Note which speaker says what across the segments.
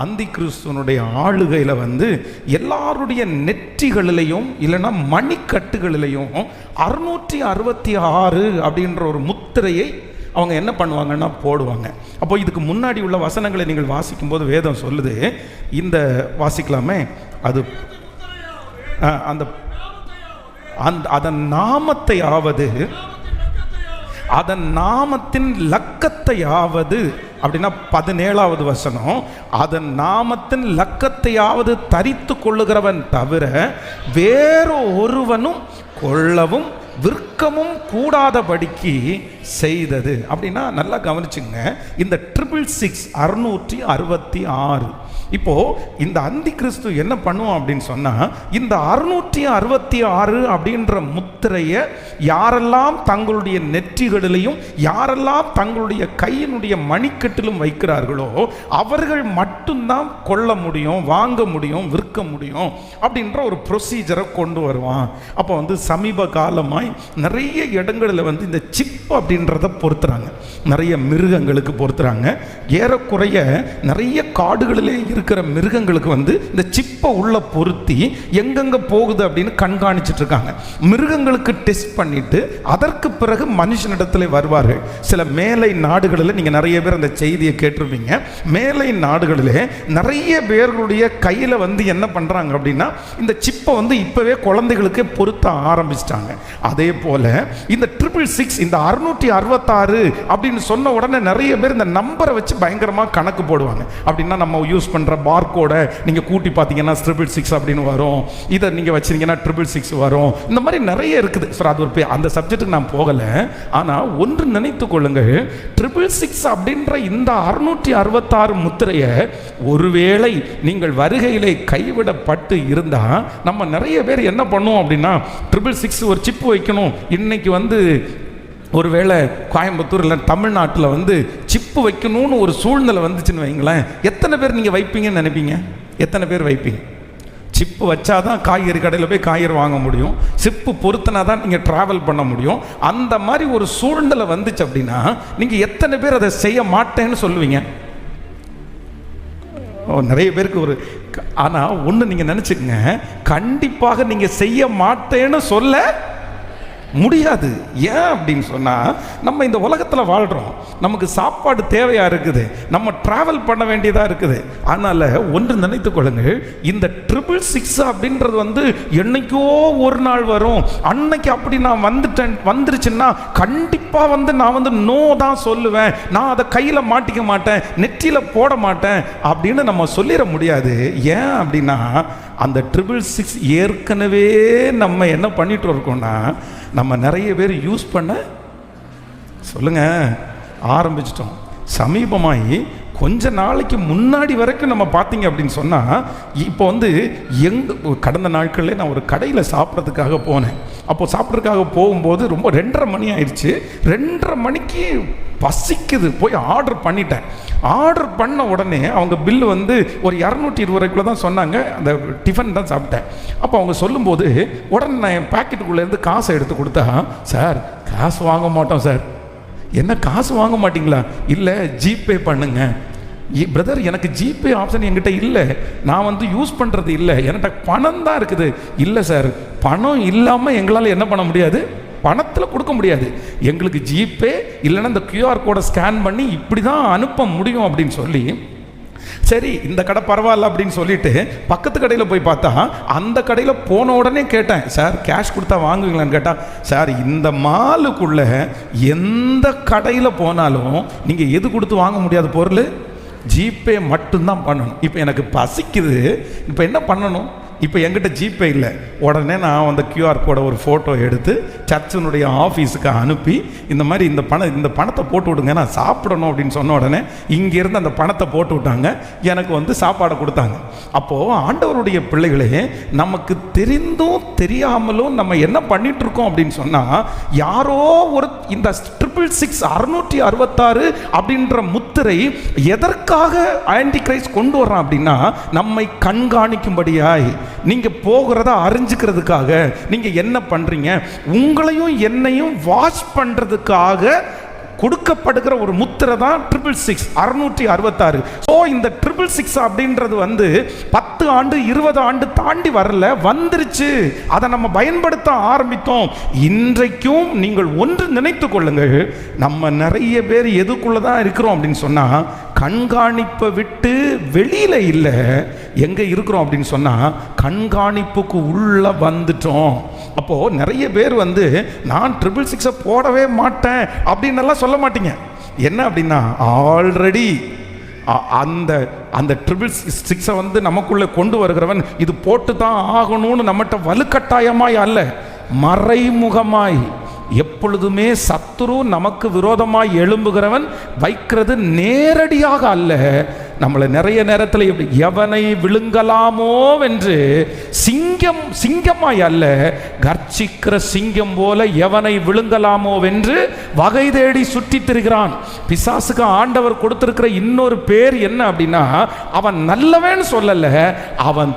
Speaker 1: அந்தி கிறிஸ்துவனுடைய ஆளுகையில் எல்லாருடைய நெற்றிகளிலையும் இல்லைன்னா மணிக்கட்டுகளிலையும் 666 அப்படின்ற ஒரு முத்திரையை அவங்க என்ன பண்ணுவாங்கன்னா போடுவாங்க. அப்போ இதுக்கு முன்னாடி உள்ள வசனங்களை நீங்கள் வாசிக்கும் போது வேதம் சொல்லுது, இந்த வாசிக்கலாமே, அது அந்த அதன் நாமத்தையாவது அதன் நாமத்தின் லக்கத்தையாவது அப்படின்னா 17வது வசனம், அதன் நாமத்தின் லக்கத்தையாவது தரித்து கொள்ளுகிறவன் தவிர வேறு ஒருவனும் கொள்ளவும் விற்கவும் கூடாதபடிக்கு செய்தது. அப்படின்னா நல்லா கவனிச்சுங்க, இந்த 666 இப்போ இந்த அந்தி கிறிஸ்து என்ன பண்ணுவோம் அப்படின்னு சொன்னா, இந்த 666 அப்படின்ற முத்திரையை யாரெல்லாம் தங்களுடைய நெற்றிகளிலையும் யாரெல்லாம் தங்களுடைய கையினுடைய மணிக்கட்டிலும் வைக்கிறார்களோ அவர்கள் மட்டும்தான் கொள்ள முடியும், வாங்க முடியும், விற்க முடியும் அப்படின்ற ஒரு ப்ரொசீஜரை கொண்டு வருவான். அப்போ சமீப காலமாய் நிறைய இடங்களில் இந்த சிப் அப்படின்றத பொறுத்துறாங்க, நிறைய மிருகங்களுக்கு பொறுத்துறாங்க. ஏறக்குறைய நிறைய காடுகளிலே இருக்கிற மிருகங்களுக்கு இந்த சிப்பை உள்ள பொருத்தி எங்கெங்க போகுது அப்படின்னு கண்காணிச்சுட்டு இருக்காங்க. மிருகங்களுக்கு டெஸ்ட் பண்ணிட்டு அதற்கு பிறகு மனுஷனிடத்தில் வருவார்கள். சில மேலை நாடுகளில் நீங்க நிறைய பேர் அந்த செய்தியை கேட்டிருப்பீங்க. மேலை நாடுகளிலே நிறைய பேர்களுடைய கையில என்ன பண்றாங்க அப்படின்னா, இந்த சிப்பை இப்பவே குழந்தைகளுக்கு பொருத்த ஆரம்பிச்சிட்டாங்க. அதே போல இந்த 666 இந்த 666 அப்படின்னு சொன்ன உடனே நிறைய பேர் இந்த நம்பரை வச்சு பயங்கரமா கணக்கு போடுவாங்க. அப்படின்னா நம்ம யூஸ் பண்ற பார்கோட நீங்க கூட்டி பார்த்தீங்கன்னா 666 அப்படின்னு வரும், இதை நீங்க வச்சிருக்கீங்கன்னா 666 வரும். இந்த மாதிரி நிறைய இருக்குது. அது ஒரு அந்த சப்ஜெக்ட்டுக்கு நான் போகல. ஆனா ஒன்று நினைத்து கொள்ளுங்கள், 666 அப்படின்ற இந்த 666 முத்திரையை ஒருவேளை நீங்கள் வருகையிலே கைவிடப்பட்டு இருந்தா நம்ம நிறைய பேர் என்ன பண்ணுவோம் அப்படின்னா, 666 ஒரு சிப்பு வைக்கணும். இன்னைக்கு ஒருவேளை கோயம்புத்தூர் இல்லை தமிழ்நாட்டில் சிப்பு வைக்கணும்னு ஒரு சூழ்நிலை வந்துச்சுன்னு வைங்களேன், எத்தனை பேர் நீங்கள் வைப்பீங்கன்னு நினைப்பீங்க? எத்தனை பேர் வைப்பீங்க? சிப்பு வச்சாதான் காய்கறி கடையில் போய் காய்கறி வாங்க முடியும், சிப்பு பொருத்தினா தான் நீங்கள் ட்ராவல் பண்ண முடியும். அந்த மாதிரி ஒரு சூழ்நிலை வந்துச்சு அப்படின்னா நீங்கள் எத்தனை பேர் அதை செய்ய மாட்டேன்னு சொல்லுவீங்க? நிறைய பேருக்கு ஒரு ஆனால் ஒன்று நீங்கள் நினச்சிக்கங்க, கண்டிப்பாக நீங்கள் செய்ய மாட்டேன்னு சொல்ல முடியாது. ஏன் அப்படின்னு சொன்னா, நம்ம இந்த உலகத்தில் வாழ்றோம், நமக்கு சாப்பாடு தேவையா இருக்குது, நம்ம டிராவல் பண்ண வேண்டியதா இருக்குது. அதனால ஒன்று நினைத்துக் கொள்ளுங்கள், இந்த 666 அப்படின்றது என்னைக்கோ ஒரு நாள் வரும். அன்னைக்கு அப்படி நான் வந்துருச்சுன்னா கண்டிப்பா நான் நோ தான் சொல்லுவேன், நான் அதை கையில மாட்டிக்க மாட்டேன், நெற்றியில போட மாட்டேன் அப்படின்னு நம்ம சொல்லிட முடியாது. ஏன் அப்படின்னா அந்த 666 ஏற்கனவே நம்ம என்ன பண்ணிட்டு இருக்கோம்னா, நம்ம நிறைய பேர் யூஸ் பண்ண சொல்லுங்க ஆரம்பிச்சிட்டோம். சமீபமாகி கொஞ்ச நாளைக்கு முன்னாடி வரைக்கும் நம்ம பார்த்தீங்க அப்படின்னு சொன்னால், இப்போ கடந்த நாட்களில் நான் ஒரு கடையில் சாப்பிட்றதுக்காக போனேன். அப்போ சாப்பிட்றதுக்காக போகும்போது ரொம்ப 2:30 மணி ஆயிடுச்சு. 2:30 மணிக்கு பசிக்குது, போய் ஆர்டர் பண்ணிட்டேன். ஆர்டர் பண்ண உடனே அவங்க பில்லு ஒரு 220 ரூபாய்க்குள்ள தான் சொன்னாங்க. அந்த டிஃபன் தான் சாப்பிட்டேன். அப்போ அவங்க சொல்லும்போது உடனே நான் என் பாக்கெட்டுக்குள்ளேருந்து காசை எடுத்து கொடுத்தா, சார் காசு வாங்க மாட்டோம் சார். என்ன காசு வாங்க மாட்டிங்களா? இல்லை ஜிபே பண்ணுங்க. பிரதர், எனக்கு ஜிபே ஆப்ஷன் என்கிட்ட இல்லை, நான் யூஸ் பண்ணுறது இல்லை, என்கிட்ட பணம் தான் இருக்குது. இல்லை சார், பணம் இல்லாமல் எங்களால் என்ன பண்ண முடியாது, பணத்தில் கொடுக்க முடியாது, எங்களுக்கு ஜிபே இல்லைன்னா இந்த QR கோடை ஸ்கேன் பண்ணி இப்படி தான் அனுப்ப முடியும் அப்படின்னு சொல்லி, சரி இந்த கடை பரவாயில்ல அப்படின்னு சொல்லிட்டு பக்கத்து கடையில் போய் பார்த்தா, அந்த கடையில் போன உடனே கேட்டேன், சார் கேஷ் கொடுத்தா வாங்குவீங்களான்னு கேட்டால், சார் இந்த மாலுக்குள்ள எந்த கடையில் போனாலும் நீங்கள் எது கொடுத்து வாங்க முடியாத பொருள் ஜிபே மட்டும்தான் பண்ணணும். இப்போ எனக்கு பசிக்குது, இப்போ என்ன பண்ணணும்? இப்போ என்கிட்ட ஜிபே இல்லை. உடனே நான் அந்த QR கோடை ஒரு ஃபோட்டோ எடுத்து சர்ச்சினுடைய ஆஃபீஸுக்கு அனுப்பி, இந்த மாதிரி இந்த பணத்தை போட்டு விடுங்க, நான் சாப்பிடணும் அப்படின்னு சொன்ன உடனே இங்கேருந்து அந்த பணத்தை போட்டு விட்டாங்க, எனக்கு சாப்பாடை கொடுத்தாங்க. அப்போது ஆண்டவருடைய பிள்ளைகளே, நமக்கு தெரிந்தும் தெரியாமலும் நம்ம என்ன பண்ணிட்டு இருக்கோம் அப்படின்னு சொன்னால், யாரோ ஒரு இந்த 666 அப்படின்ற முத்திரை எதற்காக ஆன்டி கிரைஸ்ட் கொண்டு வர்றான் அப்படின்னா, நம்மை கண்காணிக்கும்படியாய், நீங்க போகிறத அறிஞ்சுக்கிறதுக்காக, நீங்க என்ன பண்றீங்க, உங்களையும் என்னையும் வாட்ச் பண்றதுக்காக கொடுக்கப்படுகிற ஒரு முத்திரை தான் 666. ஸோ இந்த 666 அப்படின்றது வந்து 10 ஆண்டு 20 ஆண்டு தாண்டி வரல, வந்துருச்சு. அதை நம்ம பயன்படுத்த ஆரம்பித்தோம். இன்றைக்கும் நீங்கள் ஒன்று நினைத்து கொள்ளுங்கள், நம்ம நிறைய பேர் எதுக்குள்ளதான் இருக்கிறோம் அப்படின்னு சொன்னா, கண்காணிப்பை விட்டு வெளியில இல்லை. எங்க இருக்கிறோம் அப்படின்னு சொன்னா, கண்காணிப்புக்கு உள்ள வந்துட்டோம். அப்போ நிறைய பேர் வந்து நான் 666 போடவே மாட்டேன் அப்படின்னு எல்லாம் சொல்ல மாட்டீங்க. என்ன அப்படின்னா, ஆல்ரெடி அந்த 666 வந்து நமக்குள்ள கொண்டு வருகிறவன் இது போட்டு தான் ஆகணும்னு நம்மகிட்ட வலுக்கட்டாயமாய் அல்ல, மறைமுகமாய் எப்பொழுதுமே சத்துரு நமக்கு விரோதமாய் எழும்புகிறவன் வைக்கிறது நேரடியாக அல்ல. நம்மளை நிறைய நேரத்தில் எவனை விழுங்கலாமோ என்று சிங்கமாய் அல்ல, கர்ச்சிக்கிற சிங்கம் போல எவனை விழுங்கலாமோ என்று வகை தேடி சுற்றி திரிகிறான். பிசாசுக்கு ஆண்டவர் கொடுத்திருக்கிற இன்னொரு பேர் என்ன அப்படின்னா, அவன் நல்லவன் சொல்லல, அவன்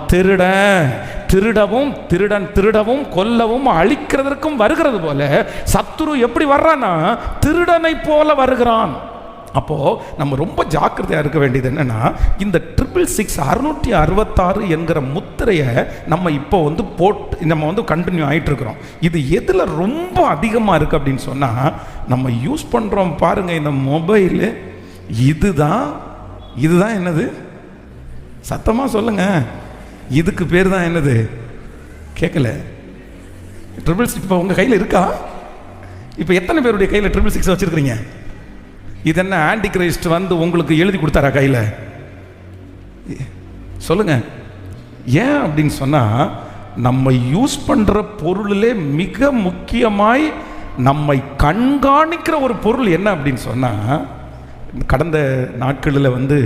Speaker 1: திருடவும் கொல்லவும் அழிக்கிறதற்கும் வருகிறது போல சத்துரு எப்படி வர்றான்னா, திருடனை போல வருகிறான். அப்போ நம்ம ரொம்ப ஜாக்கிரதையா இருக்க வேண்டியது என்னன்னா, இந்த 666 என்கிற முத்திரையை நம்ம இப்போ வந்து நம்ம வந்து கண்டினியூ ஆயிட்டு இருக்கிறோம். இது எதுல ரொம்ப அதிகமா இருக்கு அப்படின்னு சொன்னா, நம்ம யூஸ் பண்றோம் பாருங்க இந்த மொபைல். இதுதான் என்னது, சத்தமா சொல்லுங்க, இதுக்கு பேர் தான் என்னது? கேட்கல. 666 இப்போ உங்க கையில் இருக்கா? இப்போ எத்தனை பேருடைய கையில் 666 வச்சிருக்கிறீங்க? இது என்ன ஆன்டி கிரைஸ்ட் வந்து உங்களுக்கு எழுதி கொடுத்தாரா கையில்? சொல்லுங்க. ஏன் அப்படின்னு சொன்னா, நம்ம யூஸ் பண்ற பொருளிலே மிக முக்கியமாய் நம்மை கண்காணிக்கிற ஒரு பொருள் என்ன அப்படின்னு சொன்னா, கடந்த நாட்களில் வந்து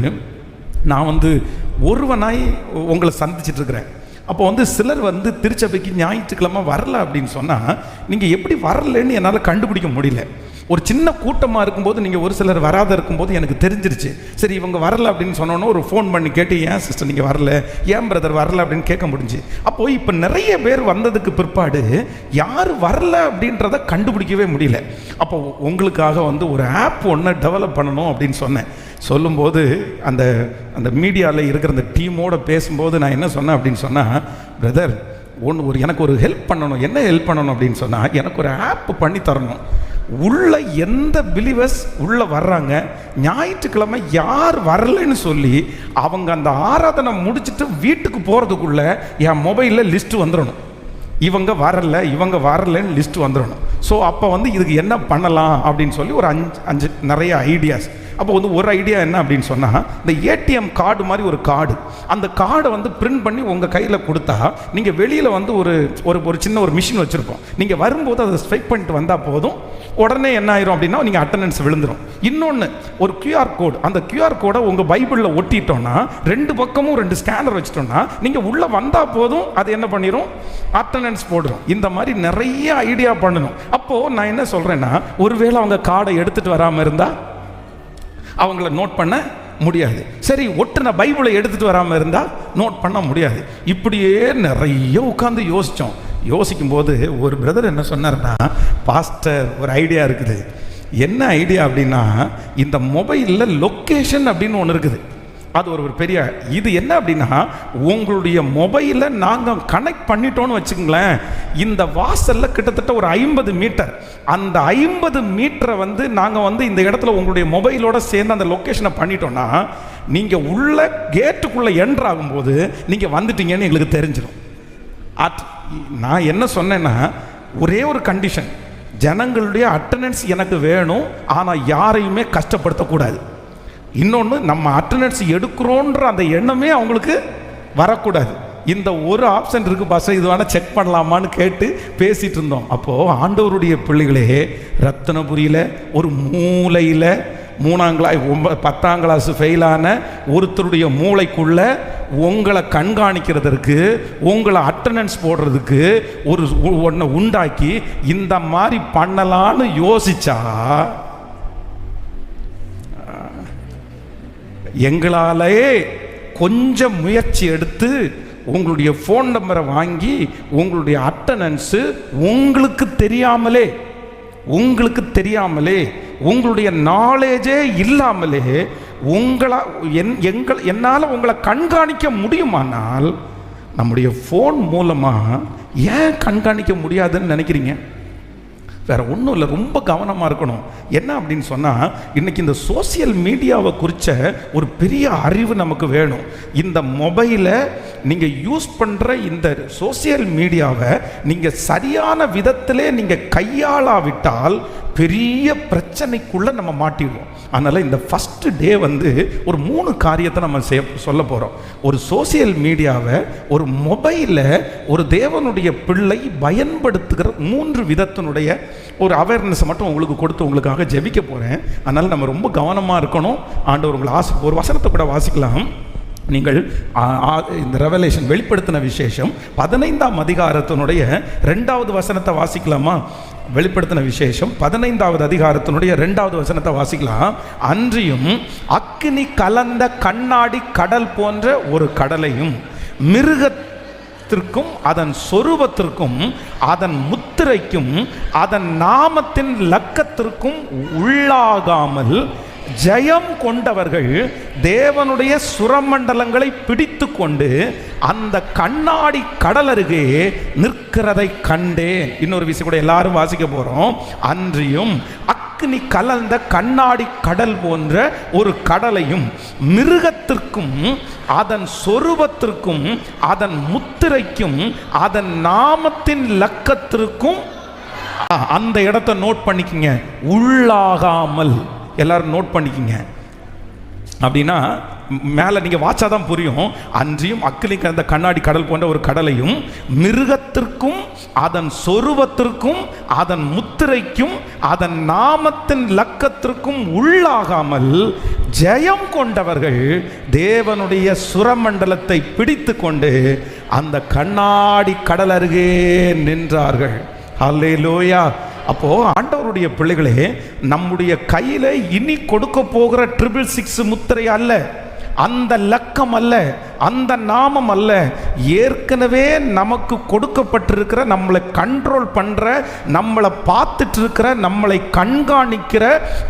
Speaker 1: நான் வந்து ஒருவனாய் உங்களை சந்திச்சிட்டு இருக்கிறேன். அப்போ வந்து சிலர் வந்து திருச்சபைக்கு ஞாயிற்றுக்கிழமை வரல அப்படின்னு சொன்னால், நீங்கள் எப்படி வரலன்னு என்னால் கண்டுபிடிக்க முடியல. ஒரு சின்ன கூட்டமாக இருக்கும்போது நீங்கள் ஒரு சிலர் வராத இருக்கும்போது எனக்கு தெரிஞ்சிருச்சு. சரி இவங்க வரல அப்படின்னு சொன்னோன்னே ஒரு ஃபோன் பண்ணி கேட்டு, ஏன் சிஸ்டர் நீங்கள் வரல, ஏன் பிரதர் வரல அப்படின்னு கேட்க முடிஞ்சு. அப்போது இப்போ நிறைய பேர் வந்ததுக்கு பிற்பாடு யார் வரல அப்படின்றத கண்டுபிடிக்கவே முடியல. அப்போ உங்களுக்காக வந்து ஒரு ஆப் ஒன்று டெவலப் பண்ணணும் அப்படின்னு சொன்னேன். சொல்லும்போது அந்த அந்த மீடியாவில் இருக்கிற அந்த டீமோடு பேசும்போது நான் என்ன சொன்னேன் அப்படின்னு சொன்னால், பிரதர் எனக்கு ஒரு ஹெல்ப் பண்ணணும். என்ன ஹெல்ப் பண்ணணும் அப்படின்னு சொன்னால், எனக்கு ஒரு ஆப் பண்ணி தரணும். உள்ள எந்த பிலீவர்ஸ் உள்ள வர்றாங்க, ஞாயிற்றுக்கிழமை யார் வரலன்னு சொல்லி அவங்க அந்த ஆராதனை முடிச்சுட்டு வீட்டுக்கு போகிறதுக்குள்ள என் மொபைலில் லிஸ்ட்டு வந்துடணும். இவங்க வரலன்னு லிஸ்ட்டு வந்துடணும். ஸோ அப்போ வந்து இதுக்கு என்ன பண்ணலாம் அப்படின்னு சொல்லி ஒரு 5 நிறைய ஐடியாஸ். அப்போ வந்து ஒரு ஐடியா என்ன அப்படின்னு சொன்னால், இந்த ஏடிஎம் கார்டு மாதிரி ஒரு கார்டு, அந்த கார்டை வந்து பிரிண்ட் பண்ணி உங்கள் கையில் கொடுத்தா, நீங்கள் வெளியில் வந்து ஒரு சின்ன ஒரு மிஷின் வச்சுருப்போம். நீங்கள் வரும்போது அதை ஸ்வைப் பண்ணிட்டு வந்தால் போதும், உடனே என்ன ஆயிரும் அப்படின்னா நீங்கள் அட்டண்டன்ஸ் விழுந்துடும். இன்னொன்று ஒரு கியூஆர் கோடு, அந்த கியூஆர் கோடை உங்கள் பைபிளில் ஒட்டிட்டோன்னா, 2 பக்கமும் 2 ஸ்கேனர் வச்சுட்டோன்னா, நீங்கள் உள்ளே வந்தால் போதும், அது என்ன பண்ணிடும், அட்டண்டன்ஸ் போடுறோம். இந்த மாதிரி நிறைய ஐடியா பண்ணணும். அப்போது நான் என்ன சொல்கிறேன்னா, ஒருவேளை அவங்க கார்டை எடுத்துகிட்டு வராமல் இருந்தால் அவங்கள நோட் பண்ண முடியாது. சரி, ஒட்டுன பைபிளை எடுத்துகிட்டு வராமல் இருந்தால் நோட் பண்ண முடியாது. இப்படியே நிறைய உட்காந்து யோசிக்கும் போது ஒரு பிரதர் என்ன சொன்னார்னா, பாஸ்டர் ஒரு ஐடியா இருக்குது. என்ன ஐடியா அப்படின்னா, இந்த மொபைலில் லொக்கேஷன் அப்படின்னு ஒன்று இருக்குது. அது ஒரு பெரிய இது. என்ன அப்படின்னா, உங்களுடைய மொபைலை நாங்கள் கனெக்ட் பண்ணிட்டோன்னு வச்சுக்கோங்களேன், இந்த வாசலில் கிட்டத்தட்ட ஒரு 50 மீட்டர், அந்த 50 மீட்டரை வந்து நாங்கள் வந்து இந்த இடத்துல உங்களுடைய மொபைலோட சேர்ந்து அந்த லொக்கேஷனை பண்ணிட்டோன்னா, நீங்கள் உள்ள கேட்டுக்குள்ளே என்ட்ரு ஆகும்போது நீங்கள் வந்துட்டீங்கன்னு எங்களுக்கு தெரிஞ்சிடும். நான் என்ன சொன்னேன்னா, ஒரே ஒரு கண்டிஷன், ஜனங்களுடைய அட்டண்டன்ஸ் எனக்கு வேணும், ஆனால் யாரையுமே கஷ்டப்படுத்தக்கூடாது. இன்னொன்று, நம்ம அட்டண்டன்ஸ் எடுக்கிறோன்ற அந்த எண்ணமே அவங்களுக்கு வரக்கூடாது. இந்த ஒரு ஆப்ஷன் இருக்கு பாஸ்டர், இது வேணா செக் பண்ணலாமான்னு கேட்டு பேசிட்டு இருந்தோம். அப்போது ஆண்டவருடைய பிள்ளைகளே, ரத்தினபுரியில் ஒரு மூலையில் 10ஆம் கிளாஸ் ஃபெயிலான ஒருத்தருடைய மூளைக்குள்ள உங்களை கண்காணிக்கிறதுக்கு, உங்களை அட்டண்டன்ஸ் போடுறதுக்கு ஒரு ஒன்றை உண்டாக்கி இந்த மாதிரி பண்ணலான்னு யோசிச்சா, எங்களாலே கொஞ்சம் முயற்சி எடுத்து உங்களுடைய ஃபோன் நம்பரை வாங்கி உங்களுடைய அட்டண்டன்ஸு உங்களுக்கு தெரியாமலே உங்களுடைய நாலேஜே இல்லாமலே என்னால் உங்களை கண்காணிக்க முடியுமானால் நம்முடைய ஃபோன் மூலமாக ஏன் கண்காணிக்க முடியாதுன்னு நினைக்கிறீங்க? வேற ஒன்றும் இல்லை, ரொம்ப கவனமாக இருக்கணும். என்ன அப்படின்னு சொன்னால், இன்னைக்கு இந்த சோசியல் மீடியாவை குறித்த ஒரு பெரிய அறிவு நமக்கு வேணும். இந்த மொபைலை நீங்கள் யூஸ் பண்ணுற இந்த சோசியல் மீடியாவை நீங்கள் சரியான விதத்திலே நீங்கள் கையாளாவிட்டால் பெரிய பிரச்சனைக்குள்ளே நம்ம மாட்டிடுவோம். அதனால் இந்த ஃபஸ்ட்டு டே ஒரு 3 காரியத்தை நம்ம சொல்ல போகிறோம். ஒரு சோசியல் மீடியாவை, ஒரு மொபைலை ஒரு தேவனுடைய பிள்ளை பயன்படுத்துகிற 3 விதத்தினுடைய ஒரு அவேர்னஸை மட்டும் உங்களுக்கு கொடுத்து உங்களுக்காக ஜெபிக்க போகிறேன். அதனால் நம்ம ரொம்ப கவனமாக இருக்கணும். ஆண்டவர் உங்களை ஒரு வசனத்தை கூட வாசிக்கலாம். நீங்கள் இந்த ரெவலேஷன் வெளிப்படுத்தின விசேஷம் 15ஆம் அதிகாரத்தினுடைய 2வது வசனத்தை வாசிக்கலாமா? வெளிப்படுத்தின விசேஷம் 15வது அதிகாரத்தினுடைய 2வது வசனத்தை வாசிக்கலாம். அன்றியும் அக்கினி கலந்த கண்ணாடி கடல் போன்ற ஒரு கடலையும் மிருகத்திற்கும் அதன் சொரூபத்திற்கும் அதன் முத்திரைக்கும் அதன் நாமத்தின் லக்கத்திற்கும் உள்ளாகாமல் ஜெயம் கொண்டவர்கள் தேவனுடைய சுரமண்டலங்களை பிடித்து கொண்டு அந்த கண்ணாடி கடல் அருகே நிற்கிறதை கண்டேன். இன்னொரு விஷயம் கூட எல்லாரும் வாசிக்க போறோம். அன்றியும் அக்கினி கலந்த கண்ணாடி கடல் போன்ற ஒரு கடலையும் மிருகத்திற்கும் அதன் சொரூபத்திற்கும் அதன் முத்திரைக்கும் அதன் நாமத்தின் லக்கத்திற்கும், அந்த இடத்தை நோட் பண்ணிக்கங்க, உள்ளாகாமல். எல்லாரும் நோட் பண்ணிக்கிங்க. அப்படின்னா மேலே நீங்கள் வாச்சாதான் புரியும். அன்றியும் அக்கினி கலந்த கண்ணாடி கடல் போன்ற ஒரு கடலையும் மிருகத்திற்கும் அதன் சொரூபத்திற்கும் அதன் முத்திரைக்கும் அதன் நாமத்தின் லக்கத்திற்கும் உள்ளாகாமல் ஜெயம் கொண்டவர்கள் தேவனுடைய சுரமண்டலத்தை பிடித்து கொண்டு அந்த கண்ணாடி கடல் அருகே நின்றார்கள். அல்லேலூயா. அப்போ ஆண்டவருடைய பிள்ளைகளே, நம்முடைய கையில இனி கொடுக்க போகிற 666 முத்திரை அல்ல, அந்த லக்கம் அல்ல, அந்த நாமம் அல்ல, ஏற்கனவே நமக்கு கொடுக்கப்பட்டிருக்கிற, நம்மளை கண்ட்ரோல் பண்ற, நம்மளை பார்த்துட்டு இருக்கிற, நம்மளை கண்காணிக்கிற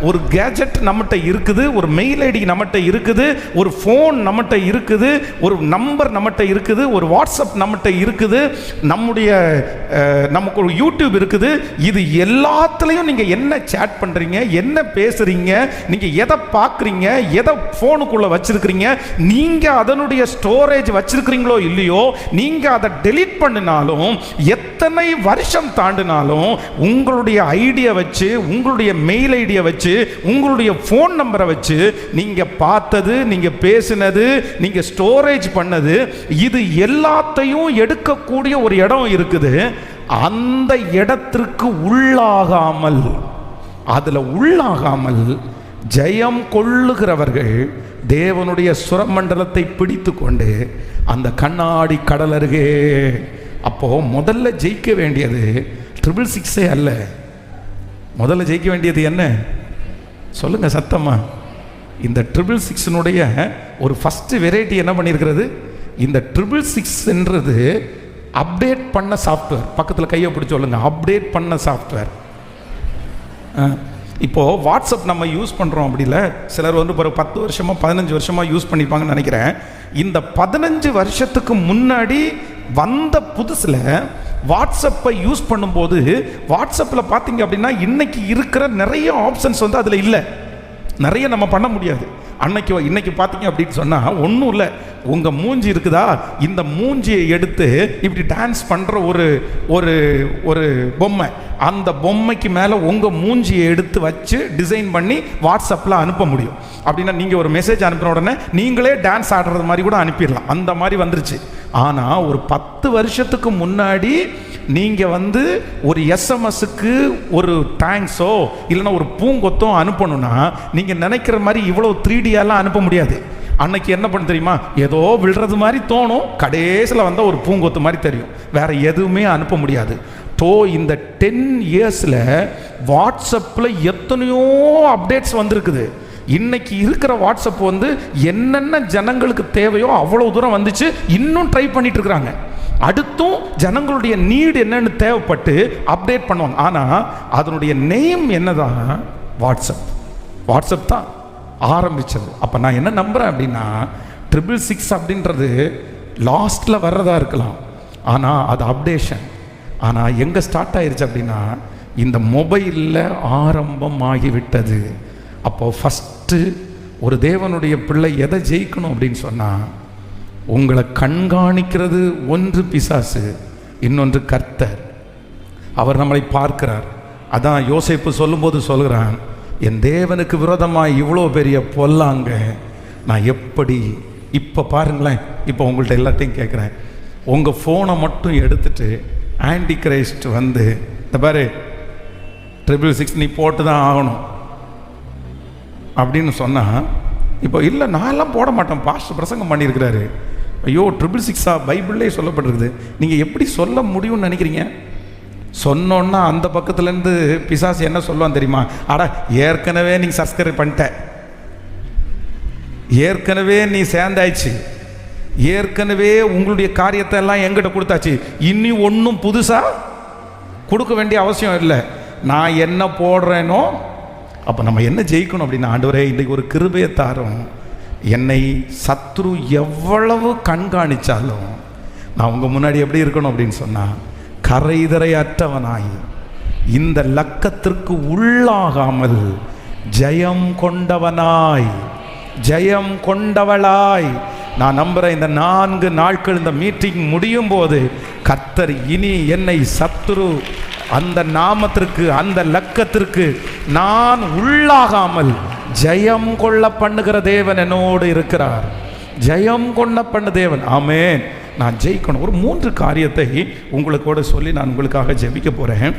Speaker 1: ஒரு கேஜெட் நம்மகிட்ட இருக்குது, ஒரு மெயில் ஐடி நம்மகிட்ட இருக்குது, ஒரு ஃபோன் நம்மகிட்ட இருக்குது, ஒரு நம்பர் நம்மகிட்ட இருக்குது, ஒரு வாட்ஸ்அப் நம்மகிட்ட இருக்குது, நமக்கு ஒரு யூடியூப் இருக்குது. இது எல்லாத்துலேயும் நீங்கள் என்ன சேட் பண்ணுறீங்க, என்ன பேசுகிறீங்க, நீங்கள் எதை பார்க்குறீங்க, எதை ஃபோனுக்குள்ளே வச்சிருக்கிறீங்க, நீங்கள் அதனுடைய ஸ்டோரேஜ் வச்சிருக்கிறீங்களோ இல்லையோ, நீங்க அதை டெலீட் பண்ணினாலும், எத்தனை வருஷம் தாண்டினாலும் உங்களுடைய ஐடியா வச்சு, உங்களுடைய மெயில் ஐடியா வச்சு, உங்களுடைய ஃபோன் நம்பரை வச்சு நீங்க பார்த்தது, நீங்க பேசினது, நீங்க ஸ்டோரேஜ் பண்ணது, இது எல்லாத்தையும் எடுக்கக்கூடிய ஒரு இடம் இருக்குது. அந்த இடத்திற்கு உள்ளாகாமல், அதுல உள்ளாகாமல் ஜெயம் கொள்ளுகிறவர்கள் தேவனுடைய சுரமண்டலத்தை பிடித்து கொண்டு அந்த கண்ணாடி கடல் அருகே. அப்போ முதல்ல ஜெயிக்க வேண்டியது 666 அல்ல. முதல்ல ஜெயிக்க வேண்டியது என்ன சொல்லுங்க சத்தமா? இந்த 666னுடைய ஒரு ஃபர்ஸ்ட் வெரைட்டி என்ன பண்ணியிருக்கிறது? இந்த 666ன்றது அப்டேட் பண்ண சாஃப்ட்வேர். பக்கத்தில் கையை பிடிச்சி சொல்லுங்க, அப்டேட் பண்ண சாஃப்ட்வேர். இப்போது வாட்ஸ்அப் நம்ம யூஸ் பண்ணுறோம், அப்படி இல்லை, சிலர் ஒரு 10 வருஷமாக 15 வருஷமாக யூஸ் பண்ணியிருப்பாங்கன்னு நினைக்கிறேன். இந்த 15 வருஷத்துக்கு முன்னாடி வந்த புதுசில் வாட்ஸ்அப்பை யூஸ் பண்ணும்போது வாட்ஸ்அப்பில் பார்த்தீங்க அப்படின்னா இன்னைக்கு இருக்கிற நிறைய ஆப்ஷன்ஸ் அதில் இல்லை, நிறைய நம்ம பண்ண முடியாது. இன்னைக்கு பார்த்தீங்க அப்படின்னு சொன்னால் ஒன்றும் இல்லை, உங்கள் மூஞ்சி இருக்குதா, இந்த மூஞ்சியை எடுத்து இப்படி டான்ஸ் பண்ணுற ஒரு பொம்மை, அந்த பொம்மைக்கு மேலே உங்கள் மூஞ்சியை எடுத்து வச்சு டிசைன் பண்ணி வாட்ஸ்அப்பில் அனுப்ப முடியும். அப்படின்னா நீங்கள் ஒரு மெசேஜ் அனுப்பின உடனே நீங்களே டான்ஸ் ஆடுறது மாதிரி கூட அனுப்பிடலாம், அந்த மாதிரி வந்துருச்சு. ஆனால் ஒரு 10 வருஷத்துக்கு முன்னாடி நீங்கள் ஒரு எஸ்எம்எஸ்க்கு ஒரு தேங்க்ஸோ இல்லைன்னா ஒரு பூங்கொத்தோ அனுப்பணும்னா நீங்கள் நினைக்கிற மாதிரி இவ்வளோ 3Dயெல்லாம் அனுப்ப முடியாது. அன்னைக்கு என்ன பண்ண தெரியுமா, ஏதோ விழுறது மாதிரி தோணும், கடைசியில் வந்தால் ஒரு பூங்கொத்து மாதிரி தெரியும், வேற எதுவுமே அனுப்ப முடியாது. இந்த 10 இயர்ஸில் வாட்ஸ்அப்பில் எத்தனையோ அப்டேட்ஸ் வந்திருக்குது. இன்னைக்கு இருக்கிற வாட்ஸ்அப் என்னென்ன ஜனங்களுக்கு தேவையோ அவ்வளோ தூரம் வந்துச்சு, இன்னும் ட்ரை பண்ணிட்டு இருக்கிறாங்க. அடுத்தும் ஜனங்களுடைய நீடு என்னன்னு தேவைப்பட்டு அப்டேட் பண்ணுவாங்க. ஆனால் அதனுடைய நேம் என்னதான்? வாட்ஸ்அப் தான். ஆரம்பித்தது. அப்போ நான் என்ன நம்புகிறேன் அப்படின்னா 666 அப்படின்றது லாஸ்ட்டில் வர்றதா இருக்கலாம், ஆனால் அது அப்டேஷன். ஆனால் எங்கே ஸ்டார்ட் ஆயிடுச்சு அப்படின்னா இந்த மொபைலில் ஆரம்பம் ஆகிவிட்டது. அப்போது ஃபஸ்ட்டு ஒரு தேவனுடைய பிள்ளை எதை ஜெயிக்கணும் அப்படின்னு சொன்னால், உங்களை கண்காணிக்கிறது ஒன்று பிசாசு, இன்னொன்று கர்த்தர். அவர் நம்மளை பார்க்கிறார். அதான் யோசேப்பு சொல்லும்போது சொல்கிறான், என் தேவனுக்கு விரோதமாக இவ்வளோ பெரிய பொல்லாங்க நான் எப்படி. இப்போ பாருங்களேன், இப்போ உங்கள்கிட்ட எல்லாத்தையும் கேட்குறேன், உங்கள் ஃபோனை மட்டும் எடுத்துட்டு ஆன்டி கிரைஸ்ட் வந்து இந்த பாரு 666 நீ போட்டு தான் ஆகணும் அப்படின்னு சொன்னால், இப்போ இல்லை நான்லாம் போட மாட்டேன், பாஸ்டர் பிரசங்கம் பண்ணியிருக்கிறாரு, ஐயோ 666 பைபிள்லேயே சொல்லப்பட்டிருக்குது, நீங்கள் எப்படி சொல்ல முடியும்னு நினைக்கிறீங்க? சொன்னோன்னா அந்த பக்கத்துலேருந்து பிசாசு என்ன சொல்லுவான் தெரியுமா? அட ஏற்கனவே நீ சப்ஸ்கிரைப் பண்ணிட்ட, ஏற்கனவே நீ சேர்ந்தாயிடுச்சு, ஏற்கனவே உங்களுடைய காரியத்தை எல்லாம் எங்கிட்ட கொடுத்தாச்சு, இனி ஒன்றும் புதுசாக கொடுக்க வேண்டிய அவசியம் இல்லை, நான் என்ன போடுறேனோ. அப்போ நம்ம என்ன ஜெயிக்கணும் அப்படின்னா, ஆண்டவரே இன்றைக்கு ஒரு கிருபையை தாரும், என்னை சத்ரு எவ்வளவு கண்காணித்தாலும் நான் உங்கள் முன்னாடி எப்படி இருக்கணும் அப்படின்னு சொன்னால், கரைதரையற்றவனாய் இந்த லக்கத்திற்கு உள்ளாகாமல் ஜெயம் கொண்டவனாய், ஜெயம் கொண்டவளாய் நான் நம்புகிறேன். இந்த 4 நாட்கள் இந்த மீட்டிங் முடியும் போது கர்த்தர் இனி என்னை சத்துரு அந்த நாமத்திற்கு அந்த லக்கத்திற்கு நான் உள்ளாகாமல் ஜெயம் கொள்ள பண்ணுகிற தேவன் என்னோடு இருக்கிறார். ஜெயம் கொள்ள பண்ண தேவன். ஆமென். நான் ஜெயிக்கணும். ஒரு 3 காரியத்தை உங்களுக்கூட சொல்லி நான் உங்களுக்காக ஜெபிக்க போகிறேன்.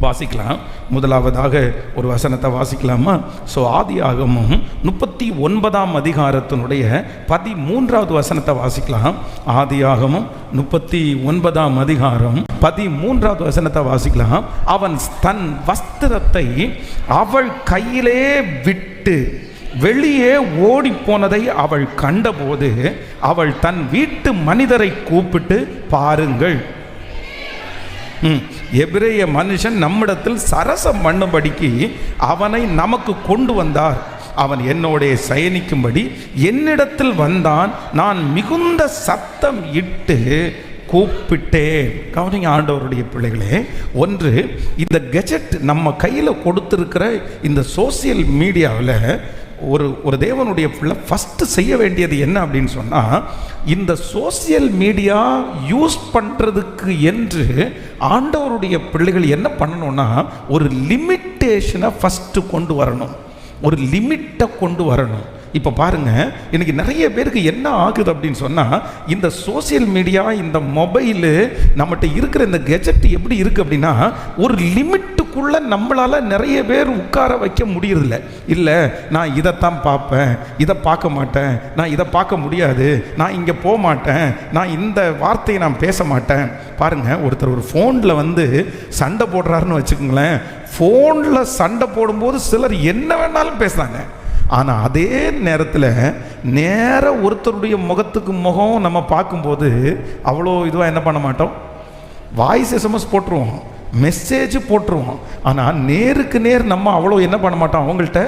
Speaker 1: வாசிக்கலாம். முதலாவதாக ஒரு வசனத்தை வாசிக்கலாமா? ஸோ ஆதியாகமம் 39ஆம் அதிகாரத்தினுடைய 13வது வசனத்தை வாசிக்கலாம். ஆதியாகமம் 39ஆம் அதிகாரம் 13வது வசனத்தை வாசிக்கலாம். அவன் தன் வஸ்திரத்தை அவள் கையிலே விட்டு வெளியே ஓடி போனதை அவள் கண்டபோது அவள் தன் வீட்டு மனிதரை கூப்பிட்டு, பாருங்கள், எபிரேய மனுஷன் நம்மிடத்தில் சரசம் பண்ணும்படிக்கு அவனை நமக்கு கொண்டு வந்தார், அவன் என்னோட சயனிக்கும்படி என்னிடத்தில் வந்தான், நான் மிகுந்த சத்தம் இட்டு கூப்பிட்டேன். கவனிங்க ஆண்டவருடைய பிள்ளைகளே, ஒன்று இந்த கெஜெட் நம்ம கையில் கொடுத்துருக்கிற இந்த சோசியல் மீடியாவில் ஒரு தேவனுடைய பிள்ளை ஃபஸ்ட்டு செய்ய வேண்டியது என்ன அப்படின்னு சொன்னால், இந்த சோசியல் மீடியா யூஸ் பண்ணுறதுக்கு என்று ஆண்டவருடைய பிள்ளைகள் என்ன பண்ணணும்னா, ஒரு லிமிட்டேஷனை ஃபஸ்ட்டு கொண்டு வரணும், ஒரு லிமிட்டை கொண்டு வரணும். இப்போ பாருங்கள், இன்றைக்கி நிறைய பேருக்கு என்ன ஆகுது அப்படின்னு சொன்னால், இந்த சோசியல் மீடியா, இந்த மொபைலு, நம்மகிட்ட இருக்கிற இந்த கெஜெட் எப்படி இருக்குது அப்படின்னா, ஒரு லிமிட்டுக்குள்ளே நம்மளால் நிறைய பேர் உட்கார வைக்க முடியறதில்ல. இல்லை நான் இதைத்தான் பார்ப்பேன், இதை பார்க்க மாட்டேன், நான் இதை பார்க்க முடியாது, நான் இங்கே போக மாட்டேன், நான் இந்த வார்த்தையை நான் பேச மாட்டேன். பாருங்கள், ஒருத்தர் ஒரு ஃபோனில் வந்து சண்டை போடுறாருன்னு வச்சுக்கோங்களேன், ஃபோனில் சண்டை போடும்போது சிலர் என்ன வேணாலும் பேசுகிறாங்க. ஆனால் அதே நேரத்தில் நேர ஒருத்தருடைய முகத்துக்கு முகம் நம்ம பார்க்கும்போது அவ்வளோ இதுவாக என்ன பண்ண மாட்டோம், வாய்ஸ் எஸ்எம்எஸ் போட்டுருவோம், மெசேஜ் போட்டுருவோம். ஆனால் நேருக்கு நேர் நம்ம அவ்வளோ என்ன பண்ண மாட்டோம் அவங்கள்ட்ட.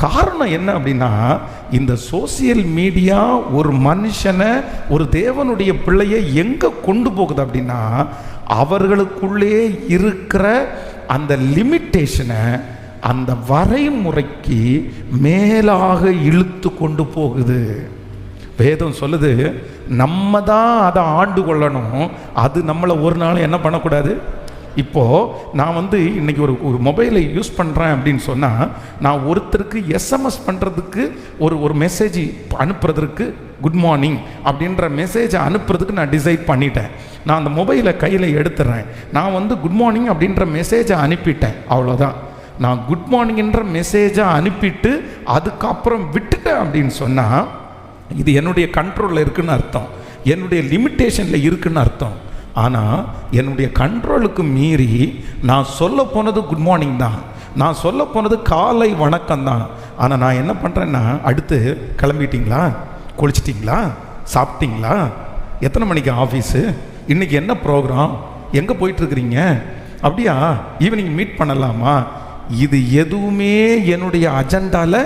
Speaker 1: காரணம் என்ன அப்படின்னா, இந்த சோசியல் மீடியா ஒரு மனுஷனை, ஒரு தேவனுடைய பிள்ளையை எங்கே கொண்டு போகுது அப்படின்னா, அவர்களுக்குள்ளே இருக்கிற அந்த லிமிட்டேஷனை அந்த வரைமுறைக்கு மேலாக இழுத்து கொண்டு போகுது. வேதம் சொல்லுது, நம்ம தான் அதை ஆண்டு கொள்ளணும், அது நம்மளை ஒரு நாள் என்ன பண்ணக்கூடாது. இப்போது நான் வந்து இன்றைக்கி ஒரு மொபைலை யூஸ் பண்ணுறேன் அப்படின்னு சொன்னால், நான் ஒருத்தருக்கு எஸ்எம்எஸ் பண்ணுறதுக்கு ஒரு மெசேஜ் அனுப்புறதுக்கு, குட் மார்னிங் அப்படின்ற மெசேஜை அனுப்புறதுக்கு நான் டிசைட் பண்ணிட்டேன். நான் அந்த மொபைலை கையில் எடுத்துடுறேன், நான் வந்து குட் மார்னிங் அப்படின்ற மெசேஜை அனுப்பிட்டேன், அவ்வளோதான். நான் குட் மார்னிங்ன்ற மெசேஜை அனுப்பிட்டு அதுக்கப்புறம் விட்டுட்டேன் அப்படின்னு சொன்னால், இது என்னுடைய கண்ட்ரோலில் இருக்குன்னு அர்த்தம், என்னுடைய லிமிட்டேஷனில் இருக்குன்னு அர்த்தம். ஆனால் என்னுடைய கண்ட்ரோலுக்கு மீறி நான் சொல்ல போனது குட் மார்னிங் தான், நான் சொல்ல போனது காலை வணக்கம் தான். ஆனால் நான் என்ன பண்ணுறேன்னா, அடுத்து கிளம்பிட்டீங்களா, குளிச்சிட்டிங்களா, சாப்பிட்டீங்களா, எத்தனை மணிக்கு ஆஃபீஸு, இன்றைக்கி என்ன ப்ரோக்ராம், எங்கே போயிட்டுருக்குறீங்க, அப்படியா ஈவினிங் மீட் பண்ணலாமா, இது எதுவுமே என்னுடைய அஜெண்டாவில்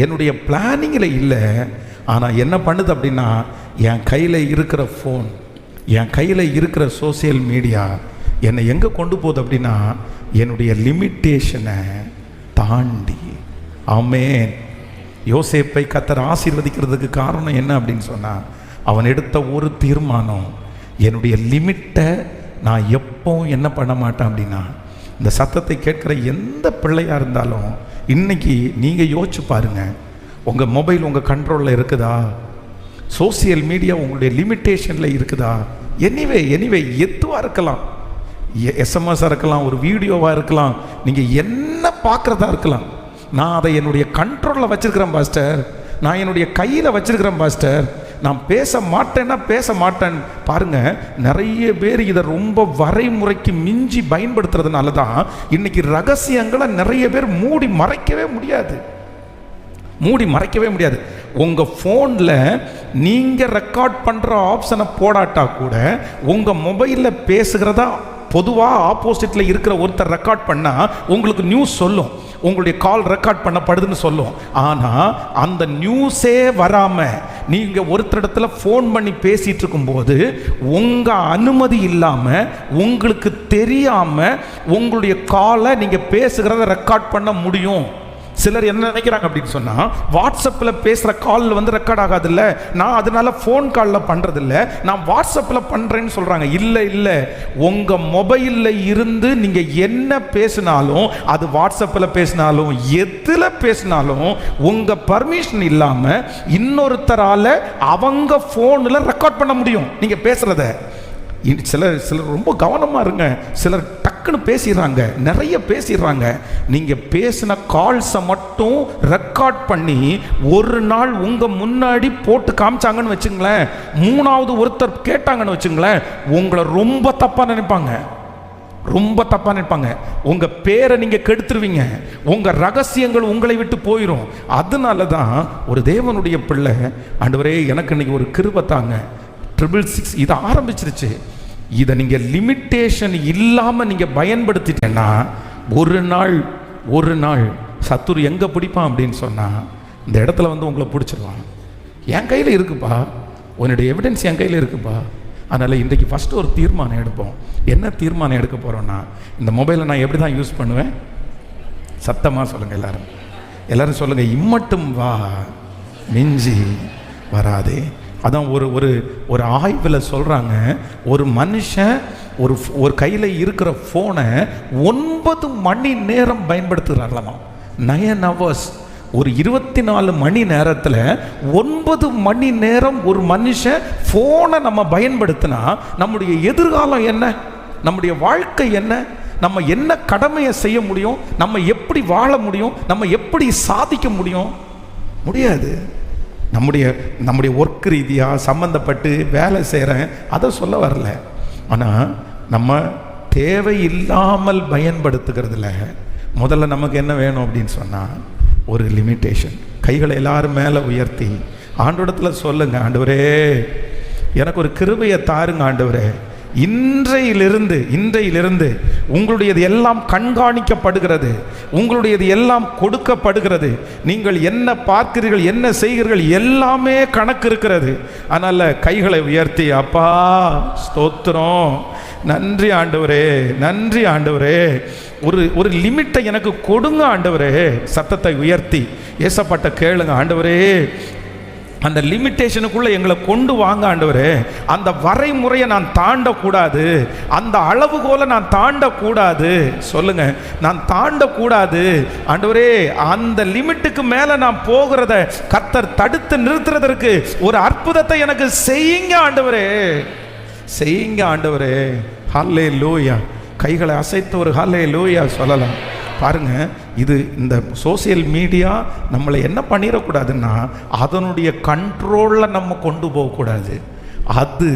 Speaker 1: என்னுடைய பிளானிங்கில் இல்லை. ஆனால் என்ன பண்ணுது அப்படின்னா, என் கையில் இருக்கிற ஃபோன், என் கையில் இருக்கிற சோசியல் மீடியா என்னை எங்கே கொண்டு போகுது அப்படின்னா, என்னுடைய லிமிட்டேஷனை தாண்டி. ஆமென். யோசேப்பை கர்த்தர் ஆசீர்வதிக்கிறதுக்கு காரணம் என்ன அப்படின்னு சொன்னால், அவன் எடுத்த ஒரு தீர்மானம், என்னுடைய லிமிட்டை நான் எப்போ என்ன பண்ண மாட்டேன் அப்படின்னா. இந்த சத்தத்தை கேட்குற எந்த பிள்ளையாக இருந்தாலும் இன்றைக்கி நீங்கள் யோசிச்சு பாருங்கள், உங்கள் மொபைல் உங்கள் கண்ட்ரோலில் இருக்குதா? சோசியல் மீடியா உங்களுடைய லிமிட்டேஷனில் இருக்குதா? எனிவே எதுவாக இருக்கலாம், எஸ்எம்எஸ்ஸாக இருக்கலாம், ஒரு வீடியோவாக இருக்கலாம், நீங்கள் என்ன பார்க்குறதா இருக்கலாம். நான் அதை என்னுடைய கண்ட்ரோலில் வச்சுருக்கிறேன் பாஸ்டர், நான் என்னுடைய கையில் வச்சுருக்கிறேன் பாஸ்டர், நான் பேச மாட்டேன்னா பேச மாட்டேன். பாருங்கள், நிறைய பேர் இதை ரொம்ப வரைமுறைக்கு மிஞ்சி பயன்படுத்துறதுனால தான் இன்றைக்கி ரகசியங்களை நிறைய பேர் மூடி மறைக்கவே முடியாது. உங்கள் ஃபோனில் நீங்கள் ரெக்கார்ட் பண்ணுற ஆப்ஷனை போடாட்டா கூட உங்கள் மொபைலில் பேசுகிறதா பொதுவாக ஆப்போசிட்டில் இருக்கிற ஒருத்தர் ரெக்கார்ட் பண்ணால் உங்களுக்கு நியூஸ் சொல்லும், உங்களுடைய கால் ரெக்கார்ட் பண்ணப்படுதுன்னு சொல்லும். ஆனால் அந்த நியூஸே வராமல் நீங்கள் ஒருத்தரிடத்துல ஃபோன் பண்ணி பேசிகிட்டு இருக்கும்போது உங்கள் அனுமதி இல்லாமல், உங்களுக்கு தெரியாமல் உங்களுடைய காலை நீங்கள் பேசுகிறத ரெக்கார்ட் பண்ண முடியும். சிலர் என்ன நினைக்கிறாங்க அப்படின்னு சொன்னால், வாட்ஸ்அப்பில் பேசுகிற காலில் வந்து ரெக்கார்ட் ஆகாதில்ல, நான் அதனால ஃபோன் காலில் பண்ணுறதில்ல, நான் வாட்ஸ்அப்பில் பண்ணுறேன்னு சொல்கிறாங்க. இல்லை, உங்கள் மொபைலில் இருந்து நீங்கள் என்ன பேசினாலும், அது வாட்ஸ்அப்பில் பேசினாலும் எதில் பேசினாலும் உங்கள் பர்மிஷன் இல்லாமல் இன்னொருத்தரால் அவங்க ஃபோனில் ரெக்கார்ட் பண்ண முடியும் நீங்கள் பேசுகிறத. சிலர் ரொம்ப கவனமாக இருங்க. சிலர் டக்குன்னு பேசிடுறாங்க, நிறைய பேசிடுறாங்க. நீங்கள் பேசின கால்ஸை மட்டும் ரெக்கார்ட் பண்ணி ஒரு நாள் உங்கள் முன்னாடி போட்டு காமிச்சாங்கன்னு வச்சுங்களேன், மூணாவது ஒருத்தர் கேட்டாங்கன்னு வச்சுங்களேன், உங்களை ரொம்ப தப்பாக நினைப்பாங்க. உங்கள் பேரை நீங்கள் கெடுத்துருவீங்க, உங்கள் ரகசியங்கள் உங்களை விட்டு போயிடும். அதனால தான் ஒரு தேவனுடைய பிள்ளை, ஆண்டவரே எனக்கு இன்னைக்கு ஒரு கிருபை தாங்க, 666 இதை ஆரம்பிச்சிருச்சு. இதை நீங்கள் லிமிட்டேஷன் இல்லாமல் நீங்கள் பயன்படுத்திட்டேன்னா ஒரு நாள் சத்துரு எங்கே பிடிப்பான் அப்படின்னு சொன்னால், இந்த இடத்துல வந்து உங்களை பிடிச்சிருவான். என் கையில் இருக்குப்பா, உன்னுடைய எவிடன்ஸ் என் கையில் இருக்குப்பா. அதனால் இன்றைக்கு ஃபஸ்ட்டு ஒரு தீர்மானம் எடுப்போம். என்ன தீர்மானம் எடுக்க போகிறோன்னா, இந்த மொபைலை நான் எப்படி தான் யூஸ் பண்ணுவேன்? சத்தமாக சொல்லுங்கள் எல்லாரும் சொல்லுங்கள், இம்மட்டும் வா மிஞ்சி வராதே. அதான் ஒரு ஆய்வில் சொல்கிறாங்க, ஒரு மனுஷன் ஒரு கையில் இருக்கிற ஃபோனை 9 மணி நேரம் பயன்படுத்துகிறார்களாமா. 9 hours. ஒரு 24 மணி நேரத்தில் 9 மணி நேரம் ஒரு மனுஷன் ஃபோனை நம்ம பயன்படுத்தினா நம்முடைய எதிர்காலம் என்ன, நம்முடைய வாழ்க்கை என்ன, நம்ம என்ன கடமையை செய்ய முடியும், நம்ம எப்படி வாழ முடியும், நம்ம எப்படி சாதிக்க முடியாது. நம்முடைய ஒர்க் ரீதியாக சம்மந்தப்பட்டு வேலை செய்கிறேன், அதை சொல்ல வரல. ஆனால் நம்ம தேவையில்லாமல் பயன்படுத்துகிறதுல முதல்ல நமக்கு என்ன வேணும் அப்படின்னு சொன்னால், ஒரு லிமிட்டேஷன். கைகளை எல்லாரும் மேலே உயர்த்தி ஆண்டவரிடத்தில் சொல்லுங்க, ஆண்டவரே எனக்கு ஒரு கிருபையை தாருங்க ஆண்டவரே. இன்றையிலிருந்து உங்களுடையது எல்லாம் கண்காணிக்கப்படுகிறது, உங்களுடையது எல்லாம் கொடுக்கப்படுகிறது. நீங்கள் என்ன பார்க்கிறீர்கள், என்ன செய்கிறீர்கள், எல்லாமே கணக்கு இருக்கிறது. அதனால் கைகளை உயர்த்தி, அப்பா ஸ்தோத்திரம், நன்றி ஆண்டவரே, ஒரு லிமிட்டை எனக்கு கொடுங்க ஆண்டவரே. சத்தத்தை உயர்த்தி ஏசப்பட்ட கேளுங்க, ஆண்டவரே அந்த லிமிட்டேஷனுக்குள்ளே எங்களை கொண்டு வாங்க ஆண்டவரே. அந்த வரைமுறையை நான் தாண்டக்கூடாது, அந்த அளவுகோலை நான் தாண்டக்கூடாது. சொல்லுங்க, நான் தாண்டக்கூடாது ஆண்டவரே. அந்த லிமிட்டுக்கு மேலே நான் போகிறத கர்த்தர் தடுத்து நிறுத்துறதற்கு ஒரு அற்புதத்தை எனக்கு செய்யுங்க ஆண்டவரே. ஹல்லேலூயா. கைகளை அசைத்து ஒரு ஹல்லேலூயா சொல்லலாம். பாருங்க, இந்த சோசியல் மீடியா நம்மளை என்ன பண்ணிடக்கூடாதுன்னா, அதனுடைய கண்ட்ரோலில் நம்ம கொண்டு போகக்கூடாது. அது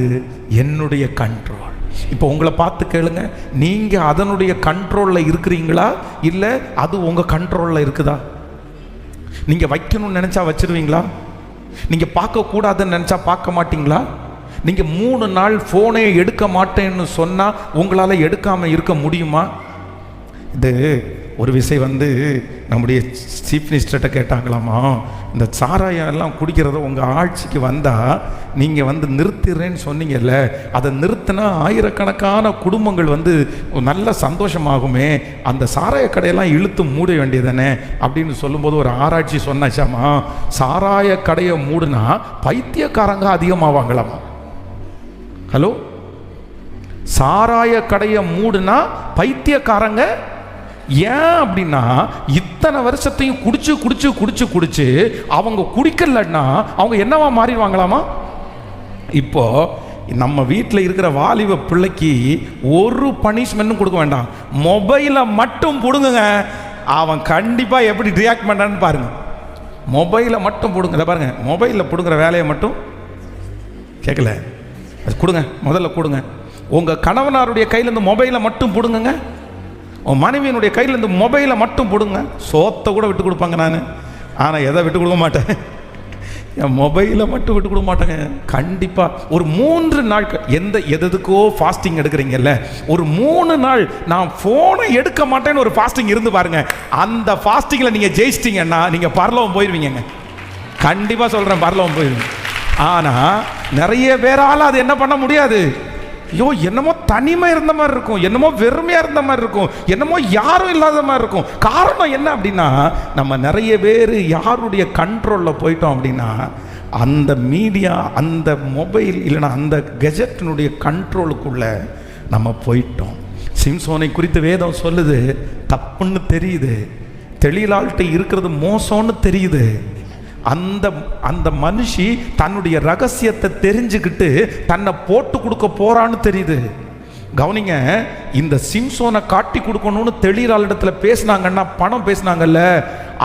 Speaker 1: என்னுடைய கண்ட்ரோல். இப்போ உங்களை பார்த்து கேளுங்க, நீங்கள் அதனுடைய கண்ட்ரோலில் இருக்கிறீங்களா, இல்லை அது உங்கள் கண்ட்ரோலில் இருக்குதா? நீங்கள் வைக்கணும்னு நினச்சா வச்சிருவீங்களா? நீங்கள் பார்க்கக்கூடாதுன்னு நினச்சா பார்க்க மாட்டிங்களா? நீங்கள் 3 நாள் ஃபோனே எடுக்க மாட்டேன்னு சொன்னால் உங்களால் எடுக்காமல் இருக்க முடியுமா? இது ஒரு விஷயம் வந்து நம்முடைய சீஃப் மினிஸ்டர்கிட்ட கேட்டாங்களாமா, இந்த சாராயம் எல்லாம் குடிக்கிறத உங்கள் ஆட்சிக்கு வந்தால் நீங்கள் வந்து நிறுத்திடுறேன்னு சொன்னீங்கல்ல, அதை நிறுத்தினா ஆயிரக்கணக்கான குடும்பங்கள் வந்து நல்ல சந்தோஷமாகுமே, அந்த சாராய கடையெல்லாம் இழுத்து மூட வேண்டியதானே அப்படின்னு சொல்லும்போது ஒரு ஆராய்ச்சி சொன்னாச்சாமா, சாராய கடையை மூடுனா பைத்தியக்காரங்க அதிகமாவாங்களாமா. ஹலோ, சாராய கடையை மூடுனா பைத்தியக்காரங்க. ஏன் அப்படின்னா இத்தனை வருஷத்தையும் குடிச்சு குடிச்சு குடிச்சு குடிச்சு அவங்க குடிக்கலன்னா அவங்க என்னவா மாறிடுவாங்களாமா. இப்போ நம்ம வீட்டில் இருக்கிற வாலிப பிள்ளைக்கு ஒரு பனிஷ்மெண்ட்டும் கொடுக்க வேண்டாம், மொபைலை மட்டும் கொடுங்க, அவன் கண்டிப்பாக எப்படி ரியாக்ட் பண்ணுறான்னு பாருங்க. மொபைலை மட்டும் கொடுங்க. இதை பாருங்க, மொபைலில் கொடுக்குற வேலையை மட்டும் கேட்கல, அது கொடுங்க, முதல்ல கொடுங்க. உங்கள் கணவனாருடைய கையிலேருந்து மொபைலை மட்டும் பிடுங்குங்க, உன் மனைவியினுடைய கையிலேருந்து மொபைலை மட்டும் பிடுங்க. சோத்தை கூட விட்டு கொடுப்பாங்க நான், ஆனால் எதை விட்டு கொடுக்க மாட்டேன், என் மொபைலை மட்டும் விட்டு கொடுக்க மாட்டேங்க. கண்டிப்பாக ஒரு 3 நாட்கள் எதுக்கோ ஃபாஸ்டிங் எடுக்கிறீங்கல்ல, ஒரு 3 நாள் நான் ஃபோனை எடுக்க மாட்டேன்னு ஒரு ஃபாஸ்டிங் இருந்து பாருங்க. அந்த ஃபாஸ்டிங்கில் நீங்கள் ஜெயிச்சிட்டிங்கன்னா நீங்கள் பரலோகம் போயிடுவீங்க. கண்டிப்பாக சொல்கிறேன், பரலோகம் போயிடுவீங்க. ஆனால் நிறைய பேரால் அது என்ன பண்ண முடியாது. ஐயோ, என்னமோ தனிமை இருந்த மாதிரி இருக்கும், என்னமோ வெறுமையாக இருந்த மாதிரி இருக்கும், என்னமோ யாரும் இல்லாத மாதிரி இருக்கும். காரணம் என்ன அப்படின்னா, நம்ம நிறைய பேர் யாருடைய கண்ட்ரோலில் போயிட்டோம் அப்படின்னா, அந்த மீடியா, அந்த மொபைல் இல்லைன்னா அந்த கெஜெட்டினுடைய கண்ட்ரோலுக்குள்ளே நம்ம போயிட்டோம். சிம்சோனை குறித்து வேதம் சொல்லுது, தப்புன்னு தெரியுது, தெளிலாள்கிட்ட இருக்கிறது மோசம்னு தெரியுது. அந்த மனுஷி தன்னுடைய ரகசியத்தை தெரிஞ்சுக்கிட்டு தன்னை போட்டு கொடுக்க போறான்னு தெரியுது. கவனிங்க, இந்த சிம்சோனை காட்டி கொடுக்கணும்னு தெளிரால் இடத்துல பேசினாங்கன்னா, பணம் பேசினாங்கல்ல,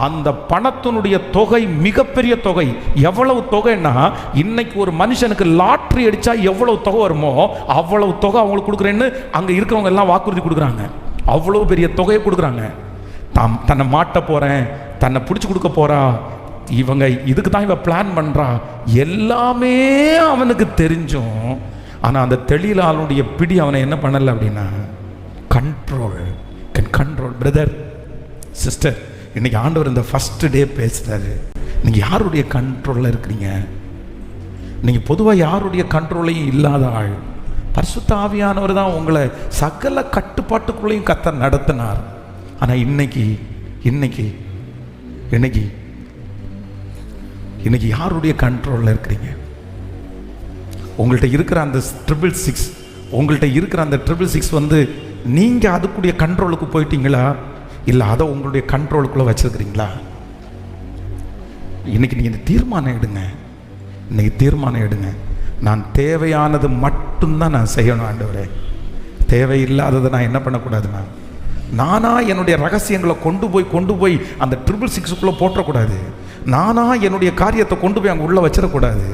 Speaker 1: அந்த பணத்தினுடைய தொகை மிகப்பெரிய தொகை. எவ்வளவு தொகைன்னா, இன்னைக்கு ஒரு மனுஷனுக்கு லாட்ரி அடிச்சா எவ்வளவு தொகை வருமோ அவ்வளவு தொகை அவங்களுக்கு கொடுக்குறேன்னு அங்கே இருக்கிறவங்க எல்லாம் வாக்குறுதி கொடுக்குறாங்க. அவ்வளவு பெரிய தொகையை கொடுக்குறாங்க. தன்னை மாட்ட போறேன், தன்னை பிடிச்சி கொடுக்க போறா, இவங்க இதுக்கு தான் இவன் பிளான் பண்ணுறான், எல்லாமே அவனுக்கு தெரிஞ்சும் ஆனால் அந்த தெளிலாளுடைய பிடி அவனை என்ன பண்ணலை அப்படின்னா கண்ட்ரோல். பிரதர், சிஸ்டர், இன்னைக்கு ஆண்டவர் இந்த ஃபர்ஸ்ட் டே பேசுகிறாரு. நீங்கள் யாருடைய கண்ட்ரோலில் இருக்கிறீங்க? நீங்கள் பொதுவாக யாருடைய கண்ட்ரோலையும் இல்லாத ஆள். பரிசுத்த ஆவியானவர் தான் உங்களை சகல கட்டுப்பாட்டுக்குள்ளேயும் கர்த்தர் நடத்தினார். ஆனால் இன்னைக்கு யாருடைய கண்ட்ரோலில் இருக்கிறீங்க? உங்கள்கிட்ட இருக்கிற அந்த 666 வந்து நீங்கள் அதுக்குடைய கண்ட்ரோலுக்கு போயிட்டீங்களா, இல்லை அதை உங்களுடைய கண்ட்ரோலுக்குள்ளே வச்சிருக்கிறீங்களா? இன்னைக்கு நீங்கள் தீர்மானம் எடுங்க. நான் தேவையானது மட்டும்தான் நான் செய்யணும் ஆண்டவரே, தேவையில்லாததை நான் என்ன பண்ணக்கூடாதுன்னா, நானா என்னுடைய ரகசியங்களை கொண்டு போய் அந்த 666க்குள்ளே போட்டக்கூடாது. நானா என்னுடைய காரியத்தை கொண்டு போய் அங்கே உள்ளே வச்சிடக்கூடாது.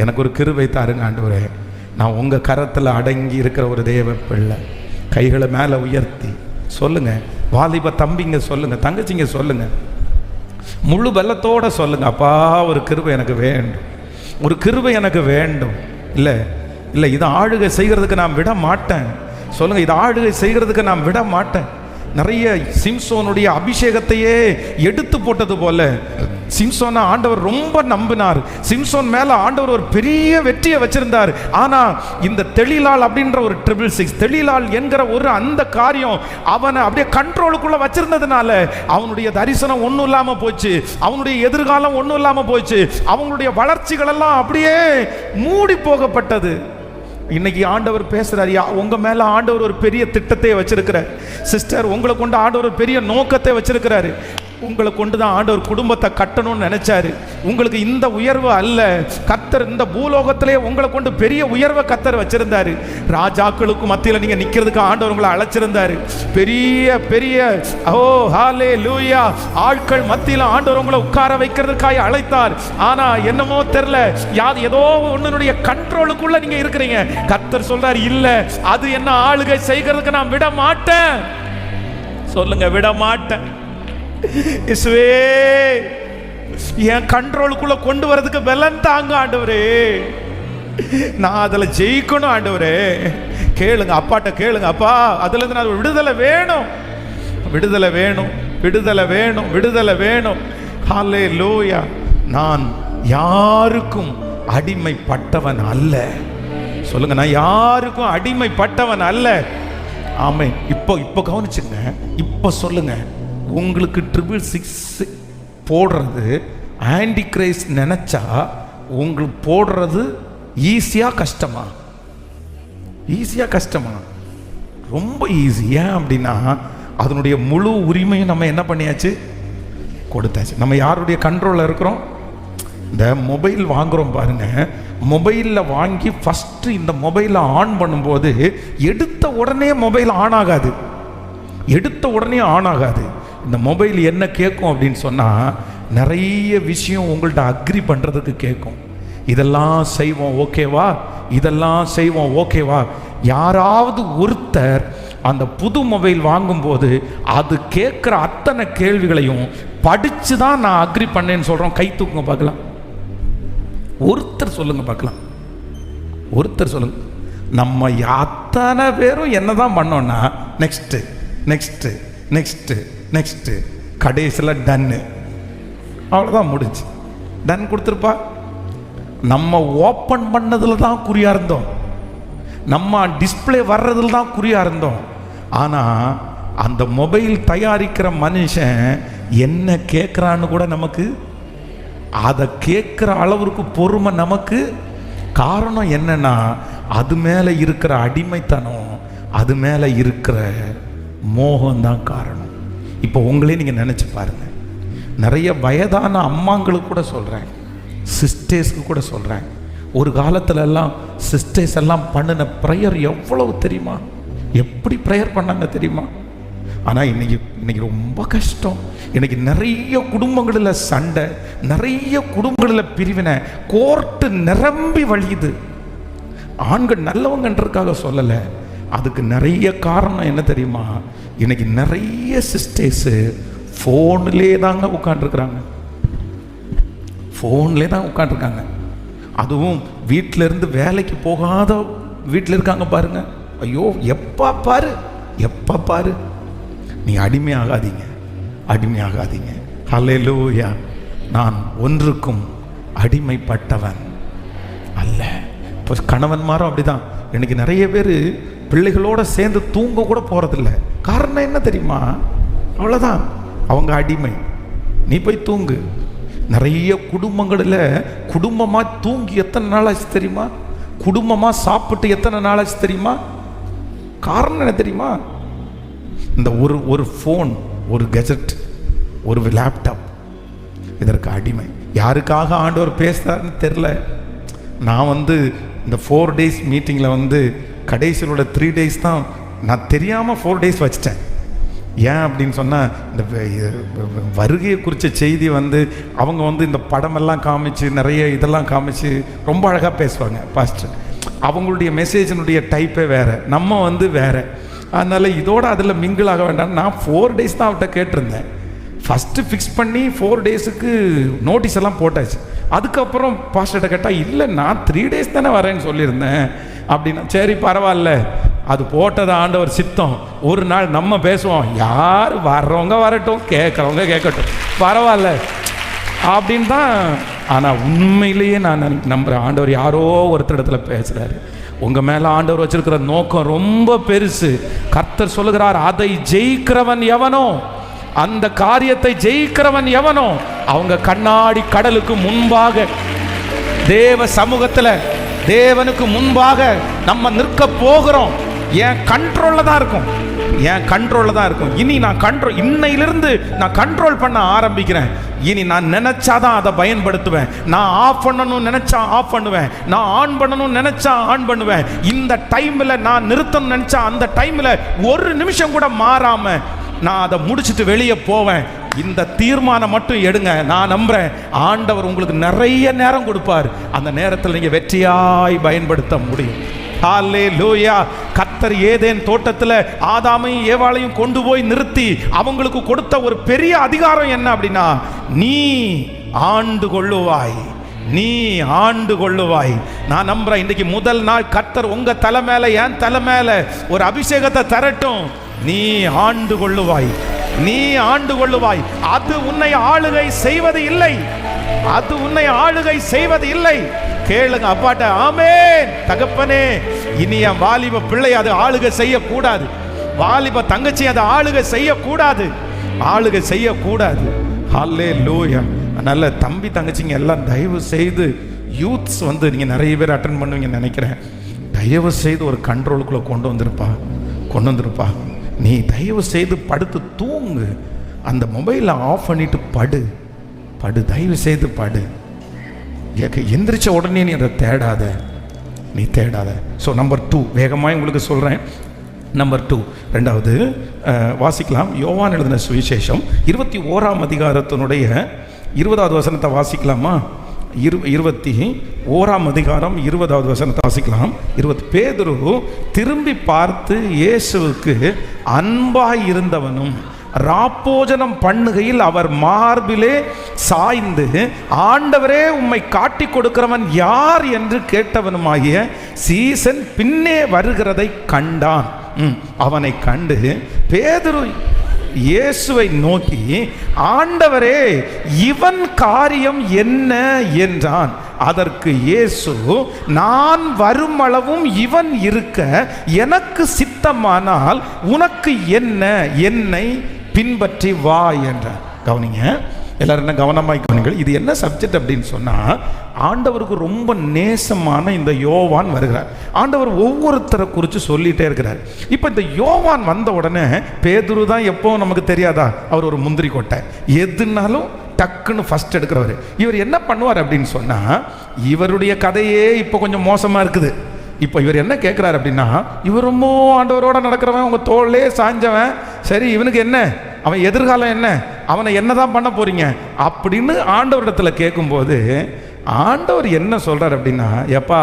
Speaker 1: எனக்கு ஒரு கிருபை தாருங்க ஆண்டவரே. நான் உங்கள் கரத்தில் அடங்கி இருக்கிற ஒரு தேவ பிள்ளை. கைகளை மேலே உயர்த்தி சொல்லுங்க, வாலிப தம்பிங்க சொல்லுங்க, தங்கச்சிங்க சொல்லுங்க, முழு பலத்தோடு சொல்லுங்க, அப்பா ஒரு கிருபை எனக்கு வேண்டும், ஒரு கிருபை எனக்கு வேண்டும். இல்லை இதை ஆளுகை செய்கிறதுக்கு நான் விட மாட்டேன். சொல்லுங்க, இதை ஆளுகை செய்கிறதுக்கு நான் விட மாட்டேன். நிறைய சிம்சோனுடைய அபிஷேகத்தையே எடுத்து போட்டது போல சிம்சோனை ஆண்டவர் ரொம்ப நம்பினார். சிம்சோன் மேல ஆண்டவர் ஒரு பெரிய வெற்றியை வச்சிருந்தார். ஆனா இந்த தெளிலாள் அப்படின்ற ஒரு 666, தெளிலாள் என்கிற ஒரு அந்த காரியம் அவனை அப்படியே கண்ட்ரோலுக்குள்ள வச்சிருந்ததுனால அவனுடைய தரிசனம் ஒன்றும் இல்லாம போச்சு, அவனுடைய எதிர்காலம் ஒன்றும் இல்லாம போச்சு, அவங்களுடைய வளர்ச்சிகள் எல்லாம் அப்படியே மூடி போகப்பட்டது. இன்னைக்கு ஆண்டவர் பேசுறாரு, உங்க மேல ஆண்டவர் ஒரு பெரிய திட்டத்தை வச்சிருக்கிறார். சிஸ்டர், உங்களை கொண்டு ஆண்டவர் ஒரு பெரிய நோக்கத்தை வச்சிருக்கிறாரு. உங்களை கொண்டு தான் ஆண்டவர் குடும்பத்தை கட்டணும்னு நினைச்சாரு. உங்களுக்கு இந்த உயர்வு அல்ல, கர்த்தர் இந்த பூலோகத்திலே உங்களை கொண்டு பெரிய உயர்வை கர்த்தர் வச்சிருந்தாரு. ராஜாக்களுக்கு மத்தியில் நீங்க நிக்கிறதுக்கு ஆண்டவர் உங்களை அழைச்சிருந்தாரு. பெரிய பெரிய ஹல்லேலூயா ஆட்கள் மத்தியில் ஆண்டவர் உங்களை உட்கார வைக்கிறதுக்காக அழைத்தார். ஆனா என்னமோ தெரியல, ஏதோ ஒன்னுடைய கண்ட்ரோலுக்குள்ள நீங்க இருக்கிறீங்க. கர்த்தர் சொல்றாரு, இல்ல அது என்ன ஆளுகை செய்கிறதுக்கு நான் விட மாட்டேன். சொல்லுங்க, விட மாட்டேன். இயேசுவே, என் கண்ட்ரோலுக்குள்ள கொண்டு வரதுக்கு பலன் தாங்க ஆண்டவரே, நான் அதில் ஜெயிக்கணும் ஆண்டவரே. கேளுங்க, அப்பாட்ட கேளுங்க, அப்பா அதுல இருந்து நான் விடுதலை வேணும். விடுதலை வேணும், விடுதலை வேணும், விடுதலை வேணும். ஹல்லேலூயா. நான் யாருக்கும் அடிமைப்பட்டவன் அல்ல. சொல்லுங்க, நான் யாருக்கும் அடிமைப்பட்டவன் அல்ல. ஆமென். இப்போ கவனிச்சுங்க. இப்போ சொல்லுங்க, உங்களுக்கு 666 போடுறது ஆன்டி கிரைஸ்ட் நினைச்சா உங்களுக்கு போடுறது ஈஸியா கஷ்டமா? ஈஸியா கஷ்டமா? ரொம்ப ஈஸி. ஏன் அப்படின்னா அதனுடைய முழு உரிமையும் நம்ம என்ன பண்ணியாச்சு? கொடுத்தாச்சு. நம்ம யாருடைய கண்ட்ரோலில் இருக்கிறோம்? இந்த மொபைல் வாங்குறோம் பாருங்க. மொபைலில் வாங்கி ஃபஸ்ட்டு இந்த மொபைலை ஆன் பண்ணும்போது எடுத்த உடனே மொபைல் ஆன் ஆகாது. எடுத்த உடனே ஆன் ஆகாது. இந்த மொபைல் என்ன கேட்கும் அப்படின்னு சொன்னால், நிறைய விஷயம் உங்கள்கிட்ட அக்ரி பண்ணுறதுக்கு கேட்கும். இதெல்லாம் செய்வோம் ஓகேவா, இதெல்லாம் செய்வோம் ஓகேவா. யாராவது ஒருத்தர் அந்த புது மொபைல் வாங்கும்போது அது கேட்குற அத்தனை கேள்விகளையும் படித்து தான் நான் அக்ரி பண்ணேன்னு சொல்கிறோம். கை தூக்குங்க பார்க்கலாம். ஒருத்தர் சொல்லுங்க பார்க்கலாம். ஒருத்தர் சொல்லுங்க. நம்ம அத்தனை பேரும் என்னதான் பண்ணோம்னா நெக்ஸ்ட்டு நெக்ஸ்ட்டு நெக்ஸ்ட்டு நெக்ஸ்ட்டு கடைசியில் டன்னு, அவ்வளோதான் முடிஞ்சு. டன் கொடுத்துருப்பா. நம்ம ஓப்பன் பண்ணதில் தான் குறியாக இருந்தோம், நம்ம டிஸ்பிளே வர்றதில் தான் குறியாக இருந்தோம். ஆனால் அந்த மொபைல் தயாரிக்கிற மனுஷன் என்ன கேட்குறான்னு கூட நமக்கு, அதை கேட்குற அளவுக்கு பொறுமை நமக்கு. காரணம் என்னன்னா அது மேலே இருக்கிற அடிமைத்தனம், அது மேலே இருக்கிற மோகம்தான் காரணம். இப்போ உங்களே நீங்கள் நினச்சி பாருங்கள். நிறைய வயதான அம்மாங்களுக்கு கூட சொல்கிறேன், சிஸ்டர்ஸ்க்கு கூட சொல்கிறேன். ஒரு காலத்துல எல்லாம் சிஸ்டர்ஸ் எல்லாம் பண்ணின ப்ரேயர் எவ்வளவு தெரியுமா? எப்படி ப்ரேயர் பண்ணாங்க தெரியுமா? ஆனால் இன்னைக்கு ரொம்ப கஷ்டம். இன்னைக்கு நிறைய குடும்பங்களில் சண்டை, நிறைய குடும்பங்களில் பிரிவினை, கோர்ட்டு நிரம்பி வழியுது. ஆண்கள் நல்லவங்கன்றதுக்காக சொல்லலை, அதுக்கு நிறைய காரணம் என்ன தெரியுமா? இன்னைக்கு நிறைய சிஸ்டர்ஸு ஃபோன்லேயே தாங்க உட்காந்துருக்குறாங்க. ஃபோன்லேயே தான் உட்காந்துருக்காங்க. அதுவும் வீட்டிலேருந்து வேலைக்கு போகாத வீட்டில் இருக்காங்க பாருங்க. ஐயோ, எப்போ பாரு. நீ அடிமையாகாதீங்க, அடிமையாகாதீங்க. ஹல்லேலூயா. நான் ஒன்றுக்கும் அடிமைப்பட்டவன் அல்ல. இப்போ கணவன்மாரும் அப்படிதான். இன்னைக்கு நிறைய பேர் பிள்ளைகளோட சேர்ந்து தூங்க கூட போகிறதில்ல. காரணம் என்ன தெரியுமா? அவ்வளோதான், அவங்க அடிமை. நீ போய் தூங்கு. நிறைய குடும்பங்களில் குடும்பமாக தூங்கி எத்தனை நாள் ஆச்சு தெரியுமா? குடும்பமாக சாப்பிட்டு எத்தனை நாள் ஆச்சு தெரியுமா? காரணம் என்ன தெரியுமா? இந்த ஒரு ஃபோன், ஒரு கெஜெட், ஒரு லேப்டாப், இதற்கு அடிமை. யாருக்காக ஆண்டவர் பேசுகிறாருன்னு தெரில. நான் இந்த 4 days மீட்டிங்கில் கடைசியோட 3 days தான் நான் தெரியாமல் 4 days வச்சிட்டேன். ஏன் அப்படின்னு சொன்னால், இந்த வருகையை குறித்த செய்தி அவங்க இந்த படமெல்லாம் காமிச்சு, நிறைய இதெல்லாம் காமிச்சு ரொம்ப அழகாக பேசுவாங்க பாஸ்டர். அவங்களுடைய மெசேஜினுடைய டைப்பே வேறு, நம்ம வேறு. அதனால் இதோட அதில் மிங்கிள் ஆக வேண்டாம். நான் 4 days தான் அவர்கிட்ட கேட்டிருந்தேன். ஃபஸ்ட்டு ஃபிக்ஸ் பண்ணி 4 daysக்கு நோட்டீஸ் எல்லாம் போட்டாச்சு. அதுக்கப்புறம் பாஸ்டர்கிட்ட கேட்டால், இல்லை நான் 3 days தானே வரேன்னு சொல்லியிருந்தேன் அப்படின்னா, சரி பரவாயில்ல, அது போட்டது ஆண்டவர் சித்தம். ஒரு நாள் நம்ம பேசுவோம், யார் வர்றவங்க வரட்டும், கேட்குறவங்க கேட்கட்டும், பரவாயில்ல அப்படின்னு தான். ஆனால் உண்மையிலேயே நான் நம்புகிறேன், ஆண்டவர் யாரோ ஒருத்தரிடத்துல பேசுகிறாரு. உங்கள் மேலே ஆண்டவர் வச்சிருக்கிற நோக்கம் ரொம்ப பெருசு. கர்த்தர் சொல்லுகிறார், அதை ஜெயிக்கிறவன் எவனோ, அந்த காரியத்தை ஜெயிக்கிறவன் எவனோ, அவங்க கண்ணாடி கடலுக்கு முன்பாக தேவ சமூகத்தில் தேவனுக்கு முன்பாக நம்ம நிற்க போகிறோம். என் கண்ட்ரோல்ல தான் இருக்கும், என் கண்ட்ரோல்ல தான் இருக்கும். இனி நான் இன்னையிலிருந்து நான் கண்ட்ரோல் பண்ண ஆரம்பிக்கிறேன். இனி நான் நினைச்சாதான் அதை பயன்படுத்துவேன். நான் ஆஃப் பண்ணணும்னு நினைச்சா ஆஃப் பண்ணுவேன், நான் ஆன் பண்ணணும்னு நினைச்சா ஆன் பண்ணுவேன். இந்த டைம்ல நான் நிறுத்தணும்னு நினைச்சா அந்த டைம்ல ஒரு நிமிஷம் கூட மாறாம நான் அதை முடிச்சுட்டு வெளியே போவேன். இந்த தீர்மானம் மட்டும் எடுங்க. நான் நம்புறேன், ஆண்டவர் உங்களுக்கு நிறைய நேரம் கொடுப்பார். அந்த நேரத்தில் நீங்க வெற்றியாய் பயன்படுத்த முடியும். ஹல்லேலூயா. கர்த்தர் ஏதேன் தோட்டத்தில் ஆதாமையும் ஏவாளையும் கொண்டு போய் நிறுத்தி அவங்களுக்கு கொடுத்த ஒரு பெரிய அதிகாரம் என்ன அப்படின்னா, நீ ஆண்டு கொள்ளுவாய், நீ ஆண்டு கொள்ளுவாய். நான் நம்புறேன், இன்னைக்கு முதல் நாள் கர்த்தர் உங்க தலை மேல, என் தலை மேல ஒரு அபிஷேகத்தை தரட்டும். நீ ஆண்டு கொள்ளுவாய். நீ ஆண்டு கொள்ளுவாய். அது உன்னை ஆளுகை செய்வது இல்லை, அது உன்னை ஆளுகை செய்வது இல்லை. கேளுங்க அப்பாட்ட, ஆமென் தகப்பனே, இனி என் வாலிப பிள்ளை அது ஆளுகை செய்யக்கூடாது, வாலிப தங்கச்சி அதை ஆளுகை செய்யக்கூடாது, ஆளுகை செய்யக்கூடாது. ஹல்லேலூயா. நல்ல தம்பி தங்கச்சிங்க எல்லாம் தயவு செய்து யூத்ஸ் வந்து நீங்கள் நிறைய பேர் அட்டன் பண்ணுவீங்கன்னு நினைக்கிறேன். தயவு செய்து ஒரு கண்ட்ரோலுக்குள்ளே கொண்டு வந்துருப்பா. நீ தயவு செய்து படுத்து தூங்கு, அந்த மொபைலை ஆஃப் பண்ணிட்டு படு, தயவு செய்து படு. எந்திரிச்ச உடனே நீ அதை தேடாத. ஸோ நம்பர் 2 வேகமாக உங்களுக்கு சொல்கிறேன். நம்பர் 2 ரெண்டாவது வாசிக்கலாம். யோவான் எழுதின சுவிசேஷம் 21ஆம் அதிகாரத்தினுடைய 20வது வசனத்தை வாசிக்கலாமா? 21ஆம் அதிகாரம் 20வது வசனத்தை வாசிக்கலாம். பேதுரு திரும்பி பார்த்து இயேசுவுக்கு அன்பாய் இருந்தவனும் ராப்போஜனம் பண்ணுகையில் அவர் மார்பிலே சாய்ந்து, ஆண்டவரே உம்மை காட்டி கொடுக்கிறவன் யார் என்று கேட்டவனுமாகிய சீசன் பின்னே வருகிறதை கண்டான். அவனை கண்டு பேதுரு இயேசுவை நோக்கி, ஆண்டவரே இவன் காரியம் என்ன என்றான். அதற்கு இயேசு, நான் வரும் அளவும் இவன் இருக்க எனக்கு சித்தமானால் உனக்கு என்ன, என்னை பின்பற்றி வா என்றார். கவனிங்க எல்லாரும், என்ன கவனமாய் கவனிங்கள். இது என்ன சப்ஜெக்ட் அப்படின்னு சொன்னால், ஆண்டவருக்கு ரொம்ப நேசமான இந்த யோவான் வருகிறார். ஆண்டவர் ஒவ்வொருத்தரை குறித்து சொல்லிகிட்டே இருக்கிறார். இப்போ இந்த யோவான் வந்த உடனே பேதுரு தான் எப்போ நமக்கு தெரியாதா, அவர் ஒரு முந்திரி கொட்டை, எதுனாலும் டக்குன்னு ஃபஸ்ட் எடுக்கிறவர். இவர் என்ன பண்ணுவார் அப்படின்னு சொன்னால், இவருடைய கதையே இப்போ கொஞ்சம் மோசமாக இருக்குது. இப்போ இவர் என்ன கேட்குறாரு அப்படின்னா, இவர் ரொம்ப ஆண்டவரோட நடக்கிறவன், உங்கள் தோளே சாஞ்சவன், சரி இவனுக்கு என்ன, அவன் எதிர்காலம் என்ன, அவனை என்னதான் பண்ண போறீங்க அப்படின்னு ஆண்டவரிடத்தில் கேட்கும்போது, ஆண்டவர் என்ன சொல்றார் அப்படின்னா, எப்பா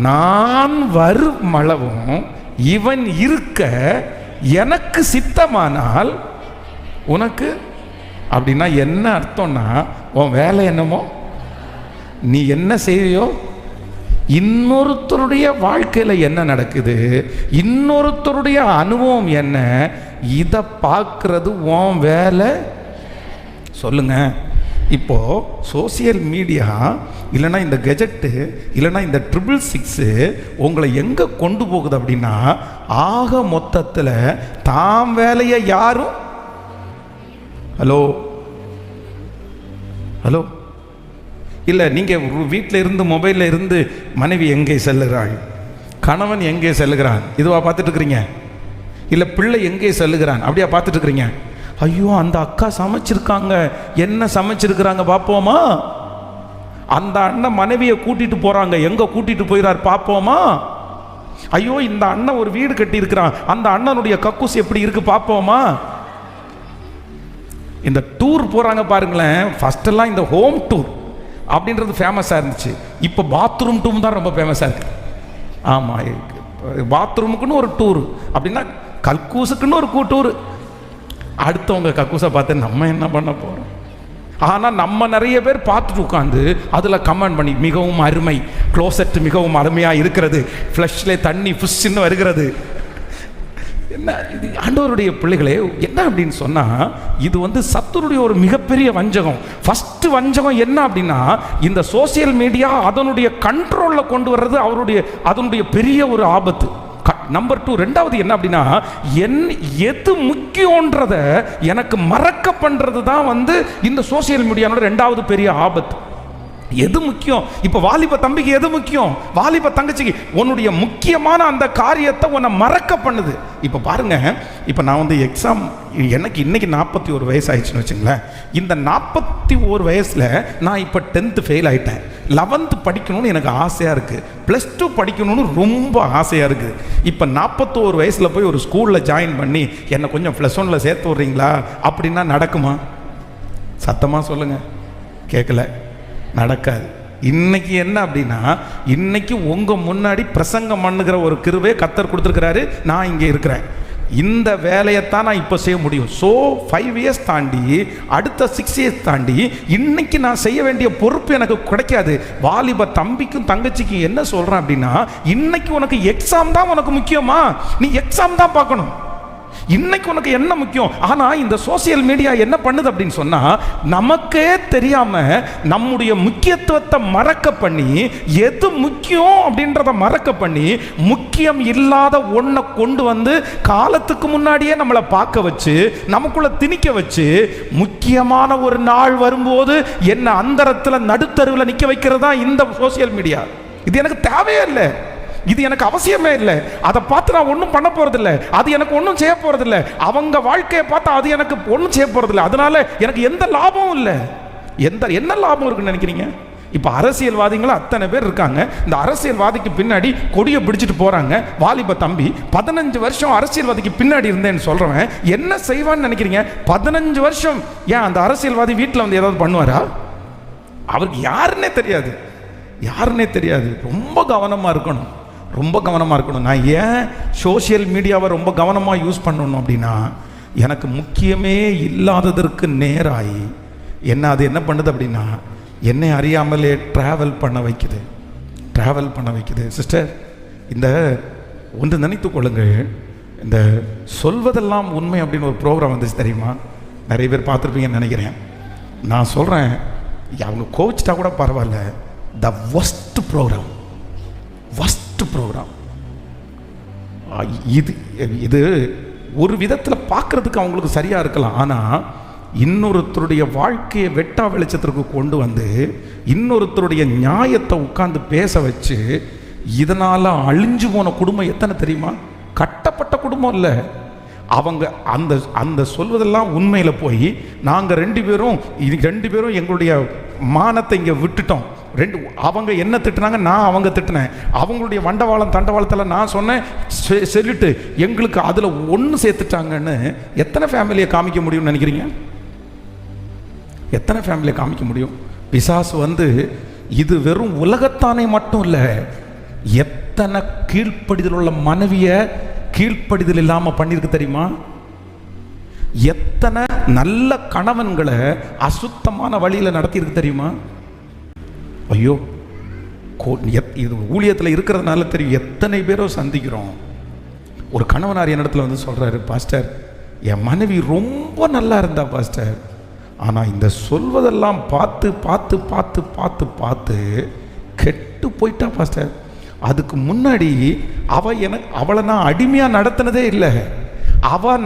Speaker 1: நான் வரும் அளவும் இவன் இருக்க எனக்கு சித்தமானால் உனக்கு, அப்படின்னா என்ன அர்த்தம்னா, உன் வேலை என்னமோ நீ என்ன செய்வியோ, இன்னொருத்தருடைய வாழ்க்கையில் என்ன நடக்குது, இன்னொருத்தருடைய அனுபவம் என்ன, இதை பார்க்கறது உன் வேலை. சொல்லுங்க. இப்போ சோசியல் மீடியா இல்லைன்னா இந்த கெஜெட்டு இல்லைன்னா இந்த 666 உங்களை எங்கே கொண்டு போகுது அப்படின்னா, ஆக மொத்தத்தில் தாம் வேலையை யாரும், ஹலோ இல்லை, நீங்கள் வீட்டில் இருந்து மொபைலில் இருந்து மனைவி எங்கே செல்லுகிறாள், கணவன் எங்கே செல்லுகிறான், இதுவா பார்த்துட்டு இருக்கிறீங்க? இல்லை பிள்ளை எங்கே செல்லுகிறான், அப்படியா பார்த்துட்டு இருக்கிறீங்க? ஐயோ அந்த அக்கா சமைச்சிருக்காங்க, என்ன சமைச்சிருக்கிறாங்க பார்ப்போமா? அந்த அண்ணன் மனைவியை கூட்டிட்டு போகிறாங்க, எங்கே கூட்டிட்டு போயிறார் பார்ப்போமா? ஐயோ இந்த அண்ணன் ஒரு வீடு கட்டி இருக்கிறான், அந்த அண்ணனுடைய கக்கூஸ் எப்படி இருக்கு பார்ப்போமா? இந்த டூர் போகிறாங்க பாருங்களேன். ஃபஸ்ட்டெல்லாம் இந்த ஹோம் டூர் அப்படின்றது ஃபேமஸாக இருந்துச்சு. இப்போ பாத்ரூம் டூர் தான் ரொம்ப ஃபேமஸாக இருக்குது. ஆமாம், பாத்ரூமுக்குன்னு ஒரு டூர், அப்படின்னா கக்கூஸுக்குன்னு ஒரு டூர். அடுத்தவங்க கக்கூஸை பார்த்து நம்ம என்ன பண்ண போகிறோம்? ஆனால் நம்ம நிறைய பேர் பார்த்துட்டு உட்காந்து அதில் கமெண்ட் பண்ணி, மிகவும் அருமை, க்ளோசெட் மிகவும் அருமையாக இருக்கிறது, ஃப்ளஷ்ல தண்ணி ஃபுஷ்ன்னு வருகிறது. என்ன இது ஆண்டவருடைய பிள்ளைகளே? என்ன அப்படின்னு சொன்னால், இது வந்து சத்துருடைய ஒரு மிகப்பெரிய வஞ்சகம். ஃபஸ்ட்டு வஞ்சகம் என்ன அப்படின்னா, இந்த சோசியல் மீடியா அதனுடைய கண்ட்ரோலில் கொண்டு வர்றது அதனுடைய பெரிய ஒரு ஆபத்து. நம்பர் 2 ரெண்டாவது என்ன அப்படின்னா, எது முக்கியன்றத எனக்கு மறக்க பண்ணுறது தான் வந்து இந்த சோசியல் மீடியானோட ரெண்டாவது பெரிய ஆபத்து. எது முக்கியம்? இப்போ வாலிப தம்பிக்கு எது முக்கியம், வாலிப தங்கச்சிக்கு உன்னுடைய முக்கியமான அந்த காரியத்தை உன்னை மறக்க பண்ணுது. இப்போ பாருங்க, இப்போ நான் வந்து எக்ஸாம், எனக்கு இன்னைக்கு 41 வயசு ஆயிடுச்சுன்னு வச்சுங்களேன். இந்த 41 வயசில் நான் இப்போ 10th ஃபெயில் ஆகிட்டேன். 11th படிக்கணும்னு எனக்கு ஆசையாக இருக்குது, +2 படிக்கணும்னு ரொம்ப ஆசையாக இருக்குது. இப்போ 41 வயசில் போய் ஒரு ஸ்கூலில் ஜாயின் பண்ணி என்னை கொஞ்சம் +1 சேர்த்து விட்றீங்களா அப்படின்னா நடக்குமா? சத்தமாக சொல்லுங்கள். கேட்கல, நடக்காது. இன்னைக்கு என்ன அப்படின்னா, இன்னைக்கு உங்கள் முன்னாடி பிரசங்கம் பண்ணுகிற ஒரு கிருபை கர்த்தர் கொடுத்துருக்கிறாரு. நான் இங்கே இருக்கிறேன், இந்த வேலையைத்தான் நான் இப்போ செய்ய முடியும். ஸோ 5 இயர்ஸ் தாண்டி அடுத்த 6 இயர்ஸ் தாண்டி இன்னைக்கு நான் செய்ய வேண்டிய பொறுப்பு எனக்கு கிடைக்காது. வாலிப தம்பிக்கும் தங்கச்சிக்கும் என்ன சொல்கிறேன் அப்படின்னா, இன்னைக்கு உனக்கு எக்ஸாம் தான் உனக்கு முக்கியமா? நீ எக்ஸாம் தான் பார்க்கணும். இன்னைக்கு உனக்கு என்ன முக்கியம்? ஆனா இந்த சோசியல் மீடியா என்ன பண்ணுது அப்படின்னு சொன்னா, நமக்கே தெரியாம நம்முடைய முக்கியத்துவத்தை மறக்க பண்ணி, எது முக்கியம் அப்படின்றத மறக்க பண்ணி, முக்கியம் இல்லாத ஒன்றை கொண்டு வந்து காலத்துக்கு முன்னாடியே நம்மளை பார்க்க வச்சு, நமக்குள்ள திணிக்க வச்சு, முக்கியமான ஒரு நாள் வரும்போது என்ன அந்தரத்தில் நடுத்தருவில் நிற்க வைக்கிறதா இந்த சோசியல் மீடியா. இது எனக்கு தேவையே இல்லை, இது எனக்கு அவசியமே இல்லை. அதை பார்த்து நான் ஒன்றும் பண்ண போறதில்லை, அது எனக்கு ஒன்றும் செய்ய போறதில்லை. அவங்க வாழ்க்கையை பார்த்தா அது எனக்கு ஒன்றும் செய்ய போறதில்லை. அதனால எனக்கு எந்த லாபமும் இல்லை. என்ன லாபம் இருக்குன்னு நினைக்கிறீங்க? இப்போ அரசியல்வாதிகளும் அத்தனை பேர் இருக்காங்க. இந்த அரசியல்வாதிக்கு பின்னாடி கொடியை பிடிச்சிட்டு போறாங்க. வாலிப தம்பி 15 வருஷம் அரசியல்வாதிக்கு பின்னாடி இருந்தேன்னு சொல்றவன் என்ன செய்வான்னு நினைக்கிறீங்க? 15 வருஷம் ஏன் அந்த அரசியல்வாதி வீட்டில் வந்து ஏதாவது பண்ணுவாரா? அவருக்கு யாருன்னே தெரியாது, யாருன்னே தெரியாது. ரொம்ப கவனமாக இருக்கணும், ரொம்ப கவனமாக இருக்கணும். நான் ஏன் சோஷியல் மீடியாவை ரொம்ப கவனமாக யூஸ் பண்ணணும் அப்படின்னா, எனக்கு முக்கியமே இல்லாததற்கு நேராகி என்ன அது என்ன பண்ணுது அப்படின்னா, என்னை அறியாமலே ட்ராவல் பண்ண வைக்குது. சிஸ்டர், இந்த ஒன்று நினைத்து கொள்ளுங்கள், இந்த சொல்வதெல்லாம் உண்மை அப்படின்னு ஒரு ப்ரோக்ராம் வந்துச்சு தெரியுமா? நிறைய பேர் பார்த்துருப்பீங்கன்னு நினைக்கிறேன். நான் சொல்கிறேன், அவங்க கோச்சிட்டா கூட பரவாயில்ல, த worst ப்ரோக்ராம். இது ஒரு விதத்தில் பார்க்கறதுக்கு அவங்களுக்கு சரியாக இருக்கலாம். ஆனால் இன்னொருத்தருடைய வாழ்க்கையை வெட்டா வெளிச்சத்திற்கு கொண்டு வந்து இன்னொருத்தருடைய நியாயத்தை உட்கார்ந்து பேச வச்சு, இதனால் அழிஞ்சு போன குடும்பம் எத்தனை தெரியுமா? கட்டப்பட்ட குடும்பம் இல்லை. அவங்க அந்த சொல்வதெல்லாம் உண்மையில் போய் நாங்கள் ரெண்டு பேரும் எங்களுடைய மானத்தை இங்கே விட்டுட்டோம். அவங்க என்ன திட்டுனாங்க, நான் அவங்க திட்டினேன். அவங்களுடைய தண்டவாளத்தில் நான் சொன்னேன் சொல்லிட்டு எங்களுக்கு அதில் ஒன்று சேர்த்துட்டாங்கன்னு எத்தனை ஃபேமிலியை காமிக்க முடியும்னு நினைக்கிறீங்க? எத்தனை ஃபேமிலியை காமிக்க முடியும்? பிசாசு வந்து இது வெறும் உலகத்தானே மட்டும் இல்லை, எத்தனை கீழ்ப்படிதல் உள்ள மனைவியை கீழ்ப்படிதல் இல்லாமல் பண்ணியிருக்கு தெரியுமா? எத்தனை நல்ல கணவன்களை அசுத்தமான வழியில் நடத்தியிருக்கு தெரியுமா? ஐயோ, இது ஊழியத்தில் இருக்கிறதுனால தெரியும், எத்தனை பேரோ சந்திக்கிறோம். ஒரு கணவனார் என்னிடத்துல வந்து சொல்கிறாரு, பாஸ்டர், என் மனைவி ரொம்ப நல்லா இருந்தா பாஸ்டர், ஆனால் இந்த சொல்வதெல்லாம் பார்த்து பார்த்து பார்த்து பார்த்து பார்த்து கெட்டு போயிட்டா பாஸ்டர். அதுக்கு முன்னாடி அவளை நான் அடிமையாக நடத்தினதே இல்லை.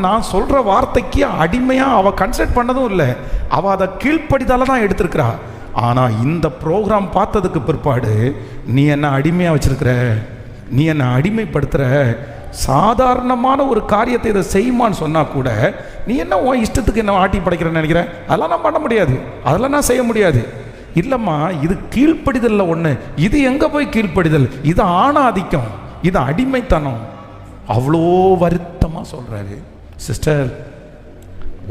Speaker 1: நான் சொல்கிற வார்த்தைக்கு அடிமையாக அவள் கன்சல்ட் பண்ணதும் இல்லை. அவள் அதை கீழ்ப்படிதால தான் எடுத்திருக்கிறா. ஆனால் இந்த ப்ரோக்ராம் பார்த்ததுக்கு பிற்பாடு, நீ என்ன அடிமையாக வச்சிருக்கிற, நீ என்ன அடிமைப்படுத்துகிற, சாதாரணமான ஒரு காரியத்தை இதை செய்யுமான்னு சொன்னால் கூட நீ என்ன உன் இஷ்டத்துக்கு என்ன ஆட்டி படைக்கிறேன்னு நினைக்கிறேன். அதெல்லாம் நான் பண்ண முடியாது, அதெல்லாம் நான் செய்ய முடியாது. இல்லைம்மா, இது கீழ்ப்படிதலில் ஒன்று. இது எங்கே போய் கீழ்ப்படிதல்? இது ஆணாதிக்கம், இது அடிமைத்தனம். அவ்வளோ வருத்தமாக சொல்கிறாரு. சிஸ்டர்,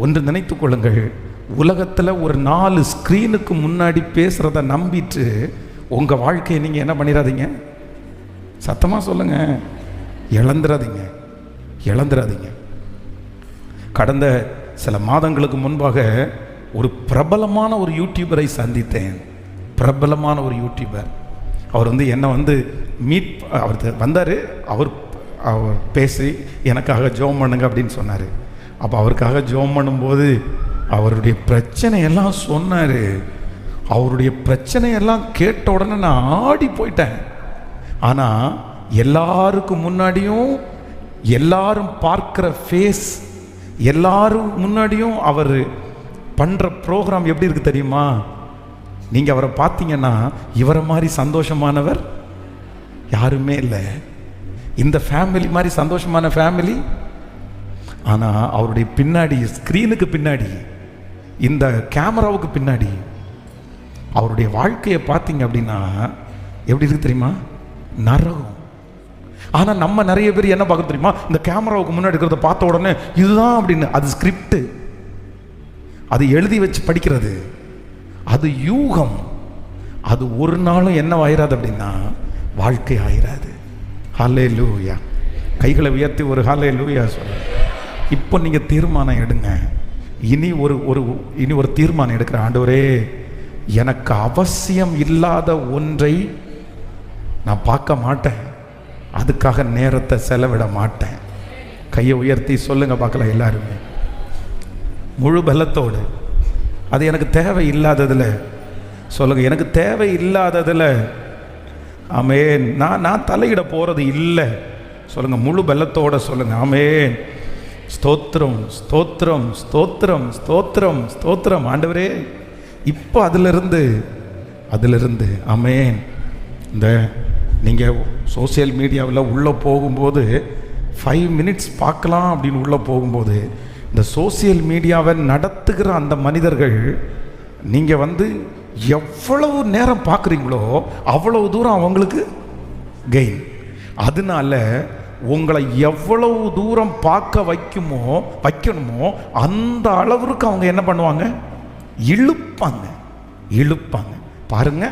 Speaker 1: ஒன்று நினைத்து கொள்ளுங்கள், உலகத்தில் ஒரு 4 ஸ்க்ரீனுக்கு முன்னாடி பேசுகிறத நம்பிட்டு உங்கள் வாழ்க்கையை நீங்கள் என்ன பண்ணிடாதீங்க, சத்தமாக சொல்லுங்கள், இழந்துடாதீங்க. கடந்த சில மாதங்களுக்கு முன்பாக ஒரு பிரபலமான ஒரு யூடியூபரை சந்தித்தேன். பிரபலமான ஒரு யூடியூபர். அவர் வந்து என்னை வந்து அவர் வந்தார். அவர் பேசி எனக்காக ஜெபம் பண்ணுங்க அப்படின்னு சொன்னார். அப்போ அவருக்காக ஜெபம் பண்ணும்போது அவருடைய பிரச்சனையெல்லாம் சொன்னார். அவருடைய பிரச்சனையெல்லாம் கேட்ட உடனே நான் ஆடி போயிட்டேன். ஆனால் எல்லாருக்கும் முன்னாடியும், எல்லாரும் பார்க்குற ஃபேஸ், எல்லாரும் முன்னாடியும் அவர் பண்ணுற ப்ரோக்ராம் எப்படி இருக்குது தெரியுமா? நீங்கள் அவரை பார்த்தீங்கன்னா இவரை மாதிரி சந்தோஷமானவர் யாருமே இல்லை. இந்த ஃபேமிலி மாதிரி சந்தோஷமான ஃபேமிலி. ஆனால் அவருடைய பின்னாடி, ஸ்க்ரீனுக்கு பின்னாடி, இந்த கேமராவுக்கு பின்னாடி அவருடைய வாழ்க்கையை பார்த்தீங்க அப்படின்னா எப்படி இருக்கு தெரியுமா? நரகம். ஆனால் நம்ம நிறைய பேர் என்ன பார்க்க தெரியுமா? இந்த கேமராவுக்கு முன்னாடி இருக்கிறத பார்த்த உடனே இதுதான் அப்படின்னு. அது ஸ்கிரிப்ட், அது எழுதி வச்சு படிக்கிறது, அது யூகம். அது ஒரு நாளும் என்ன ஆயிராது அப்படின்னா வாழ்க்கை ஆயிராது. ஹல்லேலூயா. கைகளை உயர்த்தி ஒரு ஹல்லேலூயா சொல்ல. இப்போ நீங்கள் தீர்மானம் எடுங்க. இனி ஒரு தீர்மானம் எடுக்கிற, ஆண்டவரே, எனக்கு அவசியம் இல்லாத ஒன்றை நான் பார்க்க மாட்டேன், அதுக்காக நேரத்தை செலவிட மாட்டேன். கையை உயர்த்தி சொல்லுங்க பார்க்கலாம் எல்லாருமே. முழு பலத்தோடு. அது எனக்கு தேவை இல்லாததில் சொல்லுங்க, எனக்கு தேவை இல்லாததில் ஆமென். நான் தலையிட போகிறது இல்லை சொல்லுங்க. முழு பலத்தோடு சொல்லுங்க. ஆமென். ஸ்தோத்திரம் ஸ்தோத்திரம் ஸ்தோத்திரம் ஸ்தோத்திரம் ஸ்தோத்திரம். ஆண்டவரே, இப்போ அதிலிருந்து ஆமென். இந்த நீங்கள் சோசியல் மீடியாவில் உள்ளே போகும்போது 5 மினிட்ஸ் பார்க்கலாம் அப்படின்னு உள்ளே போகும்போது இந்த சோசியல் மீடியாவை நடத்துகிற அந்த மனிதர்கள் நீங்கள் எவ்வளவு நேரம் பார்க்குறீங்களோ அவ்வளவு தூரம் அவங்களுக்கு கெயின். அதனால உங்களை எவ்வளவு தூரம் பார்க்க வைக்கணுமோ அந்த அளவுக்கு அவங்க என்ன பண்ணுவாங்க? இழுப்பாங்க. பாருங்க,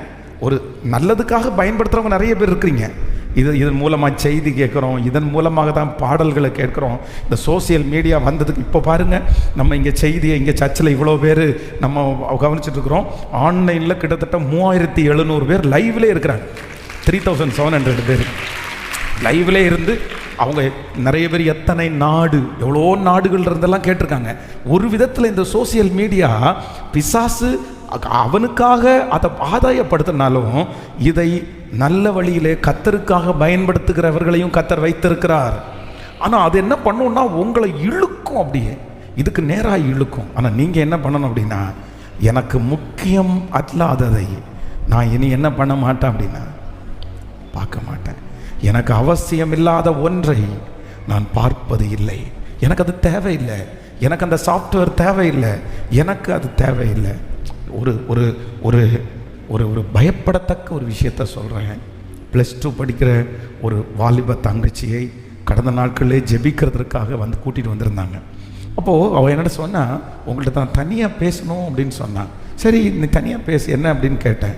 Speaker 1: ஒரு நல்லதுக்காக பயன்படுத்துகிறவங்க நிறைய பேர் இருக்கிறீங்க. இதன் மூலமாக செய்தி கேட்குறோம், இதன் மூலமாக தான் பாடல்களை கேட்குறோம். இந்த சோசியல் மீடியா வந்ததுக்கு இப்போ பாருங்கள், நம்ம இங்கே செய்தியை இங்கே சர்ச்சில் இவ்வளோ பேர் நம்ம கவனிச்சுட்டு இருக்கிறோம். ஆன்லைனில் கிட்டத்தட்ட 3700 பேர் லைவ்லே இருக்கிறாங்க. 3700 பேர் லைவ்லே இருந்து அவங்க நிறைய பேர் எத்தனை நாடு, எவ்வளோ நாடுகள் இருந்தெல்லாம் கேட்டிருக்காங்க. ஒரு விதத்தில் இந்த சோசியல் மீடியா பிசாசு அவனுக்காக அதை ஆதாயப்படுத்தினாலும் இதை நல்ல வழியிலே கர்த்தருக்காக பயன்படுத்துகிறவர்களையும் கர்த்தர் வைத்திருக்கிறார். ஆனால் அது என்ன பண்ணும்னா உங்களை இழுக்கும், அப்படியே இதுக்கு நேராக இழுக்கும். ஆனால் நீங்கள் என்ன பண்ணணும் அப்படின்னா, எனக்கு முக்கியம் அல்லாததை நான் இனி என்ன பண்ண மாட்டேன் அப்படின்னா பார்க்க மாட்டேன். எனக்கு அவசியம் இல்லாத ஒன்றை நான் பார்ப்பது இல்லை. எனக்கு அது தேவையில்லை. எனக்கு அந்த சாஃப்ட்வேர் தேவையில்லை. எனக்கு அது தேவையில்லை. ஒரு ஒரு ஒரு ஒரு ஒரு பயப்படத்தக்க ஒரு விஷயத்த சொல்கிறேன். +2 படிக்கிற ஒரு வாலிப தங்கச்சியை கடந்த நாட்களிலே ஜெபிக்கிறதுக்காக கூட்டிகிட்டு வந்திருந்தாங்க. அப்போது அவள் என்னோட சொன்னால், உங்கள்கிட்ட தான் தனியாக பேசணும் அப்படின்னு சொன்னான். சரி, நீ தனியாக பேசு என்ன அப்படின்னு கேட்டேன்.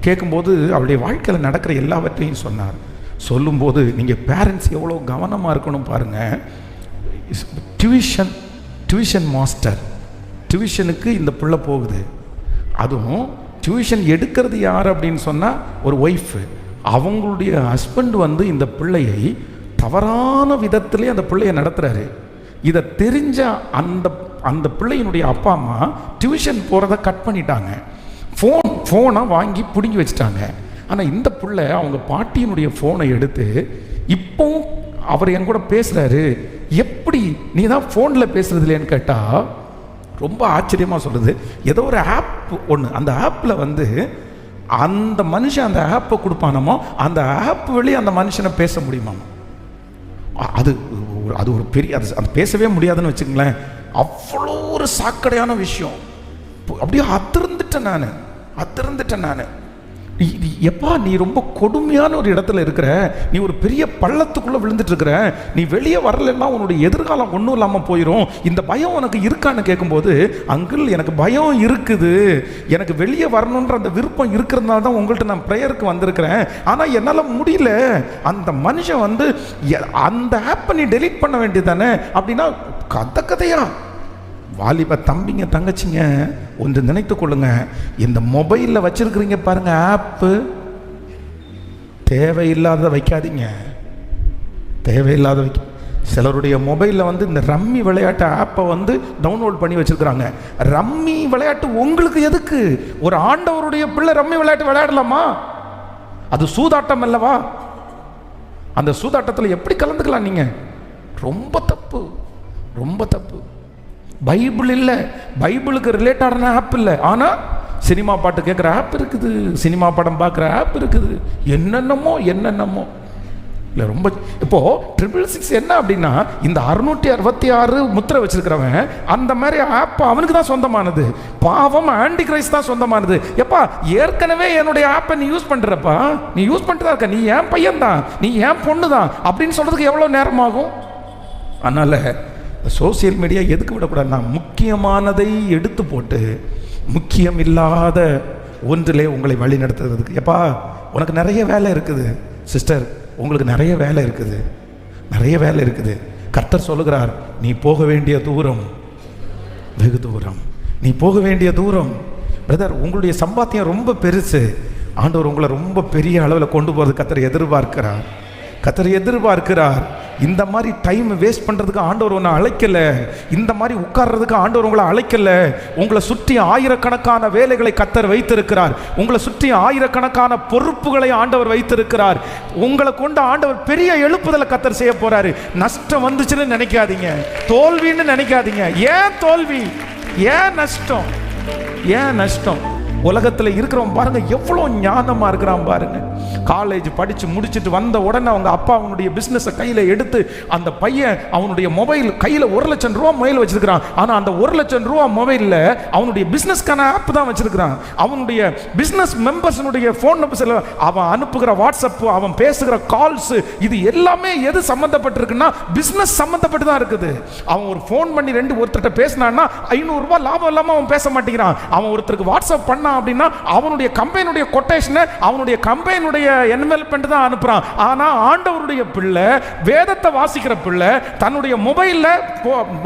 Speaker 1: கேட்கும்போது அவளுடைய வாழ்க்கையில் நடக்கிற எல்லாவற்றையும் சொன்னார். சொல்லும்போது நீங்கள் பேரண்ட்ஸ் எவ்வளோ கவனமாக இருக்கணும் பாருங்கள். டியூஷன் மாஸ்டர், டியூஷனுக்கு இந்த பிள்ளை போகுது. அதுவும் டியூஷன் எடுக்கிறது யார் அப்படின்னு சொன்னால் ஒரு ஒய்ஃபு. அவங்களுடைய ஹஸ்பண்ட் இந்த பிள்ளையை தவறான விதத்திலே அந்த பிள்ளையை நடத்துகிறாரு. இதை தெரிஞ்ச அந்த பிள்ளையினுடைய அப்பா அம்மா டியூஷன் போகிறத கட் பண்ணிட்டாங்க. ஃபோனை வாங்கி பிடுங்கி வச்சுட்டாங்க. ஆனால் இந்த பிள்ளை அவங்க பாட்டியினுடைய ஃபோனை எடுத்து இப்போவும் அவர் என் கூட பேசுகிறாரு. எப்படி நீ தான் ஃபோனில் பேசுகிறது இல்லைன்னு கேட்டால் ரொம்ப ஆச்சரியமாக சொல்லுது. ஏதோ ஒரு ஆப் ஒன்று, அந்த ஆப்பில் அந்த மனுஷன் அந்த ஆப்பை கொடுப்பானமோ அந்த ஆப் வழியே அந்த மனுஷனை பேச முடியுமாம். அது ஒரு பெரிய அது பேசவே முடியாதுன்னு வச்சுங்களேன். அவ்வளோ ஒரு சாக்கடையான விஷயம். அப்படியே அத்திருந்துட்டேன் நான். எப்பா, நீ ரொம்ப கொடுமையான ஒரு இடத்துல இருக்கிற, நீ ஒரு பெரிய பள்ளத்துக்குள்ளே விழுந்துட்டு இருக்கிற, நீ வெளியே வரலன்னா உன்னுடைய எதிர்காலம் ஒன்றும் இல்லாமல் போயிடும். இந்த பயம் உனக்கு இருக்கான்னு கேட்கும்போது, அங்கிள் எனக்கு பயம் இருக்குது, எனக்கு வெளியே வரணுன்ற அந்த விருப்பம் இருக்கிறதுனால தான் உங்கள்கிட்ட நான் ப்ரேயருக்கு வந்திருக்கிறேன். ஆனால் என்னால் முடியல. அந்த மனுஷன் அந்த ஆப்பை நீ டெலீட் பண்ண வேண்டியது தானே அப்படின்னா கதையா. வாலிப தம்பிங்க தங்கச்சிங்க ஒன்று நினைத்து கொள்ளுங்க, இந்த மொபைலில் வச்சிருக்கிறீங்க பாருங்க ஆப்பு, தேவையில்லாத வைக்காதீங்க. சிலருடைய மொபைலில் இந்த ரம்மி விளையாட்டு ஆப்பை டவுன்லோட் பண்ணி வச்சிருக்கிறாங்க. ரம்மி விளையாட்டு உங்களுக்கு எதுக்கு? ஒரு ஆண்டவருடைய பிள்ளை ரம்மி விளையாட்டு விளையாடலாமா? அது சூதாட்டம் அல்லவா? அந்த சூதாட்டத்தில் எப்படி கலந்துக்கலாம் நீங்க? ரொம்ப தப்பு. பைபிள் இல்லை, பைபிளுக்கு ரிலேட்டடான ஆப் இல்லை. ஆனால் சினிமா பாட்டு கேட்குற ஆப் இருக்குது, சினிமா படம் பார்க்குற ஆப் இருக்குது, என்னென்னமோ இல்லை. ரொம்ப இப்போது 666 என்ன அப்படின்னா, இந்த 666 முத்திரை வச்சிருக்கிறவன் அந்த மாதிரி ஆப் அவனுக்கு தான் சொந்தமானது. பாவம் ஆன்டி கிரைஸ்ட் தான் சொந்தமானது. எப்பா, ஏற்கனவே என்னுடைய ஆப்பை நீ யூஸ் பண்ணுறப்பா, நீ யூஸ் பண்ணிட்டு தான் இருக்க, நீ ஏன் பையன் தான், நீ ஏன் பொண்ணு தான் அப்படின்னு சொல்கிறதுக்கு எவ்வளோ நேரமாகும்? அதனால் சோசியல் மீடியா எதுக்கு விடக்கூடாதுன்னா, முக்கியமானதை எடுத்து போட்டு முக்கியம் இல்லாத ஒன்றிலே உங்களை வழி நடத்துறதுக்கு. எப்பா, உனக்கு நிறைய வேலை இருக்குது சிஸ்டர், உங்களுக்கு நிறைய வேலை இருக்குது. கர்த்தர் சொல்லுகிறார், நீ போக வேண்டிய தூரம் வெகு தூரம். நீ போக வேண்டிய தூரம். பிரதர், உங்களுடைய சம்பாத்தியம் ரொம்ப பெருசு. ஆண்டவர் உங்களை ரொம்ப பெரிய அளவில் கொண்டு போகிறது கர்த்தர் எதிர்பார்க்கிறார். இந்த மாதிரி டைம் வேஸ்ட் பண்றதுக்கு ஆண்டவர் உன்னை அழைக்கல. இந்த மாதிரி உட்கார்றதுக்கு ஆண்டவர் உங்களை அழைக்கல. உங்களை சுற்றி ஆயிரக்கணக்கான வேலைகளை கர்த்தர் வைத்திருக்கிறார். உங்களை சுற்றி ஆயிரக்கணக்கான பொறுப்புகளை ஆண்டவர் வைத்திருக்கிறார். உங்களை கொண்டு ஆண்டவர் பெரிய எழுப்புதலை கர்த்தர் செய்ய போறாரு. நஷ்டம் வந்துச்சுன்னு நினைக்காதீங்க, தோல்வின்னு நினைக்காதீங்க. ஏன் தோல்வி? ஏன் நஷ்டம்? ஏன் நஷ்டம்? உலகத்தில் இருக்கிறவன் பாருங்க எவ்வளவு ஞானமா இருக்கிறான் பாருங்க. காலேஜ் படிச்சு முடிச்சுட்டு வந்த உடனே அவங்க அப்பா அவனுடைய பிசினஸை கையில எடுத்து, அந்த பையன் அவனுடைய மொபைல் கையில 1 லட்சம் ரூபா மொபைல் வச்சிருக்கிறான். ஆனா அந்த 1 லட்சம் ரூபா மொபைல்ல அவனுடைய பிசினஸ்க்கான ஆப் தான் வச்சிருக்கிறான். அவனுடைய பிசினஸ் மெம்பர்ஸ்னுடைய போன் நம்பர்ஸ், அவன் அனுப்புகிற வாட்ஸ்அப், அவன் பேசுகிற கால்ஸ், இது எல்லாமே எது சம்பந்தப்பட்டிருக்குன்னா பிசினஸ் சம்பந்தப்பட்டு தான் இருக்குது. அவன் ஒரு போன் பண்ணி ஒருத்தர்கிட்ட பேசினான்னா 500 ரூபாய் லாபம் இல்லாம அவன் பேச மாட்டேங்கிறான். அவன் ஒருத்தருக்கு வாட்ஸ்அப் பண்ணான் அப்படின்னா அவனுடைய கம்பெனியுடைய கொட்டேஷனை, அவனுடைய கம்பெனியுடைய என்வெல்ப்மென்ட் தான் அனுப்புறான். ஆனா ஆண்டவருடைய பிள்ளை, வேதத்தை வாசிக்கிற பிள்ளை தன்னுடைய மொபைல்ல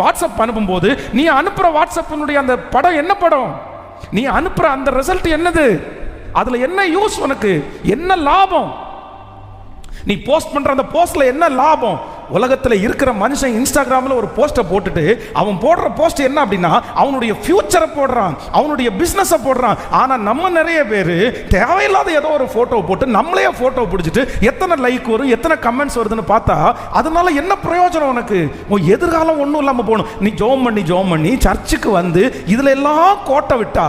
Speaker 1: வாட்ஸ்அப் அனுப்பும்போது, நீ அனுப்புற வாட்ஸ்அப்பினுடைய அந்த படம் என்ன படம்? நீ அனுப்புற அந்த ரிசல்ட் என்னது? அதுல என்ன யூஸ்? உனக்கு என்ன லாபம்? நீ போஸ்ட் பண்ற அந்த போஸ்ட்ல என்ன லாபம்? உலகத்தில் இருக்கிற மனுஷன் இன்ஸ்டாகிராமில் ஒரு போஸ்ட்டை போட்டுட்டு அவன் போடுற போஸ்ட் என்ன அப்படின்னா அவனுடைய ஃபியூச்சரை போடுறான், அவனுடைய பிஸ்னஸை போடுறான். ஆனால் நம்ம நிறைய பேர் தேவையில்லாத ஏதோ ஒரு ஃபோட்டோ போட்டு நம்மளே ஃபோட்டோ பிடிச்சிட்டு எத்தனை லைக் வரும், எத்தனை கமெண்ட்ஸ் வருதுன்னு பார்த்தா அதனால என்ன பிரயோஜனம் உனக்கு? உன் எதிர்காலம் ஒன்றும் இல்லாமல் போகணும். நீ ஜோம் பண்ணி சர்ச்சுக்கு வந்து இதில் எல்லாம் கோட்டை விட்டா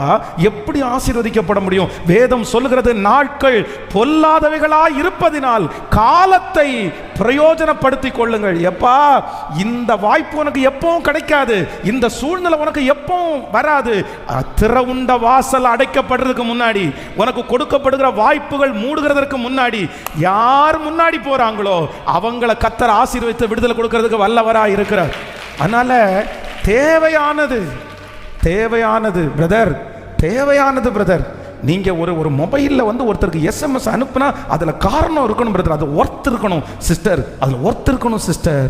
Speaker 1: எப்படி ஆசீர்வதிக்கப்பட முடியும்? வேதம் சொல்லுகிறது, நாட்கள் பொல்லாதவைகளாய் இருப்பதினால் காலத்தை பிரயோஜனப்படுத்திக் கொள்ளுங்கள். எப்பா, இந்த வாய்ப்பு உனக்கு எப்பவும் கிடைக்காது, இந்த சூழ்நிலை உனக்கு எப்பவும் வராது. திறவுண்ட வாசல் அடைக்கப்படுறதுக்கு முன்னாடி, உனக்கு கொடுக்கப்படுகிற வாய்ப்புகள் மூடுகிறதற்கு முன்னாடி யார் முன்னாடி போறாங்களோ அவங்களை கர்த்தர் ஆசீர்வதித்து விடுதலை கொடுக்கிறதுக்கு வல்லவரா இருக்கிறார். அதனால தேவையானது பிரதர், தேவையானது பிரதர். நீங்க ஒரு மொபைல்ல வந்து ஒருத்தருக்கு SMS அனுப்புனா அதுல காரணம் இருக்கணும் பிரதர், அது ஒர்த் இருக்கணும் சிஸ்டர், அதுல ஒர்த் இருக்கணும் சிஸ்டர்.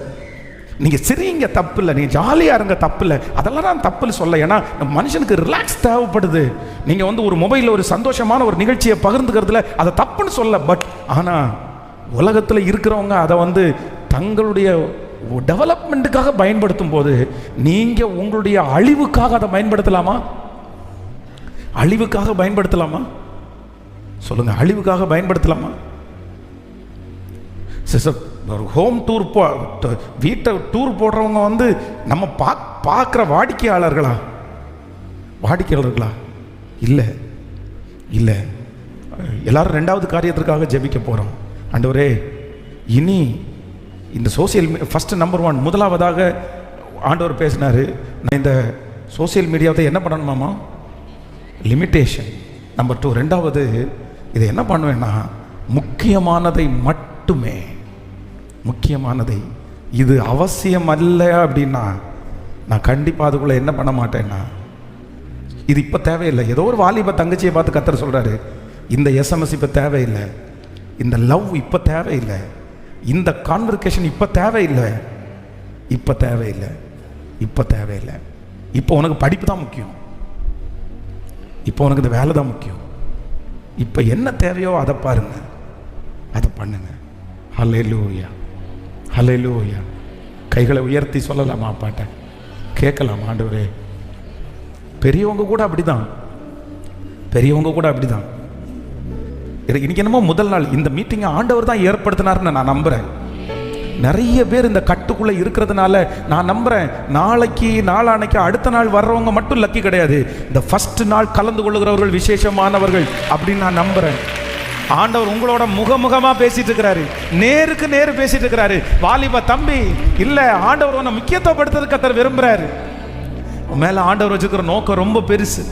Speaker 1: நீங்க சிரிங்க தப்பு இல்லை, நீங்க ஜாலியா இருங்க தப்பு இல்லை, அதெல்லாம் நான் தப்புன்னு சொல்ல. ஏன்னா மனுஷனுக்கு ரிலாக்ஸ் தேவைப்படுது. நீங்க வந்து ஒரு மொபைல்ல ஒரு சந்தோஷமான ஒரு நிகழ்ச்சியை பகிர்ந்துக்கிறதுல அதை தப்புன்னு சொல்ல. பட் ஆனா உலகத்தில் இருக்கிறவங்க அதை வந்து தங்களுடைய டெவலப்மெண்ட்டுக்காக பயன்படுத்தும் போது நீங்க உங்களுடைய அழிவுக்காக அதை பயன்படுத்தலாமா? அழிவுக்காக பயன்படுத்தலாமா? சொல்லுங்க, அழிவுக்காக பயன்படுத்தலாமா? சிஸ்டர், ஒரு ஹோம் டூர் வீட்டை டூர் போடுறவங்க வந்து நம்ம பார்க்குற வாடிக்கையாளர்களா? இல்லை. எல்லாரும் 2வது காரியத்திற்காக ஜெபிக்க போகிறோம். ஆண்டவரே, இனி இந்த சோசியல் ஃபஸ்ட்டு நம்பர் 1 முதலாவதாக ஆண்டவர் பேசினார், நான் இந்த சோசியல் மீடியாவை என்ன பண்ணணுமாமா? லிமிட்டேஷன். நம்பர் 2, 2வது இதை என்ன பண்ணுவேன்னா முக்கியமானதை மட்டுமே, முக்கியமானதை, இது அவசியம் அல்ல அப்படின்னா நான் கண்டிப்பாக அதுக்குள்ளே என்ன பண்ண மாட்டேன்னா, இது இப்போ தேவையில்லை. ஏதோ ஒரு வாலிப தங்கச்சியை பார்த்து கர்த்தர் சொல்கிறாரு, இந்த SMS இப்போ தேவையில்லை, இந்த லவ் இப்போ தேவையில்லை, இந்த கான்வர்சேஷன் இப்போ தேவையில்லை, இப்போ உனக்கு படிப்பு தான் முக்கியம், இப்போ உனக்கு இந்த வேலை தான் முக்கியம், இப்போ என்ன தேவையோ அதை பாருங்க, அதை பண்ணுங்க. ஹல்லேலூயா, ஹல்லேலூயா. கைகளை உயர்த்தி சொல்லலாமா? பாட்ட கேட்கலாம். ஆண்டவரே, பெரியவங்க கூட அப்படிதான், இன்னைக்கு என்னமோ முதல் நாள் இந்த மீட்டிங்கை ஆண்டவர் தான் ஏற்படுத்தினார்னு நான் நம்புறேன். நிறைய பேர் இந்த கட்டுக்குள்ள இருக்கிறதுனால நான் நம்புறேன், நாளைக்கு நாளானைக்கு அடுத்த நாள் வர்றவங்க மட்டும் லக்கி கிடையாது, இந்த ஃபர்ஸ்ட் நாள் கலந்து கொள்ளுகிறவர்கள் விசேஷமானவர்கள் அப்படின்னு நான் நம்புறேன். ஆண்டவர் உங்களோட முகமுகமா பேசிட்டு இருக்கிறாரு, நேருக்கு நேரு பேசிட்டு இருக்கிறாரு. வாலிப தம்பி, இல்ல, ஆண்டவர் உன்னை முக்கியத்துவப்படுத்துறதுக்கு கர்த்தர் விரும்புறாரு. உன் மேல ஆண்டவர் வச்சுக்கிற நோக்கம் ரொம்ப பெருசு,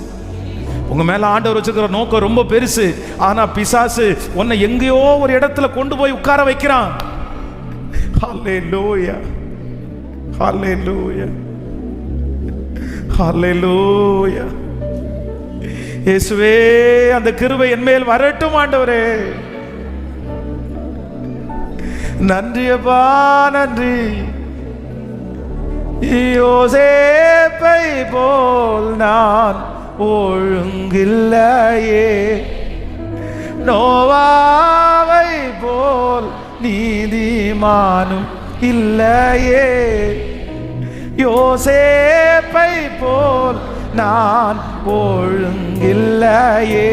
Speaker 1: உங்க மேல ஆண்டவர் வச்சுக்கிற நோக்கம் ரொம்ப பெருசு. ஆனா பிசாசு உன்னை எங்கேயோ ஒரு இடத்துல கொண்டு போய் உட்கார வைக்கிறான். ஹல்லேலூயா, ஹல்லேலூயா, ஹல்லேலூயா. இயேசுவே, அந்த கிருபை என் மேல் வரட்டும் ஆண்டவரே. நன்றி அப்பா, நன்றி. யோசேப்பை போல் நான் ஒழுங்கில்லையே, நோவாவை போல் நீதிமானும் இல்லையே, யோசேப்பை போல் நான் ஒழுங்கில்லையே,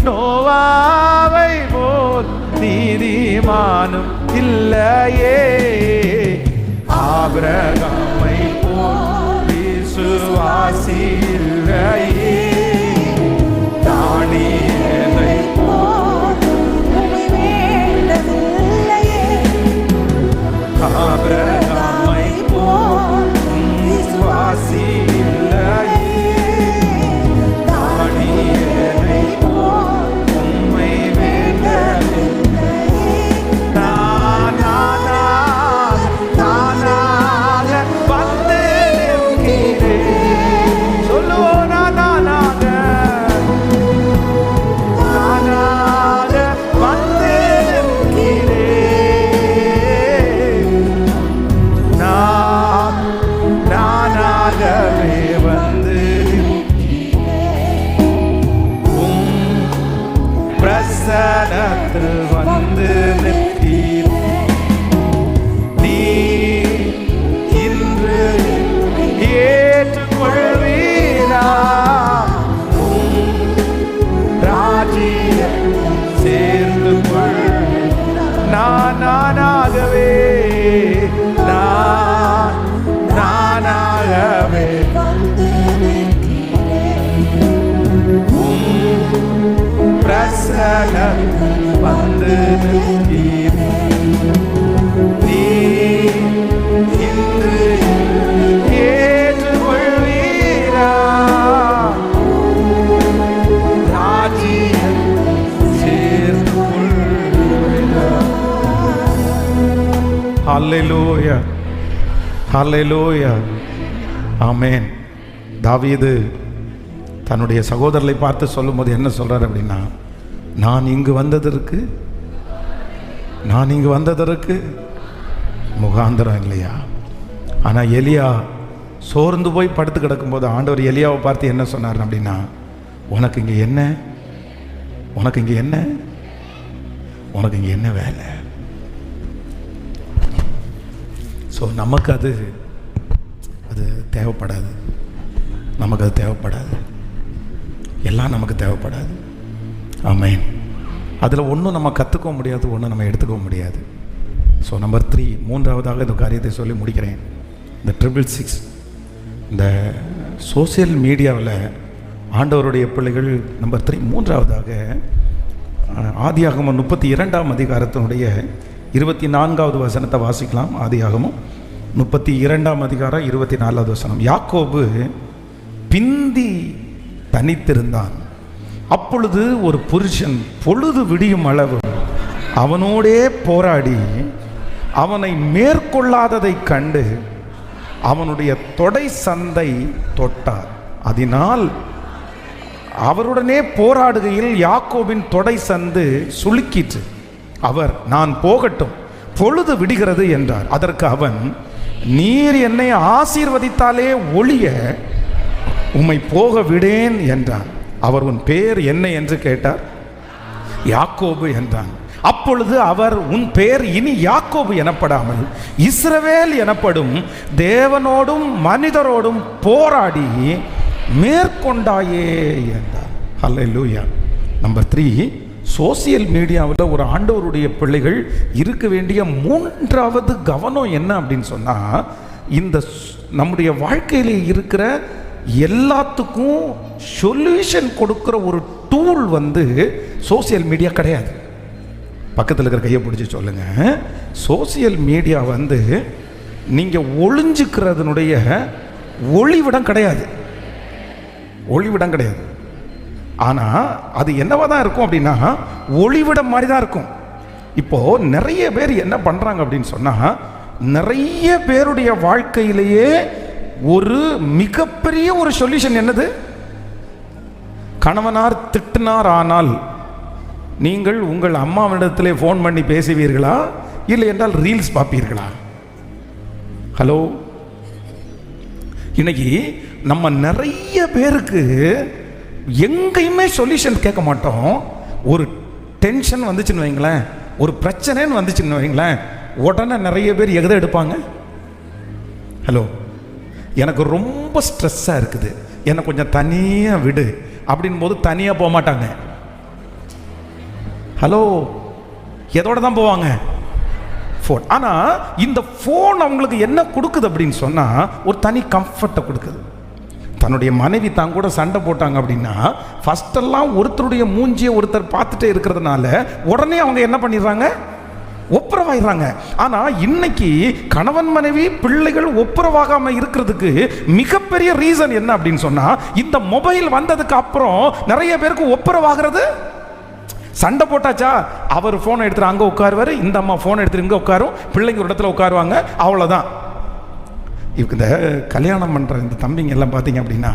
Speaker 1: நோவாவை போல் நீதிமானும் இல்லையே, ஆபிரகாமை போல் விசுவாசி இல்லையே, தானியேலை போல் ஆபிரகாமை போல் விசுவாசி இல்லையே, தானியேலை போல் உம்மை வேண்டவில்லை. நானாக வந்து நிற்கிறேன். சொல்லுவோம், நானாக வந்து நிற்கிறேன். நானாகவே வந்து பிரசனத்தில் வந்து நிற்கிறேன். நீ இன்று ஏற்றுக்கொள்வீரா? ராஜ்யம் சேர்ந்து கொள். நானாகவே நானாகவே பிரசனம் வந்து நிற்கிறேன். நீ இன்று ஏற்றுக்கொள்வீரா? ராஜ்யம் சேர்ந்து கொள்வீரா? ஹல்லேலூயா, ஹல்லேலூயா, ஆமென். தாவீது தன்னுடைய சகோதரரை பார்த்து சொல்லும்போது என்ன சொல்றார் அப்படின்னா, நான் இங்கு வந்ததற்கு முகாந்திரம் இல்லையா? ஆனால் எலியா சோர்ந்து போய் படுத்து கிடக்கும்போது ஆண்டவர் எலியாவை பார்த்து என்ன சொன்னார் அப்படின்னா, உனக்கு இங்கே என்ன, உனக்கு இங்கே என்ன, உனக்கு இங்கே என்ன வேலை? ஸோ நமக்கு அது தேவைப்படாது, நமக்கு அது தேவைப்படாது, எல்லாம் நமக்கு தேவைப்படாது. ஆமென். அதில் ஒன்றும் நம்ம கற்றுக்க முடியாது, ஒன்றும் நம்ம எடுத்துக்க முடியாது. ஸோ நம்பர் 3, மூன்றாவதாக இந்த காரியத்தை சொல்லி முடிக்கிறேன். இந்த 666 இந்த சோசியல் மீடியாவில் ஆண்டவருடைய பிள்ளைகள். நம்பர் 3, மூன்றாவதாக ஆதியாகமம் 32ஆம் அதிகாரத்தினுடைய 24வது வசனத்தை வாசிக்கலாம். ஆதியாகமம் 32ஆம் அதிகாரம் 24வது வசனம். யாக்கோபு பிந்தி தனித்திருந்தான். அப்பொழுது ஒரு புருஷன் பொழுது விடியும் அளவு அவனோடே போராடி அவனை மேற்கொள்ளாததை கண்டு அவனுடைய தொடை சந்தை தொட்டார். அதனால் அவருடனே போராடுகையில் யாக்கோபின் தொடை சந்து சுளுக்கிற்று. அவர், நான் போகட்டும், பொழுது விடுகிறது என்றார். அதற்கு அவன், நீர் என்னை ஆசீர்வதித்தாலே ஒழிய உம்மை போக விடேன் என்றான். அவர், உன் பேர் என்ன என்று கேட்டார். யாக்கோபு என்றான். அப்பொழுது அவர், உன் பேர் இனி யாக்கோபு எனப்படாமல் இஸ்ரவேல் எனப்படும், தேவனோடும் மனிதரோடும் போராடி மேற்கொண்டாயே என்றார். ஹல்லேலூயா. நம்பர் 3, சோசியல் மீடியாவில் ஒரு ஆண்டவருடைய பிள்ளைகள் இருக்க வேண்டிய 3வது கவனம் என்ன அப்படின்னு சொன்னால், இந்த நம்முடைய வாழ்க்கையில் இருக்கிற எல்லாத்துக்கும் சொல்யூஷன் கொடுக்குற ஒரு டூல் சோசியல் மீடியா கிடையாது. பக்கத்தில் இருக்கிற கையை பிடிச்சி சொல்லுங்க, சோசியல் மீடியா நீங்கள் ஒளிஞ்சுக்கிறதுனுடைய ஒளிவிடம் கிடையாது, ஒளிவிடம் கிடையாது. ஆனால் அது என்னவா தான் இருக்கும் அப்படின்னா, ஒளிவிடம் மாதிரி தான் இருக்கும். இப்போது நிறைய பேர் என்ன பண்ணுறாங்க அப்படின்னு சொன்னால், நிறைய பேருடைய வாழ்க்கையிலேயே ஒரு மிகப்பெரிய ஒரு சொல்யூஷன் என்னது? கணவனார் திட்டினார் ஆனால் நீங்கள் உங்கள் அம்மாவிடத்திலே ஃபோன் பண்ணி பேசுவீர்களா, இல்லை என்றால் ரீல்ஸ் பார்ப்பீர்களா? ஹலோ, இன்னைக்கு நம்ம நிறைய பேருக்கு எங்கேயுமே சொல்யூஷன் கேட்க மாட்டோம். ஒரு டென்ஷன் வந்துச்சுன்னு வைங்களேன், ஒரு பிரச்சனைன்னு வந்துச்சுன்னு வைங்களேன், உடனே நிறைய பேர் எதை எடுப்பாங்க? ஹலோ, எனக்கு ரொம்ப ஸ்ட்ரெஸ்ஸாக இருக்குது, என்னை கொஞ்சம் தனியாக விடு அப்படின் போது தனியாக போக மாட்டாங்க. ஹலோ, எதோட தான் போவாங்க? ஃபோன். ஆனால் இந்த ஃபோன் அவங்களுக்கு என்ன கொடுக்குது அப்படின்னு சொன்னால் ஒரு தனி கம்ஃபர்ட்டை கொடுக்குது. தன்னுடைய மனைவி தான் கூட சண்டை போட்டாங்க அப்படின்னா ஃபஸ்ட்டெல்லாம் ஒருத்தருடைய மூஞ்சியை ஒருத்தர் பார்த்துட்டே இருக்கிறதுனால உடனே அவங்க என்ன பண்ணிடுறாங்க? ஒப்புரவாயிடுறாங்க. ஆனால் இன்னைக்கு கணவன் மனைவி பிள்ளைகள் ஒப்புரவாகாமல் இருக்கிறதுக்கு மிகப்பெரிய ரீசன் என்ன அப்படின்னு சொன்னால், இந்த மொபைல் வந்ததுக்கு அப்புறம் நிறைய பேருக்கு ஒப்புரவாகிறது. சண்டை போட்டாச்சா, அவர் ஃபோனை எடுத்துட்டு அங்கே உட்காருவார், இந்த அம்மா ஃபோனை எடுத்துட்டு இங்கே உட்காரும், பிள்ளைங்க ஒரு இடத்துல உட்காருவாங்க, அவ்வளோதான். இந்த கல்யாணம் பண்ணுற இந்த தம்பிங்க எல்லாம் பார்த்தீங்க அப்படின்னா,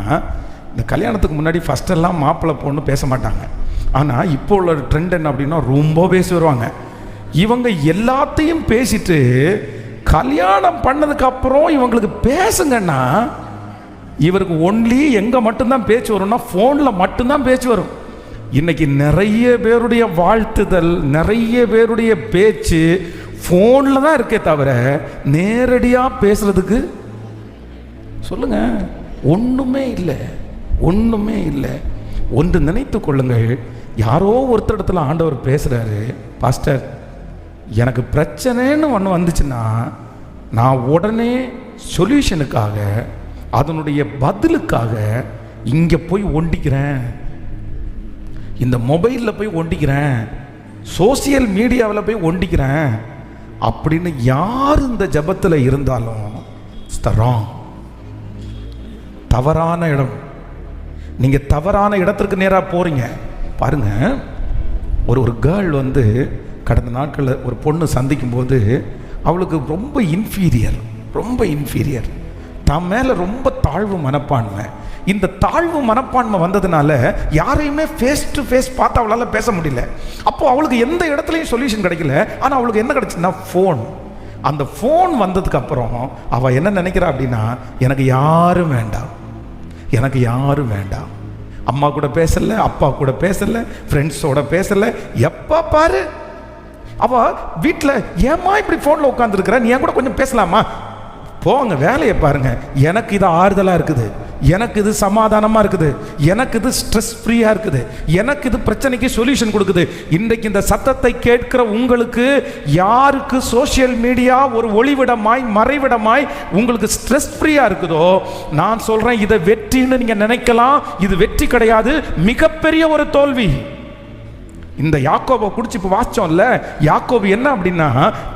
Speaker 1: இந்த கல்யாணத்துக்கு முன்னாடி ஃபஸ்ட்டெல்லாம் மாப்பிள்ளை பொண்ணு பேச மாட்டாங்க. ஆனால் இப்போ உள்ள ட்ரெண்ட் என்ன அப்படின்னா ரொம்ப பேசி வருவாங்க. இவங்க எல்லாத்தையும் பேசிட்டு கல்யாணம் பண்ணதுக்கு அப்புறம் இவங்களுக்கு பேசுங்கன்னா, இவருக்கு ஒன்லி எங்கே மட்டும்தான் பேச்சு வரும்னா ஃபோனில் மட்டும்தான் பேச்சு வரும். இன்னைக்கு நிறைய பேருடைய வாழ்த்துதல், நிறைய பேருடைய பேச்சு ஃபோனில் தான் இருக்கே தவிர நேரடியாக பேசுறதுக்கு சொல்லுங்க ஒன்றுமே இல்லை, ஒன்றுமே இல்லை. ஒன்று நினைத்து கொள்ளுங்கள், யாரோ ஒருத்தர் இடத்துல ஆண்டவர் பேசுகிறாரு, பாஸ்டர் எனக்கு பிரச்சனைன்னு ஒன்று வந்துச்சுன்னா நான் உடனே சொல்யூஷனுக்காக, அதனுடைய பதிலுக்காக இங்கே போய் ஒண்டிக்கிறேன், இந்த மொபைலில் போய் ஒண்டிக்கிறேன், சோசியல் மீடியாவில் போய் ஒண்டிக்கிறேன் அப்படின்னு யார் இந்த ஜபத்தில் இருந்தாலும் தவறான இடம். நீங்கள் தவறான இடத்திற்கு நேராக போகிறீங்க. பாருங்க, ஒரு கேர்ள் வந்து கடந்த நாட்களில் ஒரு பொண்ணு சந்திக்கும் போது அவளுக்கு ரொம்ப இன்ஃபீரியர், தான் மேலே ரொம்ப தாழ்வு மனப்பான்மை. இந்த தாழ்வு மனப்பான்மை வந்ததுனால யாரையுமே ஃபேஸ் டு ஃபேஸ் பார்த்து அவளால் பேச முடியல. அப்போ அவளுக்கு எந்த இடத்துலையும் சொல்யூஷன் கிடைக்கல. ஆனால் அவளுக்கு என்ன கிடைச்சுன்னா ஃபோன். அந்த ஃபோன் வந்ததுக்கு அப்புறம் அவள் என்ன நினைக்கிறா அப்படின்னா, எனக்கு யாரும் வேண்டாம், அம்மா கூட பேசலை, அப்பா கூட பேசலை, ஃப்ரெண்ட்ஸோட பேசலை. எப்போ பாரு அவள் வீட்டில், ஏம்மா இப்படி ஃபோனில் உட்காந்துருக்குற, நீ ஏன் கூட கொஞ்சம் பேசலாமா, போங்க வேலையை பாருங்க, எனக்கு இது ஆறுதலாக இருக்குது, எனக்கு இது சமாதானமாக இருக்குது, எனக்கு இது ஸ்ட்ரெஸ் ஃப்ரீயாக இருக்குது, எனக்கு இது பிரச்சனைக்கு சொல்யூஷன் கொடுக்குது. இன்றைக்கு இந்த சத்தத்தை கேட்கிற உங்களுக்கு யாருக்கு சோஷியல் மீடியா ஒரு ஒளிவிடமாய் மறைவிடமாய் உங்களுக்கு ஸ்ட்ரெஸ் ஃப்ரீயாக இருக்குதோ, நான் சொல்கிறேன், இதை வெற்றின்னு நீங்கள் நினைக்கலாம். இது வெற்றி கிடையாது, மிகப்பெரிய ஒரு தோல்வி. இந்த யாக்கோபை குறித்து இப்போ வாசிச்சோம்ல, யாக்கோபு என்ன அப்படின்னா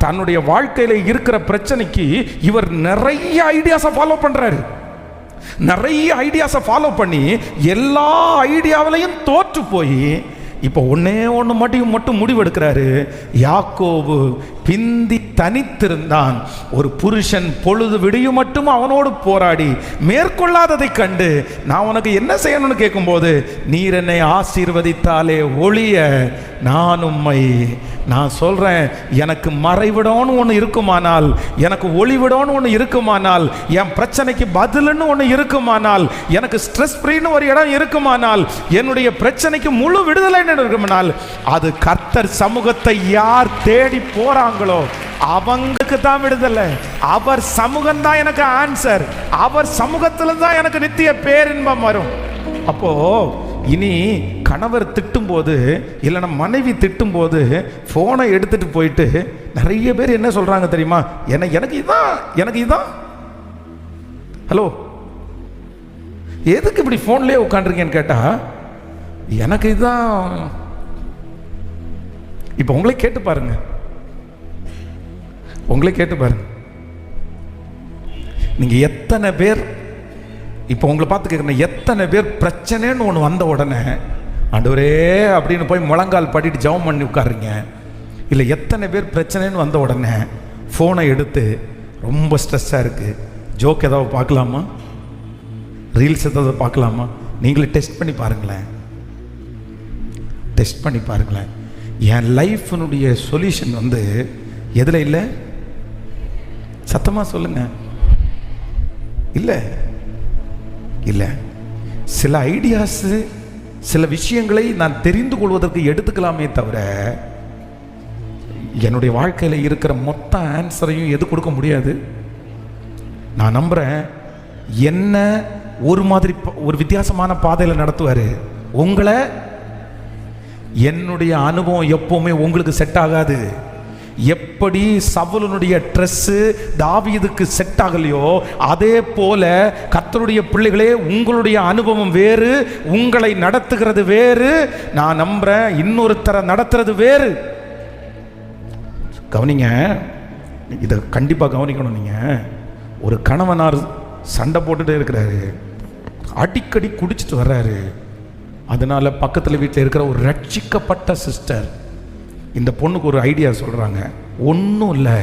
Speaker 1: தன்னுடைய வாழ்க்கையில் இருக்கிற பிரச்சனைக்கு இவர் நிறைய ஐடியாஸை ஃபாலோ பண்ணுறாரு. நிறைய ஐடியாஸை ஃபாலோ பண்ணி எல்லா ஐடியாவிலையும் தோற்று போய் இப்போ ஒன்று மட்டும் முடிவெடுக்கிறாரு. யாக்கோபு பிந்தி தனித்திருந்தான். ஒரு புருஷன் பொழுது விடியும் மட்டும் அவனோடு போராடி மேற்கொள்ளாததை கண்டு, நான் உனக்கு என்ன செய்யணும்னு கேட்கும்போது, நீர் என்னை ஆசீர்வதித்தாலே ஒழிய நான் சொல்றேன், எனக்கு மறைவிடோன்னு ஒன்று இருக்குமானால், எனக்கு ஒளிவிடோன்னு ஒன்று இருக்குமானால், என் பிரச்சனைக்கு பதிலுன்னு ஒன்று இருக்குமானால், எனக்கு ஸ்ட்ரெஸ் ஃப்ரீன்னு ஒரு இடம் இருக்குமானால், என்னுடைய பிரச்சனைக்கு முழு விடுதலை இருக்குமானால், அது கர்த்தர் சமூகத்தை யார் தேடி போறாங்களோ அவங்களுக்கு தான் விடுதலை. அவர் சமூகம் தான் எனக்கு ஆன்சர். அவர் சமூகத்தில் தான் எனக்கு நித்திய பேரின்பம் வரும். அப்போ இனி கணவர் திட்டும் போது, இல்லைன்னா மனைவி திட்டும் போது ஃபோனை எடுத்துட்டு போயிட்டு நிறைய பேர் என்ன சொல்றாங்க தெரியுமா, எனக்கு இதுதான். ஹலோ, எதுக்கு இப்படி ஃபோன்லேயே உட்காந்துருக்கேன்னு கேட்டா, எனக்கு இதுதான். இப்போ உங்களே கேட்டு பாருங்க, நீங்க எத்தனை பேர், இப்போ உங்களை பார்த்து கேட்குறேன், எத்தனை பேர் பிரச்சனைன்னு ஒன்று வந்த உடனே ஆண்டவரே அப்படின்னு போய் முழங்கால் படிட்டு ஜெபம் பண்ணி உட்காருங்க? இல்லை எத்தனை பேர் பிரச்சனைன்னு வந்த உடனே ஃபோனை எடுத்து ரொம்ப ஸ்ட்ரெஸ்ஸாக இருக்குது, ஜோக் ஏதாவது பார்க்கலாமா, ரீல்ஸ் ஏதாவது பார்க்கலாமா? நீங்களே டெஸ்ட் பண்ணி பாருங்களேன். என் லைஃபினுடைய சொல்யூஷன் வந்து எதில் இல்லை? சத்தமாக சொல்லுங்க. இல்லை சில ஐடியாஸு, சில விஷயங்களை நான் தெரிந்து கொள்வதற்கு எடுத்துக்கலாமே தவிர, என்னுடைய வாழ்க்கையில் இருக்கிற மொத்த ஆன்சரையும் எது கொடுக்க முடியாது. நான் நம்புகிறேன், என்ன ஒரு வித்தியாசமான பாதையில் நடத்துவார். உங்களை, என்னுடைய அனுபவம் எப்பவுமே உங்களுக்கு செட் ஆகாது. எப்படி சவுலுடைய ட்ரெஸ்ஸு தாவீதுக்கு செட் ஆகலையோ, அதே போல கர்த்தருடைய பிள்ளைகளே, உங்களுடைய அனுபவம் வேறு, உங்களை நடத்துகிறது வேறு. நான் நம்புறேன், இன்னொருத்தரை நடத்துறது வேறு. கவனிங்க, இதை கண்டிப்பாக கவனிக்கணும். நீங்கள் ஒரு கணவனார் சண்டை போட்டுட்டே இருக்கிறாரு, அடிக்கடி குடிச்சிட்டு வர்றாரு. அதனால பக்கத்தில் வீட்டில் இருக்கிற ஒரு ரட்சிக்கப்பட்ட சிஸ்டர் இந்த பொண்ணுக்கு ஒரு ஐடியா சொல்கிறாங்க. ஒன்றும் இல்லை,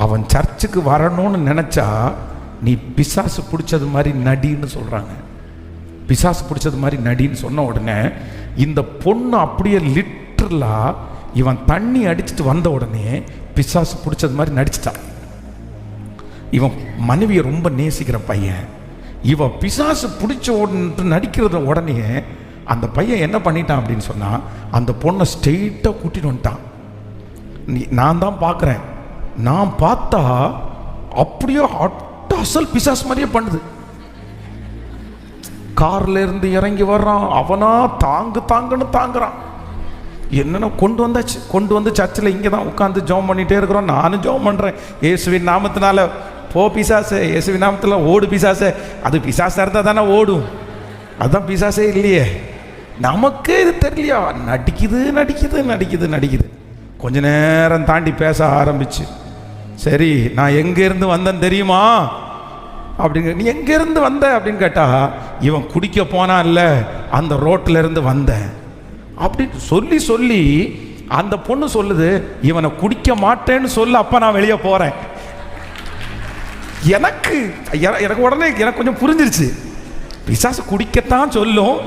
Speaker 1: அவன் சர்ச்சுக்கு வரணும்னு நினச்சா நீ பிசாசு பிடிச்சது மாதிரி நடின்னு சொல்கிறாங்க. பிசாசு பிடிச்சது மாதிரி நடின்னு சொன்ன உடனே இந்த பொண்ணு அப்படியே லிட்டரலாக இவன் தண்ணி அடிச்சுட்டு வந்த உடனே பிசாசு பிடிச்சது மாதிரி நடிச்சிட்டான். இவன் மனைவியை ரொம்ப நேசிக்கிற பையன், இவன் பிசாசு பிடிச்ச நடிக்கிறத உடனே அந்த பையன் என்ன பண்ணிட்டான் அப்படின்னு சொன்னால், அந்த பொண்ணை ஸ்ட்ரெயிட்டாக கூட்டிட்டு வந்துட்டான். நான் தான் பார்க்குறேன், நான் பார்த்தா அப்படியே அசல் பிசாசு மாதிரியே பண்ணுது. கார்ல இருந்து இறங்கி வர்றான், அவனா தாங்குன்னு தாங்குறான். என்னென்ன கொண்டு வந்தாச்சு, கொண்டு வந்து சர்ச்சில் இங்கே தான் உட்காந்து ஜெபம் பண்ணிகிட்டே இருக்கிறோம். நானும் ஜெபம் பண்ணுறேன், இயேசுவின் நாமத்தினால போ பிசாசு, இயேசுவின் நாமத்தில் ஓடு பிசாசு. அது பிசாசாக இருந்தால் தானே ஓடும், அதுதான் பிசாசே இல்லையே. நமக்கு இது தெரியலையா, நடிக்குது. கொஞ்ச நேரம் தாண்டி பேச ஆரம்பிச்சு, சரி நான் எங்கேருந்து வந்தேன்னு தெரியுமா அப்படிங்க. நீ எங்கேருந்து வந்த அப்படின்னு கேட்டா, இவன் குடிக்க போனா இல்லை, அந்த ரோட்டில் இருந்து வந்தேன் அப்படின்னு சொல்லி அந்த பொண்ணு சொல்லுது, இவனை குடிக்க மாட்டேன்னு சொல்ல, அப்ப நான் வெளியே போறேன். எனக்கு உடனே எனக்கு கொஞ்சம் புரிஞ்சிருச்சு, பிசாசு குடிக்கத்தான் சொல்லும்.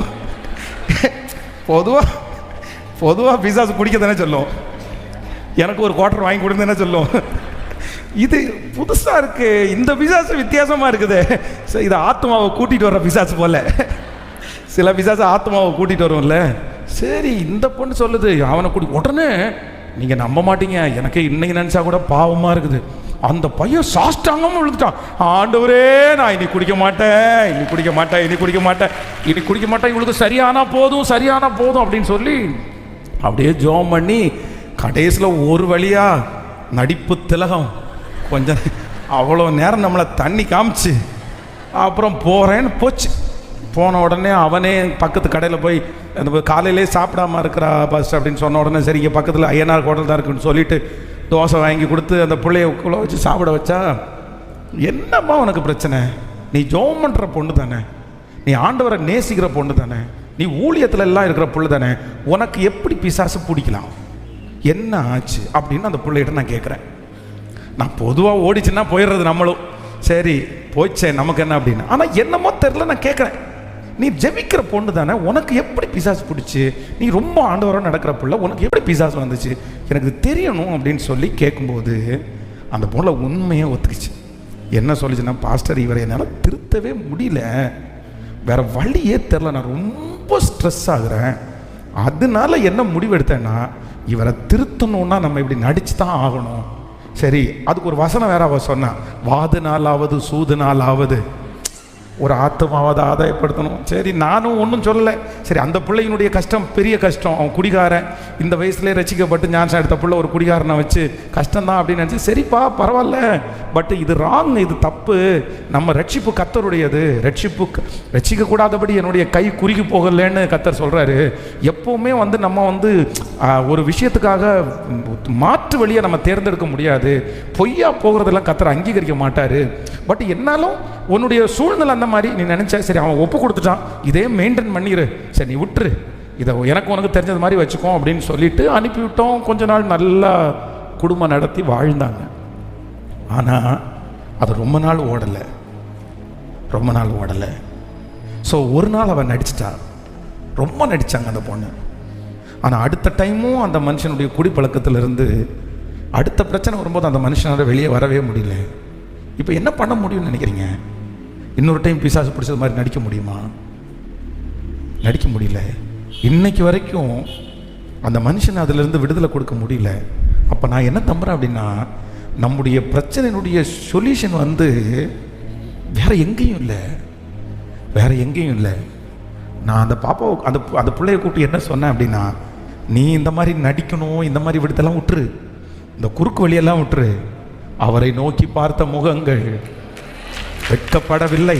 Speaker 1: பொதுவாக பிசாசு குடிக்க தானே சொல்லும், எனக்கு ஒரு குவார்டர் வாங்கி கொடுன்னு சொல்லும். இது புதுசாக இருக்கு, இந்த பிசாசு வித்தியாசமாக இருக்குது. இது ஆத்மாவை கூட்டிகிட்டு வர்ற பிசாசு போல. சில பிசாசு ஆத்மாவை கூட்டிகிட்டு வரும்ல. சரி, இந்த பொண்ணு சொல்லுது அவனை உடனே நீங்கள் நம்ப மாட்டீங்க, எனக்கு இன்னைக்கு நினச்சா கூட பாவமாக இருக்குது. அந்த பையன் சாஷ்டாங்கமாக விழுந்துட்டான். ஆண்டவரே, நான் இனி குடிக்க மாட்டேன், இவளுக்கு சரியானா போதும் அப்படின்னு சொல்லி அப்படியே ஜெபம் பண்ணி கடைசியில் ஒரு வழியா நடிப்பு திலகம் கொஞ்சம் அவ்வளோ நேரம் நம்மளை தண்ணி காமிச்சு அப்புறம் போகிறேன்னு போச்சு. போன உடனே அவனே பக்கத்து கடையில் போய் அந்த காலையிலே சாப்பிடாம இருக்கிறா பஸ் அப்படின்னு சொன்ன உடனே, சரி இங்கே பக்கத்தில் ஐயனார் ஹோட்டல் தான் இருக்குன்னு சொல்லிட்டு தோசை வாங்கி கொடுத்து அந்த பிள்ளைய உள்ள வச்சு சாப்பிட வச்சா, என்னம்மா உனக்கு பிரச்சனை? நீ ஜெபம் பண்ணுற பொண்ணு தானே, நீ ஆண்டவரை நேசிக்கிற பொண்ணு தானே, நீ ஊழியத்தில் எல்லாம் இருக்கிற பொண்ணு தானே, உனக்கு எப்படி பிசாசு பிடிக்கலாம்? என்ன ஆச்சு அப்படின்னு அந்த பிள்ளைகிட்ட நான் கேட்குறேன். நான் பொதுவாக ஓடிச்சுன்னா போயிடுறது நம்மளும், சரி போயிச்சே நமக்கு என்ன அப்படின்னு. ஆனால் என்னமோ தெரில, நான் கேட்குறேன், நீ ஜெபிக்கிற பொண்ணு தானே, உனக்கு எப்படி பிசாசு பிடிச்சி? நீ ரொம்ப ஆண்டவராக நடக்கிற பிள்ளை, உனக்கு எப்படி பிசாசு வந்துச்சு? எனக்கு தெரியணும் அப்படின்னு சொல்லி கேட்கும்போது அந்த பொண்ணை உண்மையை ஒத்துக்குச்சு. என்ன சொல்லிச்சுன்னா, பாஸ்டர் இவரை என்னால் திருத்தவே முடியல, வேற வழியே தெரில, நான் ரொம்ப ஸ்ட்ரெஸ் ஆகுறேன், அதனால என்ன முடிவு எடுத்தேன்னா இவரை திருத்தணும்னா நம்ம இப்படி நடிச்சு தான் ஆகணும். சரி, அதுக்கு ஒரு வசனம் வேற அவ சொன்னா, வாது நாளாவது சூது நாளாவது ஒரு ஆத்மாவாத ஆதாயப்படுத்தணும். சரி, நானும் ஒன்றும் சொல்லலை. சரி, அந்த பிள்ளையினுடைய கஷ்டம் பெரிய கஷ்டம், அவன் குடிகாரன், இந்த வயசுலேயே ரசிக்கப்பட்டு ஞானம் எடுத்த பிள்ளை ஒரு குடிகாரனை வச்சு கஷ்டம்தான் அப்படின்னு நினச்சி, சரிப்பா பரவாயில்ல, பட் இது ராங், இது தப்பு, நம்ம ரட்சிப்பு கர்த்தருடையது, ரட்சிக்கக்கூடாதபடி என்னுடைய கை குறுகி போகலன்னு கர்த்தர் சொல்கிறாரு. எப்போவுமே நம்ம ஒரு விஷயத்துக்காக மாற்று வழியை நம்ம தேர்ந்தெடுக்க முடியாது, பொய்யா போகிறதெல்லாம் கர்த்தர் அங்கீகரிக்க மாட்டார். பட் என்னாலும் உன்னுடைய சூழ்நிலை அந்த மாதிரி நீ நினச்ச, சரி அவன் ஒப்பு கொடுத்துட்டான், இதே மெயின்டைன் பண்ணிடு, சரி நீ விட்டுரு, இதை எனக்கு உனக்கு தெரிஞ்சது மாதிரி வச்சுக்கோ அப்படின்னு சொல்லிட்டு அனுப்பிவிட்டோம். கொஞ்ச நாள் நல்லா குடும்பம் நடத்தி வாழ்ந்தாங்க. ஆனால் அது ரொம்ப நாள் ஓடலை. ஸோ ஒரு நாள் அவன் நடிச்சிட்டா, ரொம்ப நடித்தாங்க அந்த பொண்ணு. ஆனால் அடுத்த டைமும் அந்த மனுஷனுடைய குடிப்பழக்கத்திலிருந்து அடுத்த பிரச்சனை வரும்போது அந்த மனுஷனால் வெளியே வரவே முடியல. இப்போ என்ன பண்ண முடியும்னு நினைக்கிறீங்க? இன்னொரு டைம் பிசாசு பிடிச்சது மாதிரி நடிக்க முடியுமா? நடிக்க முடியல. இன்னைக்கு வரைக்கும் அந்த மனுஷன் அதிலிருந்து விடுதலை கொடுக்க முடியல. அப்போ நான் என்ன நம்புகிறேன் அப்படின்னா, நம்முடைய பிரச்சனையினுடைய சொல்யூஷன் வந்து வேற எங்கேயும் இல்லை, வேற எங்கேயும் இல்லை. நான் அந்த பாப்பாவை அந்த பிள்ளைய கூப்பிட்டு என்ன சொன்னேன் அப்படின்னா, நீ இந்த மாதிரி நடிக்கணும், இந்த மாதிரி விடுதெல்லாம் விட்டுரு, இந்த குறுக்கு வழியெல்லாம் விட்டுரு. அவரை நோக்கி பார்த்த முகங்கள் வெட்கப்படவில்லை,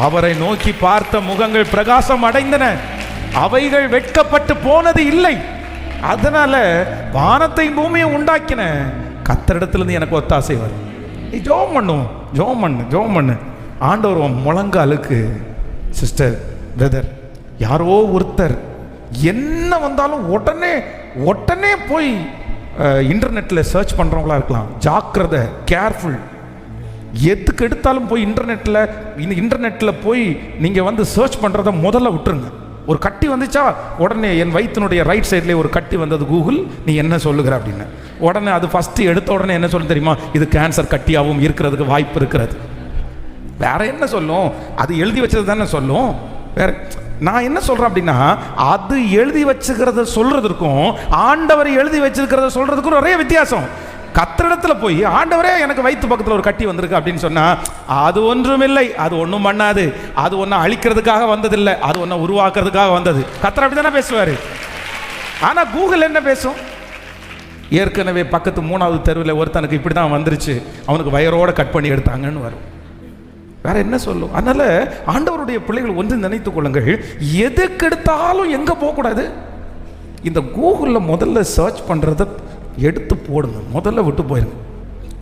Speaker 1: அவரை நோக்கி பார்த்த முகங்கள் பிரகாசம் அடைந்தன, அவைகள் வெட்கப்பட்டு போனது இல்லை. அதனால வானத்தை பூமியை உண்டாக்கின கர்த்தரிடத்திலிருந்து எனக்கு ஒத்தாசை வரும். நீ ஜெபம் பண்ணும், ஜெபம் பண்ணு. ஆண்டவர் முழங்காலுக்கு சிஸ்டர் பிரதர் யாரோ ஒருத்தர் என்ன வந்தாலும் உடனே போய் இன்டர்நெட்டில் சர்ச் பண்ணுறவங்களா இருக்கலாம். ஜாக்கிரதை, கேர்ஃபுல். எதுக்கு எடுத்தாலும் போய் இன்டர்நெட்டில் போய் நீங்கள் வந்து சர்ச் பண்ணுறத முதல்ல விட்டுருங்க. ஒரு கட்டி வந்துச்சா உடனே என் வயிற்றினுடைய ரைட் சைட்லேயே ஒரு கட்டி வந்தது, கூகுள் நீ என்ன சொல்லுகிற அப்படின்னு உடனே அது ஃபஸ்ட்டு எடுத்த உடனே என்ன சொல்லும் தெரியுமா, இது கேன்சர் கட்டியாகவும் இருக்கிறதுக்கு வாய்ப்பு இருக்கிறது. வேற என்ன சொல்லும், அது எழுதி வச்சது தானே சொல்லும். வேற நான் என்ன சொல்கிறேன் அப்படின்னா, அது எழுதி வச்சுக்கிறத சொல்கிறதுக்கும் ஆண்டவர் எழுதி வச்சிருக்கிறத சொல்கிறதுக்கும் நிறைய வித்தியாசம். கர்த்தரிடத்தில் போய் ஆண்டவரே எனக்கு வயிற்று பக்கத்தில் ஒரு கட்டி வந்திருக்கு அப்படின்னு சொன்னால் அது ஒன்றுமில்லை, அது ஒன்றும் பண்ணாது, அது ஒன்றும் அழிக்கிறதுக்காக வந்ததில்லை, அது ஒன்றும் உருவாக்குறதுக்காக வந்தது. கர்த்தர் அப்படி தானே பேசுவார். ஆனால் கூகுள் என்ன பேசும், ஏற்கனவே பக்கத்து 3வது தெருவில் ஒருத்தனுக்கு இப்படி தான் வந்துருச்சு, அவனுக்கு வயரோடு கட் பண்ணி எடுத்தாங்கன்னு வரும். வேற என்ன சொல்லும்? அதனால ஆண்டவருடைய பிள்ளைகள் ஒன்று நினைத்துக் கொள்ளுங்கள், எதுக்கு எடுத்தாலும் எங்கே போகக்கூடாது, இந்த கூகுளில் முதல்ல சர்ச் பண்ணுறத எடுத்து போடுங்க, முதல்ல விட்டு போயிருங்க.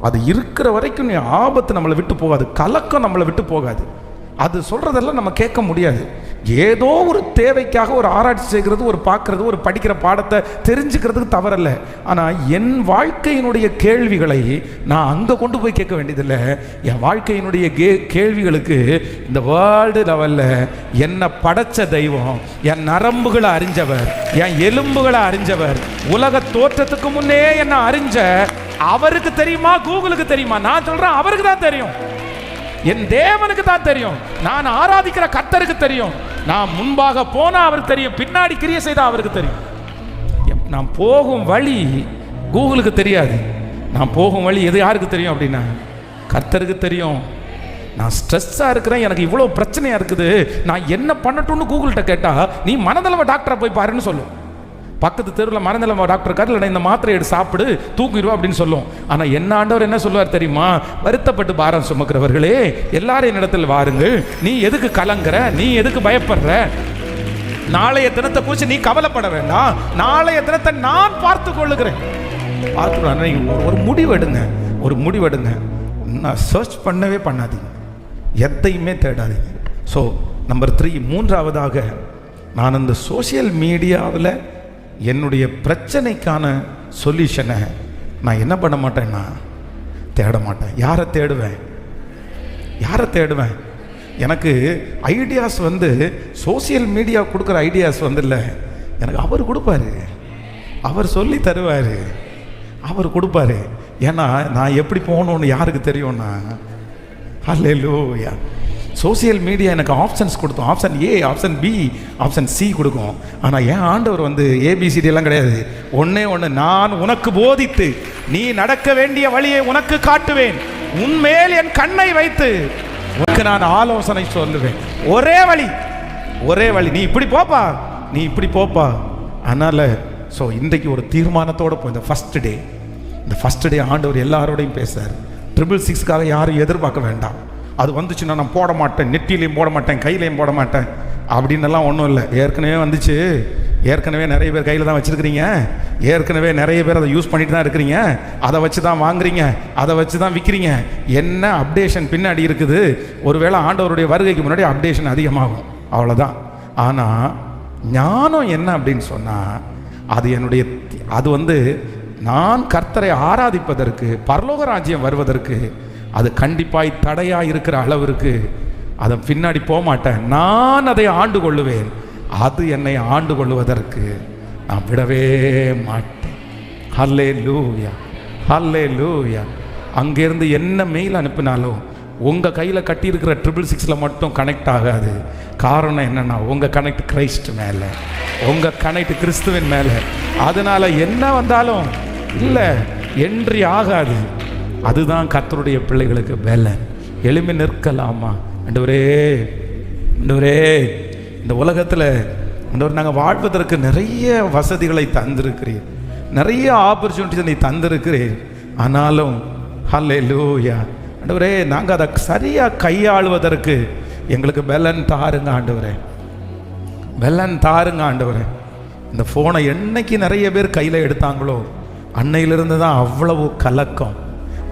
Speaker 1: அது இருக்கிற வரைக்கும் நீ ஆபத்து நம்மளை விட்டு போகாது, கலக்கம் நம்மளை விட்டு போகாது. அது சொல்கிறதெல்லாம் நம்ம கேட்க முடியாது. ஏதோ ஒரு தேவைக்காக ஒரு ஆராய்ச்சி செய்கிறது, ஒரு பார்க்குறது, ஒரு படிக்கிற பாடத்தை தெரிஞ்சுக்கிறதுக்கு தவறல்ல. ஆனால் என் வாழ்க்கையினுடைய கேள்விகளை நான் அங்கே கொண்டு போய் கேட்க வேண்டியதில்லை. என் வாழ்க்கையினுடைய கேள்விகளுக்கு இந்த வேர்ல்டு லெவலில் என்னை படைச்ச தெய்வம், என் நரம்புகளை அறிஞ்சவர், என் எலும்புகளை அறிஞ்சவர், உலக தோற்றத்துக்கு முன்னே என்னை அறிஞ்ச அவருக்கு தெரியுமா, கூகுளுக்கு தெரியுமா? நான் சொல்கிறேன், அவருக்கு தான் தெரியும். என் தேவனுக்கு தான் தெரியும். நான் ஆராதிக்கிற கர்த்தருக்கு தெரியும். நான் முன்பாக போனா அவருக்கு தெரியும், பின்னாடி கிரியை செய்தா அவருக்கு தெரியும். நான் போகும் வழி கூகுளுக்கு தெரியாது. நான் போகும் வழி எது யாருக்கு தெரியும் அப்படின்னா கர்த்தருக்கு தெரியும். நான் ஸ்ட்ரெஸ்ஸாக இருக்கிறேன், எனக்கு இவ்வளோ பிரச்சனையாக இருக்குது, நான் என்ன பண்ணட்டும்னு கூகுள்கிட்ட கேட்டால் நீ மனநலம டாக்டரை போய் பாருன்னு சொல்லும். பக்கத்து தெருவில் மனநலம டாக்டர் இருக்காரு, இல்லை இந்த மாத்திரை எடுத்து சாப்பிடு தூக்கிடுவா அப்படின்னு சொல்லும். ஆனால் என்ன ஆண்டவர் என்ன சொல்லுவார் தெரியுமா, வருத்தப்பட்டு பாரம் சுமக்கிறவர்களே எல்லாரும் என்னிடத்தில் வாருங்கள், நீ எதுக்கு கலங்குற, நீ எதுக்கு பயப்படுற, நாளைய தினத்தை குறித்து நீ கவலைப்பட வேண்டாம், நாளைய தினத்தை நான் பார்த்து கொள்ளுகிறேன். ஒரு முடிவெடுங்க. நான் சர்ச் பண்ணவே பண்ணாதீங்க, எதையுமே தேடாதீங்க. ஸோ நம்பர் 3, மூன்றாவதாக நான் இந்த சோசியல் மீடியாவில் என்னுடைய பிரச்சனைக்கான சொல்யூஷனை நான் என்ன பண்ண மாட்டேன்னா தேட மாட்டேன். யாரை தேடுவேன்? எனக்கு ஐடியாஸ் வந்து சோசியல் மீடியா கொடுக்குற ஐடியாஸ் வந்து இல்லை, எனக்கு அவர் கொடுப்பாரு, அவர் சொல்லி தருவார், அவர் கொடுப்பாரு. ஏன்னா நான் எப்படி போகணுன்னு யாருக்கு தெரியும்னா, ஹல்லேலூயா. சோசியல் மீடியா எனக்கு ஆப்ஷன்ஸ் கொடுத்தோம், option A, option B, option C கொடுக்கும். ஆனால் என் ஆண்டவர் வந்து ஏபிசிடி எல்லாம் கிடையாது. ஒன்னே ஒன்று, நான் உனக்கு போதித்து நீ நடக்க வேண்டிய வழியை உனக்கு காட்டுவேன், உன்மேல் என் கண்ணை வைத்து உனக்கு நான் ஆலோசனை சொல்லுவேன். ஒரே வழி, நீ இப்படி போப்பா. அதனால ஸோ இன்றைக்கு ஒரு தீர்மானத்தோடு போய் இந்த ஃபஸ்ட் டே ஆண்டவர் எல்லாரோடையும் பேசுறார். 666க்காக யாரும் எதிர்பார்க்க வேண்டாம். அது வந்துச்சுன்னா நான் போட மாட்டேன், நெட்டிலையும் போட மாட்டேன், கையிலையும் போட மாட்டேன் அப்படின்னெல்லாம் ஒன்றும் இல்லை. ஏற்கனவே வந்துச்சு, ஏற்கனவே நிறைய பேர் கையில் தான் வச்சுருக்கிறீங்க, ஏற்கனவே நிறைய பேர் அதை யூஸ் பண்ணிட்டு தான் இருக்கிறீங்க, அதை வச்சு தான் வாங்குறீங்க, அதை வச்சு தான் விற்கிறீங்க. என்ன அப்டேஷன் பின்னாடி இருக்குது, ஒருவேளை ஆண்டவருடைய வருகைக்கு முன்னாடி அப்டேஷன் அதிகமாகும், அவ்வளோதான். ஆனால் ஞானம் என்ன அப்படின்னு சொன்னால் அது வந்து நான் கர்த்தரை ஆராதிப்பதற்கு, பரலோக ராஜ்யம் வருவதற்கு அது கண்டிப்பாய் தடையாக இருக்கிற அளவிற்கு அதை பின்னாடி போக மாட்டேன். நான் அதை ஆண்டு கொள்ளுவேன், அது என்னை ஆண்டு கொள்வதற்கு நான் விடவே மாட்டேன். ஹல்லேலூயா, ஹல்லேலூயா. அங்கேருந்து என்ன மெயில் அனுப்பினாலும் உங்கள் கையில் கட்டியிருக்கிற 666 மட்டும் கனெக்ட் ஆகாது. காரணம் என்னென்னா உங்கள் கனெக்ட் கிரைஸ்ட் மேலே, உங்கள் கனெக்ட் கிறிஸ்துவின் மேலே. அதனால் என்ன வந்தாலும் இல்லை, என்ட்ரி ஆகாது. அதுதான் கர்த்தருடைய பிள்ளைகளுக்கு பலன். எழும்பி நிற்கலாமா? ஆண்டவரே, ஆண்டவரே, இந்த உலகத்தில் ஆண்டவர் நாங்கள் வாழ்வதற்கு நிறைய வசதிகளை தந்திருக்கிறீர், நிறைய ஆப்பர்ச்சுனிட்டிஸ் நீ தந்திருக்கிறீர். ஆனாலும் ஹல்லேலூயா ஆண்டவரே, நாங்கள் அதை சரியாக கையாளுவதற்கு எங்களுக்கு பலன் தாருங்க ஆண்டவரே, பலன் தாருங்க ஆண்டவரே. இந்த ஃபோனை என்னைக்கு நிறைய பேர் கையில் எடுத்தாங்களோ அன்னையிலிருந்து தான் அவ்வளவு கலக்கம்,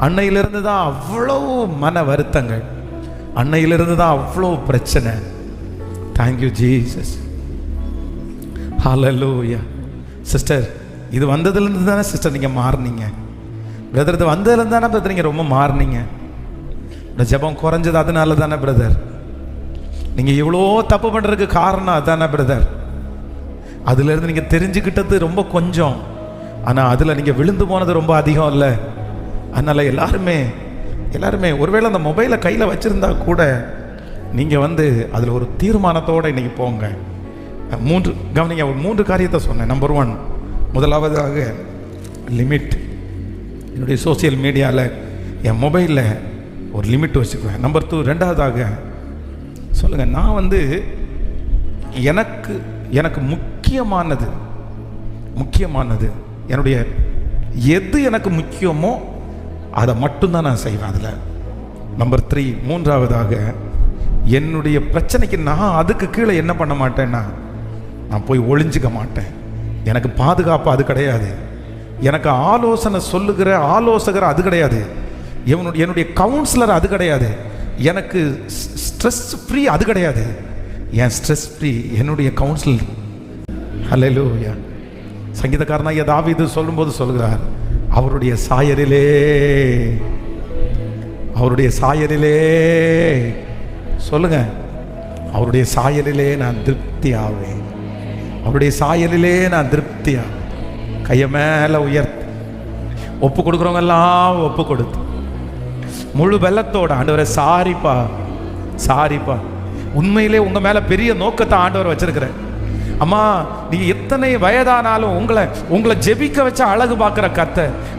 Speaker 1: அன்னையிலிருந்து தான் அவ்வளவு மன வருத்தங்கள், அன்னையிலிருந்து தான் அவ்வளோ பிரச்சனை. Thank you Jesus. ஹல்லேலூயா. சிஸ்டர், இது வந்ததுலேருந்து தானே சிஸ்டர் நீங்கள் மாறினீங்க. பிரதர், இது வந்ததுலேருந்து தானே பிரதர் நீங்கள் ரொம்ப மாறினீங்க. இந்த ஜெபம் குறைஞ்சது அதனால தானே பிரதர். நீங்கள் இவ்வளோ தப்பு பண்ணுறதுக்கு காரணம் அதுதானே பிரதர். அதுலேருந்து நீங்கள் தெரிஞ்சுக்கிட்டது ரொம்ப கொஞ்சம், ஆனால் அதில் நீங்கள் விழுந்து போனது ரொம்ப அதிகம் இல்லை. அதனால் எல்லாருமே ஒருவேளை அந்த மொபைலை கையில் வச்சுருந்தா கூட நீங்கள் அதில் ஒரு தீர்மானத்தோடு இன்றைக்கி போங்க. கவனிங்க, ஒரு 3 காரியத்தை சொன்னேன். நம்பர் 1, முதலாவதாக லிமிட். என்னுடைய சோசியல் மீடியாவில் என் மொபைலில் ஒரு லிமிட் வச்சுக்குவேன். நம்பர் 2, ரெண்டாவதாக சொல்லுங்கள், நான் எனக்கு முக்கியமானது என்னுடைய எது எனக்கு முக்கியமோ அதை மட்டும்தான் நான் செய்வேன் அதில். நம்பர் 3, மூன்றாவதாக என்னுடைய பிரச்சனைக்கு நான் அதுக்கு கீழே என்ன பண்ண மாட்டேன்னா, நான் போய் ஒளிஞ்சிக்க மாட்டேன். எனக்கு பாதுகாப்பு அது கிடையாது, எனக்கு ஆலோசனை சொல்லுகிற ஆலோசகர் அது கிடையாது, என்னுடைய கவுன்சிலர் அது கிடையாது, எனக்கு ஸ்ட்ரெஸ் ஃப்ரீ அது கிடையாது. என் ஸ்ட்ரெஸ் ஃப்ரீ என்னுடைய கவுன்சிலர். ஹல்லேலூயா. சங்கீதக்காரனாகிய தாவீது சொல்லும்போது சொல்கிறார், அவருடைய சாயலிலே சொல்லுங்க, அவருடைய சாயலிலே நான் திருப்தி ஆவேன், அவருடைய சாயலிலே நான் திருப்தி ஆவேன். கையை மேலே உயர்த்து ஒப்பு கொடுக்குறவங்க எல்லாம் ஒப்பு கொடுத்து முழு வெள்ளத்தோட, ஆண்டவரை சாரிப்பா, உண்மையிலே உங்க மேல பெரிய நோக்கத்தை ஆண்டவர் வச்சிருக்கிறேன். அம்மா, நீங்க எத்தனை வயதானாலும் உங்களை ஜெபிக்க வச்ச அழகு பார்க்குற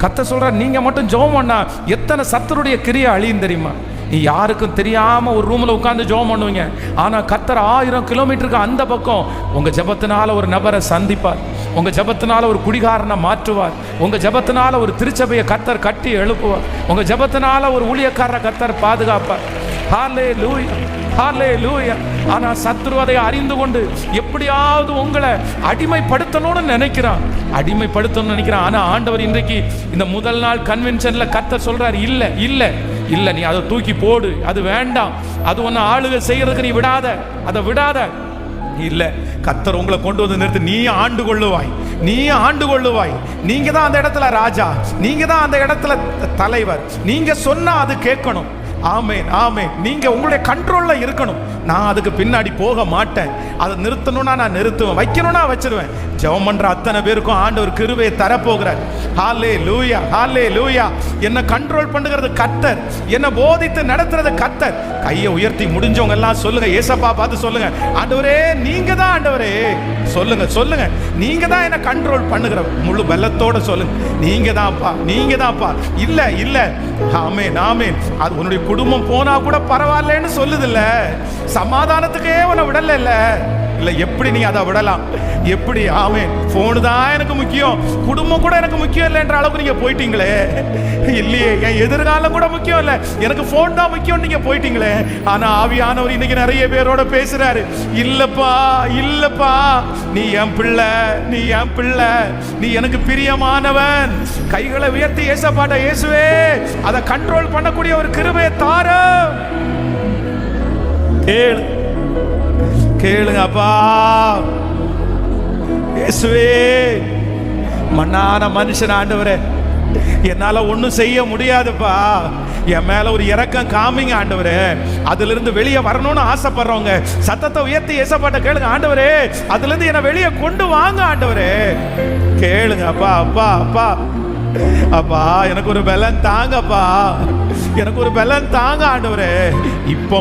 Speaker 1: கத்த சொல்ற, நீங்க மட்டும் ஜெபம் பண்ணா எத்தனை சத்தருடைய கிரியை அழியும் தெரியுமா? நீ யாருக்கும் தெரியாம ஒரு ரூம்ல உட்கார்ந்து ஜெபம் பண்ணுவீங்க, ஆனா கர்த்தர் 1000 கிலோமீட்டருக்கு அந்த பக்கம் உங்க ஜெபத்தினால ஒரு நபரை சந்திப்பார், உங்க ஜெபத்தினால ஒரு குடிகாரனை மாற்றுவார், உங்க ஜெபத்தினால ஒரு திருச்சபையை கர்த்தர் கட்டி எழுப்புவார், உங்க ஜெபத்தினால ஒரு ஊழியக்காரரை கர்த்தர் பாதுகாப்பார். ஹல்லேலூயா, ஹல்லேலூயா. ஆனா சத்துரு அதை அறிந்து கொண்டு எப்படியாவது உங்களை அடிமைப்படுத்தணும்னு நினைக்கிறான். ஆனா ஆண்டவர் இன்றைக்கு இந்த முதல் நாள் கன்வென்ஷன்ல கர்த்தர் சொல்றாரு, இல்ல நீ அதை தூக்கி போடு, அது வேண்டாம், அது ஒன்னு ஆளுகை செய்யறதுக்கு நீ அதை விடாத. இல்ல, கர்த்தர் உங்களை கொண்டு வந்து நிறுத்து, நீ ஆண்டு கொள்ளுவாய். நீங்க தான் அந்த இடத்துல ராஜா, நீங்க தான் அந்த இடத்துல தலைவர், நீங்க சொன்னா அது கேட்கணும். ஆமென், ஆமென். நீங்க உங்களுடைய கண்ட்ரோல்ல இருக்கணும். நான் அதுக்கு பின்னாடி போக மாட்டேன். அதை நிறுத்தணும்னா நான் நிறுத்துவேன், வைக்கணும்னா வச்சிருவேன். ஜெபம் பண்ற அத்தனை பேருக்கும் ஆண்டவர் கிருபையை தரப்போகிறார். ஹல்லேலூயா, ஹல்லேலூயா. என்ன கண்ட்ரோல் பண்ணுகிறது கர்த்தர், என்ன போதித்து நடத்துறது கர்த்தர். கையை உயர்த்தி முடிஞ்சவங்க எல்லாம் சொல்லுங்க, ஏசப்பா பார்த்து சொல்லுங்க, ஆண்டவரே நீங்க தான் ஆண்டவரே. சொல்லுங்க, நீங்க தான் என்ன கண்ட்ரோல் பண்ணுகிற. முழு பலத்தோட சொல்லுங்க, நீங்க தான்ப்பா. இல்ல, ஆமென், ஆமென். அது உன்னுடைய குடும்பம் போனா கூட பரவாயில்லன்னு சொல்லுதில்ல, சமாதானத்துக்கே உன்னை விடல இல்ல, எப்படி நீ அதை விடலாம்? எப்படி? ஆமென். போன் தான் எனக்கு முக்கியம், குடும்பம் கூட எனக்கு முக்கியம் இல்லை என்ற அளவுக்கு நீங்க போயிட்டீங்களே. இல்லையே, என் எதிர்காலம் கூட முக்கியம் இல்லை, எனக்கு போன் தான் முக்கியம் நீங்க போயிட்டீங்களே. ஆனா ஆவியானவர் இன்னைக்கு நிறைய பேரோட பேசுறாரு, இல்லப்பா, நீ என் பிள்ளை, நீ எனக்கு பிரியமானவன். கைகளை உயர்த்தி ஏசப்பாட்ட, இயேசுவே அதை கண்ட்ரோல் பண்ணக்கூடிய ஒரு கிருபையை தாரு. கேளுங்க அப்பா. இயேசுவே, மண்ணான மனுஷன் ஆண்டவரே, என்னால ஒன்றும் செய்ய முடியாதுப்பா, என் மேல ஒரு இரக்கம் காமிங்க ஆண்டவரே. அதுல இருந்து வெளியே வரணும்னு ஆசைப்படுறவங்க சத்தத்தை உயர்த்தி ஏசப்பாட்ட கேளுங்க, ஆண்டவரே அதுல இருந்து என்னை வெளியே கொண்டு வாங்க ஆண்டவரே. கேளுங்க அப்பா. அப்பா எனக்கு ஒரு பலன் தாங்கப்பா, எனக்கு ஒரு பலன் தாங்க ஆண்டவரே. இப்போ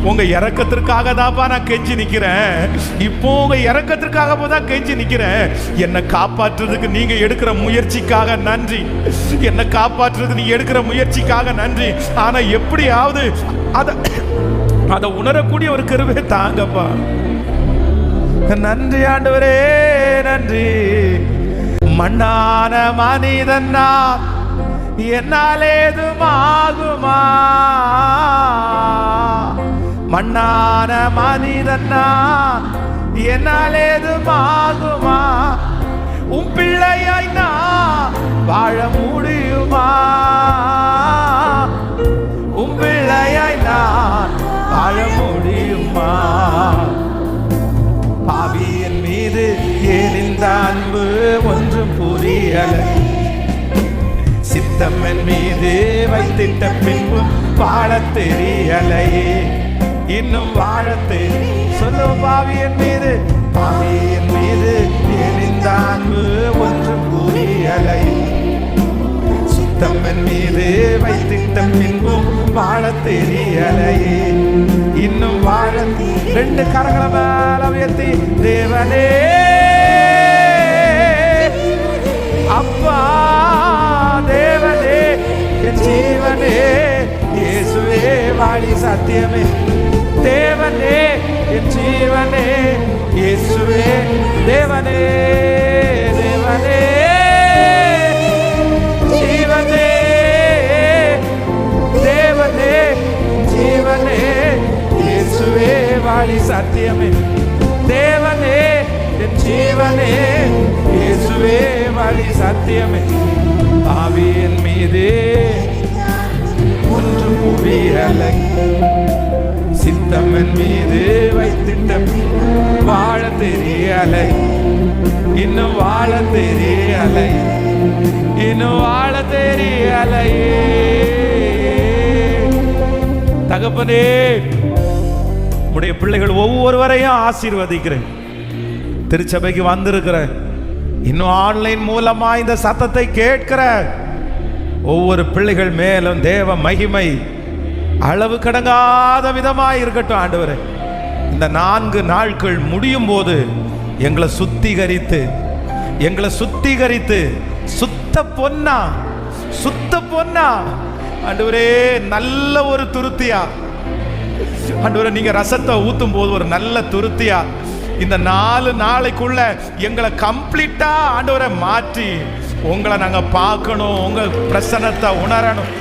Speaker 1: உங்க இரக்கத்திற்காக தான்ப்பா நான் கெஞ்சி நிக்கிறேன். இப்போ உங்க இரக்கத்திற்காக தான் கெஞ்சி நிக்கிறேன். என்னை காப்பாற்றுறதுக்கு நீங்க எடுக்கிற முயற்சிக்காக நன்றி. என்னை காப்பாற்றுறதுக்கு நீங்க எடுக்கிற முயற்சிக்காக நன்றி. ஆனா எப்படியாவது அதை உணரக்கூடிய ஒரு கிருபை தாங்கப்பா. நன்றி ஆண்டவரே, நன்றி. மண்ணான மனிதன் நான், என்னால் ஏதும் ஆகுமா? மண்ணான மனிதன் நான், என்னால் ஏதும் ஆகுமா? உன் பிள்ளையாய் நான் வாழ முடியுமா? உன் பிள்ளையாய் நான் வாழ முடியுமா? பாவியின் மீது ஏன் இந்த அன்பு ஒன்றும் புரியலை. சித்தம்மன் மீது வைத்திட்ட பின்பும் வாழ தெரியலையே, இன்னும் வாழ சொல்லும். பாவியின் மீது ஏன் இந்த அன்பு ஒன்றும் புரியலை. சித்தம்மன் மீது வைத்திட்ட பின்பும் வாழ தெரியலையே, இன்னும் வாழ. ரெண்டு கரங்களை மேல உயர்த்தி, தேவனே அப்பா, தேவனே என் ஜீவனே, இயேசுவே வாழி சத்தியமே. தேவனே என் ஜீவனே, இயேசுவே. தேவனே தேவனே ஜீவனே, தேவனே ஜீவனே, இயேசுவே வாழி சத்தியமே. தேவனே என் ஜீவனே, இயேசுவே வாழி சத்தியமே. ஆவியின் மீது ஒன்றும் புரியலை. சித்தம்மன் மீது வைத்திட்ட வாழ தெரியலை, இன்னும் வாழ தெரியலை, இன்னும் வாழ தெரியலையே. தகப்பனே, உடைய பிள்ளைகள் ஒவ்வொருவரையும் ஆசீர்வதிக்கிறேன். திருச்சபைக்கு வந்திருக்கிற, இன்னும் ஆன்லைன் மூலமா இந்த சத்தத்தை கேட்கிற ஒவ்வொரு பிள்ளைகள் மேலும் தேவ மகிமை அளவு கடங்காத விதமாய் இருக்கட்டும் ஆண்டவரே. இந்த 4 நாட்கள் முடியும் போது எங்களை சுத்திகரித்து சுத்த பொன்னா ஆண்டவரே, நல்ல ஒரு துருத்தியா ஆண்டவரே, நீங்க ரசத்தை ஊத்தும் போது ஒரு நல்ல துருத்தியா இந்த 4 நாளைக்குள்ள எங்களை கம்ப்ளீட்டா ஆண்டவரை மாற்றி உங்களை நாங்க பார்க்கணும், உங்க பிரசன்னத்தை உணரணும்.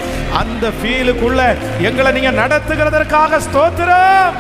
Speaker 1: அந்த ஃபீலுக்குள்ள எங்களை நீங்க நடத்துகிறதற்காக ஸ்தோத்திரம்.